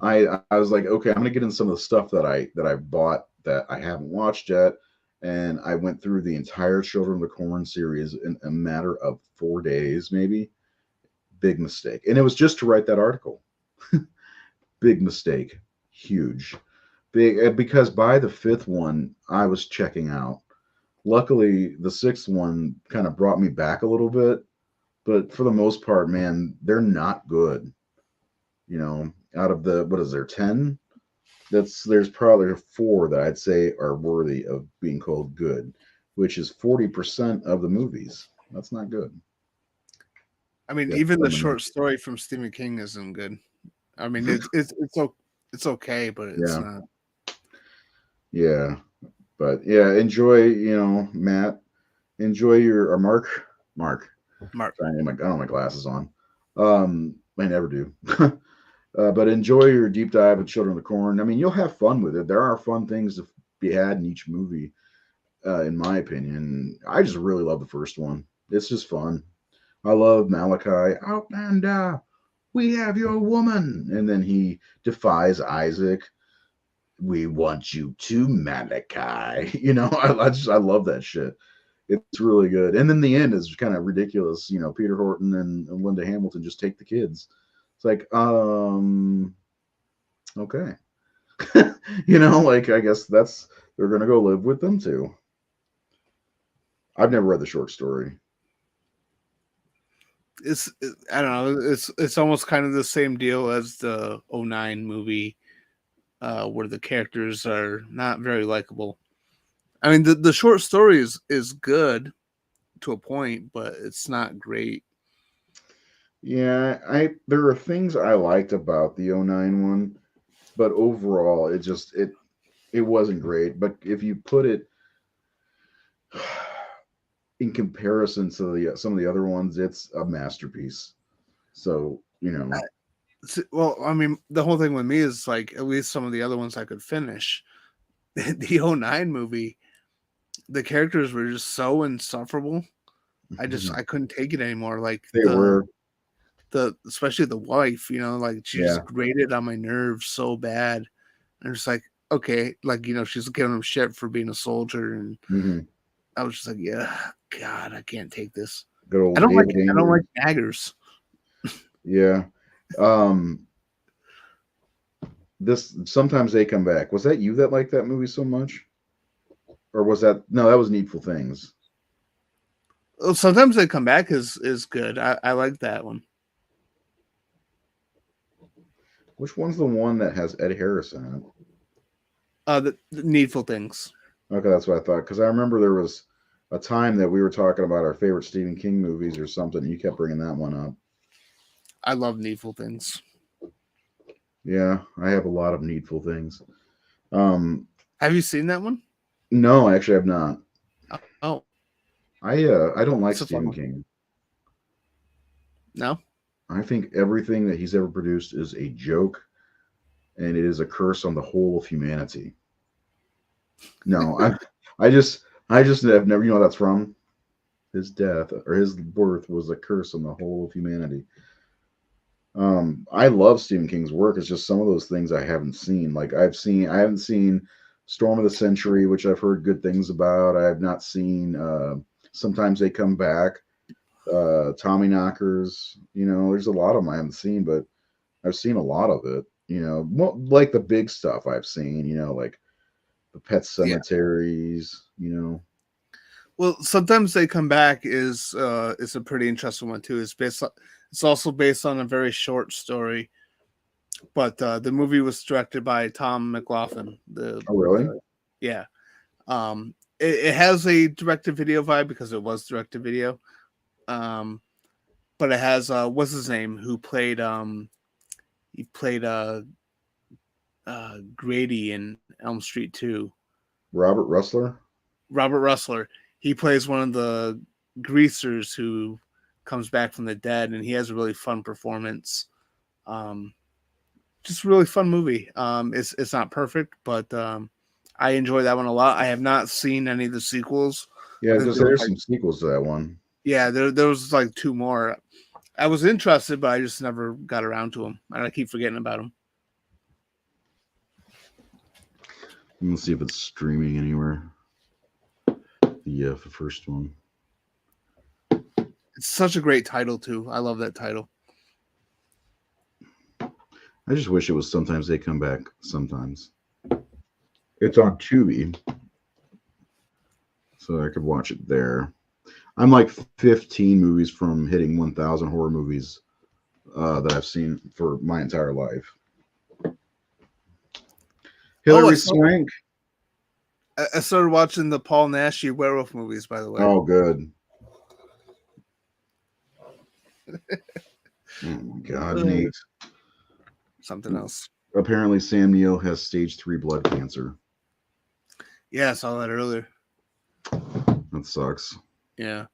[SPEAKER 1] I was like, okay, I'm gonna get in some of the stuff that I bought that I haven't watched yet, and I went through the entire Children of the Corn series in a matter of 4 days, maybe. Big mistake, and it was just to write that article. Big mistake, huge, big because by the fifth one I was checking out. Luckily, the sixth one kind of brought me back a little bit, but for the most part, man, they're not good. Out of the what is there 10? There's probably four that I'd say are worthy of being called good, which is 40% of the movies. That's not good.
[SPEAKER 2] I mean,
[SPEAKER 1] Yeah,
[SPEAKER 2] even the
[SPEAKER 1] some of them.
[SPEAKER 2] short story from Stephen King isn't good. I mean, it's okay, but it's
[SPEAKER 1] Yeah,
[SPEAKER 2] not.
[SPEAKER 1] yeah, but yeah, enjoy. Matt, enjoy your or Mark.
[SPEAKER 2] Mark.
[SPEAKER 1] Sorry, I don't have my glasses on. I never do. But enjoy your deep dive with Children of the Corn. I mean, you'll have fun with it. There are fun things to be had in each movie, in my opinion. I just really love the first one. It's just fun. I love Malachi. Outlander, we have your woman. And then he defies Isaac. We want you to, Malachi. I love that shit. It's really good. And then the end is kind of ridiculous. Peter Horton and Linda Hamilton just take the kids. It's like, okay. Like I guess they're gonna go live with them too. I've never read the short story.
[SPEAKER 2] I don't know. It's almost kind of the same deal as the '09 movie, where the characters are not very likable. I mean, the short story is good to a point, but it's not great.
[SPEAKER 1] Yeah, I there are things I liked about the '09 one, but overall it wasn't great. But if you put it in comparison to the some of the other ones, it's a masterpiece. So,
[SPEAKER 2] Well, I mean, the whole thing with me is like at least some of the other ones I could finish. The '09 movie, the characters were just so insufferable. I couldn't take it anymore. Like
[SPEAKER 1] they were,
[SPEAKER 2] the especially the wife, like she
[SPEAKER 1] yeah.
[SPEAKER 2] just grated on my nerves so bad. And it's like, okay, like she's giving him shit for being a soldier, and
[SPEAKER 1] Hmm.
[SPEAKER 2] I was just like, yeah, God, I can't take this.
[SPEAKER 1] Good old David
[SPEAKER 2] I don't
[SPEAKER 1] Anger.
[SPEAKER 2] like daggers.
[SPEAKER 1] Yeah. Um, this sometimes they come back. Was that you that liked that movie so much? Or was that no, that was Needful Things.
[SPEAKER 2] Well, sometimes they come back is good. I like that one.
[SPEAKER 1] Which one's the one that has Ed Harris in it?
[SPEAKER 2] The Needful Things.
[SPEAKER 1] Okay, that's what I thought. Because I remember there was a time that we were talking about our favorite Stephen King movies or something. And you kept bringing that one up.
[SPEAKER 2] I love Needful Things.
[SPEAKER 1] Yeah, I have a lot of needful things. Um,
[SPEAKER 2] Have you seen that one?
[SPEAKER 1] no, actually, I've not.
[SPEAKER 2] Oh,
[SPEAKER 1] I don't
[SPEAKER 2] it's
[SPEAKER 1] like
[SPEAKER 2] a fun
[SPEAKER 1] Stephen
[SPEAKER 2] one.
[SPEAKER 1] King.
[SPEAKER 2] No?
[SPEAKER 1] I think everything that he's ever produced is a joke, and it is a curse on the whole of humanity. No, I just have never. You know what that's from? His death or his birth was a curse on the whole of humanity. I love Stephen King's work. It's just some of those things I haven't seen. Like I haven't seen Storm of the Century, which I've heard good things about. I have not seen. Sometimes they come back. Tommy Knockers. You know, there's a lot of them I haven't seen, but I've seen a lot of it. You know, like the big stuff I've seen. You know, like the Pet
[SPEAKER 2] Yeah.
[SPEAKER 1] Cemeteries. You know,
[SPEAKER 2] Well, sometimes they come back is a pretty interesting one too. It's also based on a very short story, but the movie was directed by Tom McLaughlin.
[SPEAKER 1] oh really?
[SPEAKER 2] The yeah, it has a direct to video vibe because it was direct to video. Um, but it has what's his name who played he played Grady in Elm Street 2.
[SPEAKER 1] Robert Rustler.
[SPEAKER 2] Robert Rustler. He plays one of the greasers who comes back from the dead, and he has a really fun performance. Um, just a really fun movie. It's not perfect, but I enjoy that one a lot. I have not seen any of the sequels.
[SPEAKER 1] Yeah,
[SPEAKER 2] I think
[SPEAKER 1] just
[SPEAKER 2] there was
[SPEAKER 1] there's
[SPEAKER 2] like
[SPEAKER 1] some sequels to that one.
[SPEAKER 2] yeah, there was like two more. I was interested, but I just never got around to them, and I keep forgetting about them.
[SPEAKER 1] Let's see if it's streaming anywhere. The first one.
[SPEAKER 2] It's such a great title too. I love that title.
[SPEAKER 1] I just wish it was sometimes they come back. Sometimes it's on Tubi, so I could watch it there. I'm like 15 movies from hitting 1,000 horror movies that I've seen for my entire life.
[SPEAKER 2] Oh,
[SPEAKER 1] Hillary Swank.
[SPEAKER 2] I started watching the Paul Naschy werewolf movies. By the way,
[SPEAKER 1] Oh, good. Oh my God, Nate.
[SPEAKER 2] Something else.
[SPEAKER 1] Apparently, Sam Neill has stage 3 blood cancer.
[SPEAKER 2] Yeah, I saw that earlier.
[SPEAKER 1] That sucks.
[SPEAKER 2] Yeah.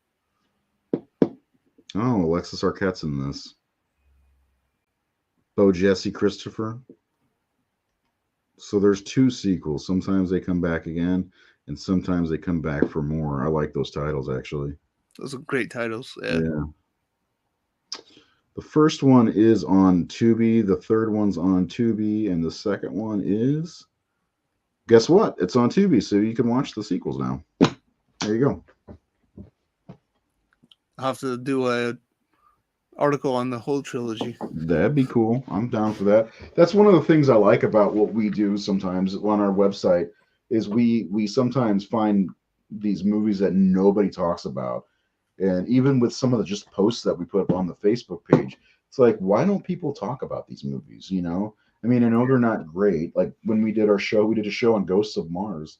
[SPEAKER 1] Oh, Alexis Arquette's in this. Oh, Jesse Christopher. So there's 2 sequels. Sometimes they come back again, and sometimes they come back for more. I like those titles actually.
[SPEAKER 2] Those are great titles. Yeah.
[SPEAKER 1] Yeah. The first one is on Tubi. The third one's on Tubi, and the second one is. Guess what? It's on Tubi, so you can watch the sequels now. There you go.
[SPEAKER 2] I'll have to do a article on the whole trilogy.
[SPEAKER 1] That'd be cool. I'm down for that. That's one of the things I like about what we do sometimes on our website is we sometimes find these movies that nobody talks about. And even with some of the just posts that we put up on the Facebook page, it's like, why don't people talk about these movies? You know, I mean, I know they're not great. Like when we did our show, we did a show on Ghosts of Mars.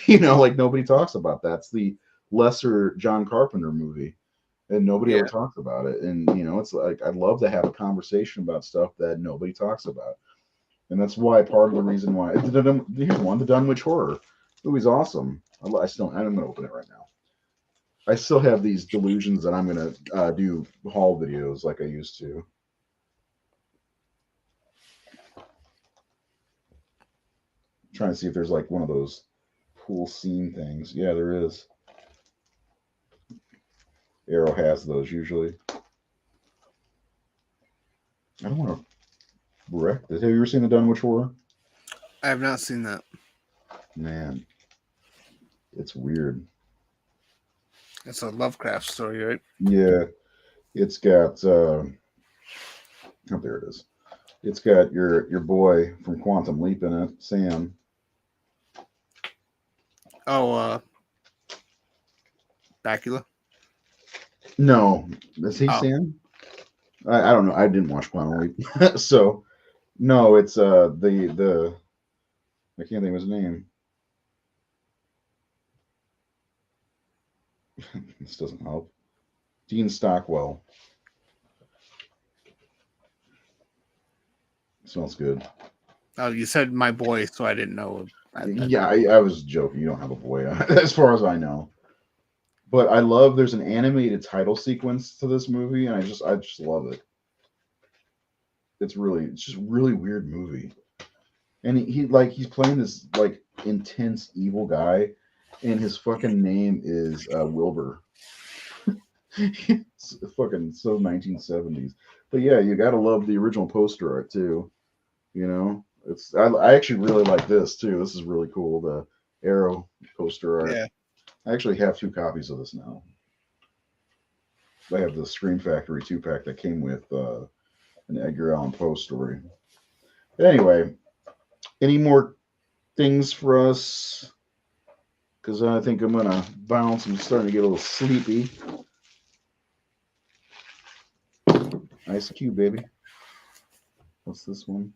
[SPEAKER 1] You know, like nobody talks about that. It's the lesser John Carpenter movie, and nobody ever
[SPEAKER 2] Yeah.
[SPEAKER 1] talks about it. And you know, it's like I'd love to have a conversation about stuff that nobody talks about. And that's why part of the reason why here's one, the Dunwich Horror movie's awesome. I'm gonna open it right now. I still have these delusions that I'm gonna do haul videos like I used to. Trying to see if there's like one of those cool scene things. Yeah, there is. Arrow has those usually. I don't want to wreck this. Have you ever seen the Dunwich Horror?
[SPEAKER 2] I have not seen that.
[SPEAKER 1] Man, it's weird.
[SPEAKER 2] It's a Lovecraft story, right?
[SPEAKER 1] Yeah, it's got. Oh, there it is. It's got your boy from Quantum Leap in it, Sam.
[SPEAKER 2] Oh, Bacula.
[SPEAKER 1] No, is he
[SPEAKER 2] Oh,
[SPEAKER 1] Sam? I don't know. I didn't watch Quantum Leap, so No, it's the I can't think of his name. This doesn't help. Dean Stockwell. Smells good.
[SPEAKER 2] Oh, you said my boy, so I didn't know.
[SPEAKER 1] Yeah, I was joking. You don't have a boy, as far as I know. But I love. There's an animated title sequence to this movie, and I just love it. It's just really weird movie. And he's playing this like intense evil guy, and his fucking name is Wilbur. It's fucking so 1970s. But yeah, you gotta love the original poster art too. You know, I actually really like this too. This is really cool. The Arrow poster art.
[SPEAKER 2] Yeah.
[SPEAKER 1] I actually have two copies of this now. I have the Scream Factory 2 pack that came with an Edgar Allan Poe story. But anyway, any more things for us? Because I think I'm gonna bounce. I'm starting to get a little sleepy. Ice Cube, baby. What's this one?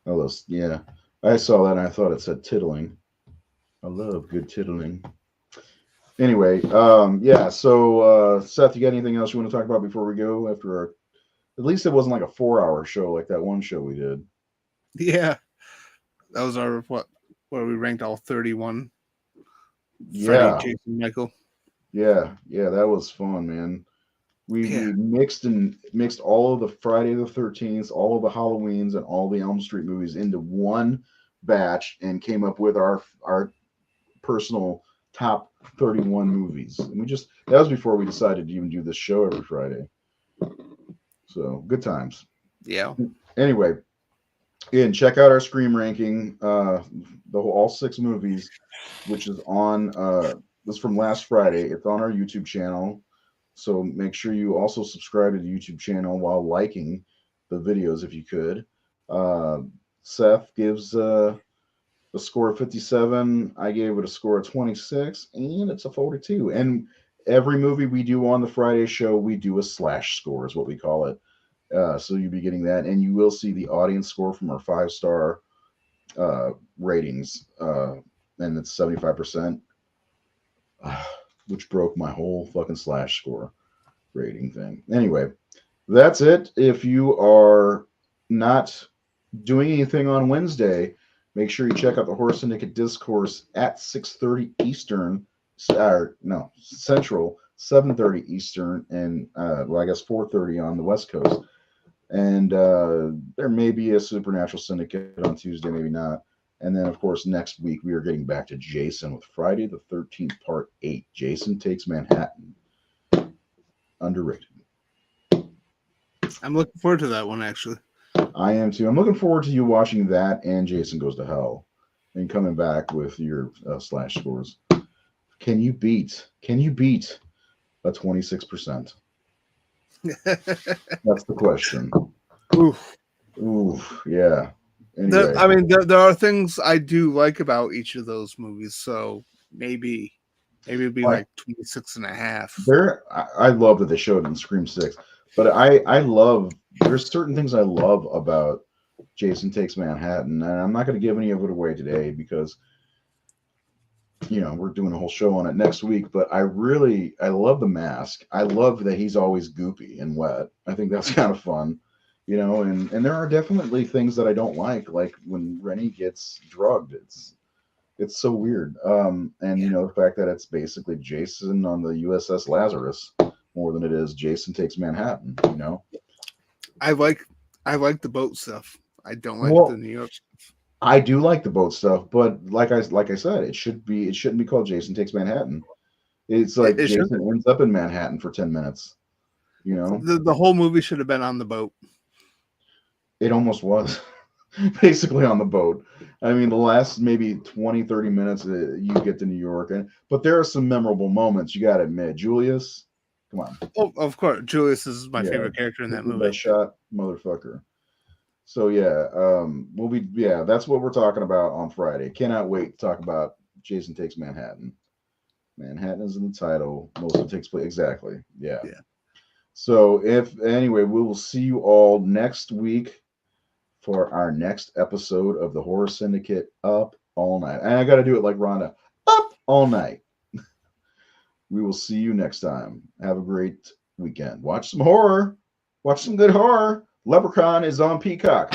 [SPEAKER 1] Oh, those, yeah. I saw that and I thought it said tittling. I love good tittling. Anyway, yeah. So, Seth, you got anything else you want to talk about before we go? After our, at least it wasn't like a 4 hour show like that one show we did.
[SPEAKER 2] Yeah. That was our what? Where we ranked all 31. Freddy,
[SPEAKER 1] Yeah,
[SPEAKER 2] Jason, Michael.
[SPEAKER 1] yeah. That was fun, man. We
[SPEAKER 2] Yeah.
[SPEAKER 1] mixed all of the Friday the 13th, all of the Halloweens, and all the Elm Street movies into one batch and came up with our personal top 31 movies. And that was before we decided to even do this show every Friday. So good times.
[SPEAKER 2] Yeah.
[SPEAKER 1] Anyway, and check out our Scream ranking, all 6 movies, which is on this from last Friday. It's on our YouTube channel. So make sure you also subscribe to the YouTube channel while liking the videos if you could. Uh, Seth gives a score of 57. I gave it a score of 26, and it's a 42. And every movie we do on the Friday show, we do a slash score, is what we call it. So you'll be getting that, and you will see the audience score from our 5-star ratings, and it's 75%, which broke my whole fucking slash score rating thing. Anyway, that's it. If you are not doing anything on Wednesday, make sure you check out the Horror Syndicate Discourse at 6:30 Eastern, no, Central, 7:30 Eastern, and well, I guess 4:30 on the West Coast. And there may be a Supernatural Syndicate on Tuesday, maybe not. And then, of course, next week we are getting back to Jason with Friday the 13th, Part 8. Jason Takes Manhattan. Underrated.
[SPEAKER 2] I'm looking forward to that one, actually.
[SPEAKER 1] I am too. I'm looking forward to you watching that and Jason Goes to Hell and coming back with your slash scores. Can you beat a 26%? That's the question.
[SPEAKER 2] Oof.
[SPEAKER 1] Ooh, yeah. Anyway,
[SPEAKER 2] I mean, there are things I do like about each of those movies. So maybe it'd be
[SPEAKER 1] like
[SPEAKER 2] like 26 and a half.
[SPEAKER 1] I love that they showed it in Scream 6, but I love, there's certain things I love about Jason Takes Manhattan, and I'm not going to give any of it away today because we're doing a whole show on it next week. But I love the mask. I love that he's always goopy and wet. I think that's kind of fun, and there are definitely things that I don't like when Rennie gets drugged. It's so weird. And
[SPEAKER 2] Yeah.
[SPEAKER 1] the fact that it's basically Jason on the USS Lazarus more than it is Jason Takes Manhattan.
[SPEAKER 2] I like the boat stuff. I don't like the
[SPEAKER 1] Well,
[SPEAKER 2] New York.
[SPEAKER 1] I do like the boat stuff, but like I said, it shouldn't be called Jason Takes Manhattan. It's like
[SPEAKER 2] It should.
[SPEAKER 1] Jason ends up in Manhattan for 10 minutes. You know,
[SPEAKER 2] The whole movie should have been on the boat.
[SPEAKER 1] it almost was basically on the boat. I mean, the last maybe 20, 30 minutes you get to New York, but there are some memorable moments. You got to admit, Julius, come on.
[SPEAKER 2] Oh, of course, Julius is my
[SPEAKER 1] Yeah,
[SPEAKER 2] favorite character in
[SPEAKER 1] he's
[SPEAKER 2] that
[SPEAKER 1] the
[SPEAKER 2] movie.
[SPEAKER 1] best shot motherfucker. So yeah, that's what we're talking about on Friday. Cannot wait to talk about Jason Takes Manhattan. Manhattan is in the title. Most of it takes place exactly. Yeah.
[SPEAKER 2] Yeah.
[SPEAKER 1] So if anyway, we will see you all next week for our next episode of the Horror Syndicate Up All Night. And I got to do it like Rhonda, Up All Night. We will see you next time. Have a great weekend. Watch some horror. Watch some good horror. Leprechaun is on Peacock.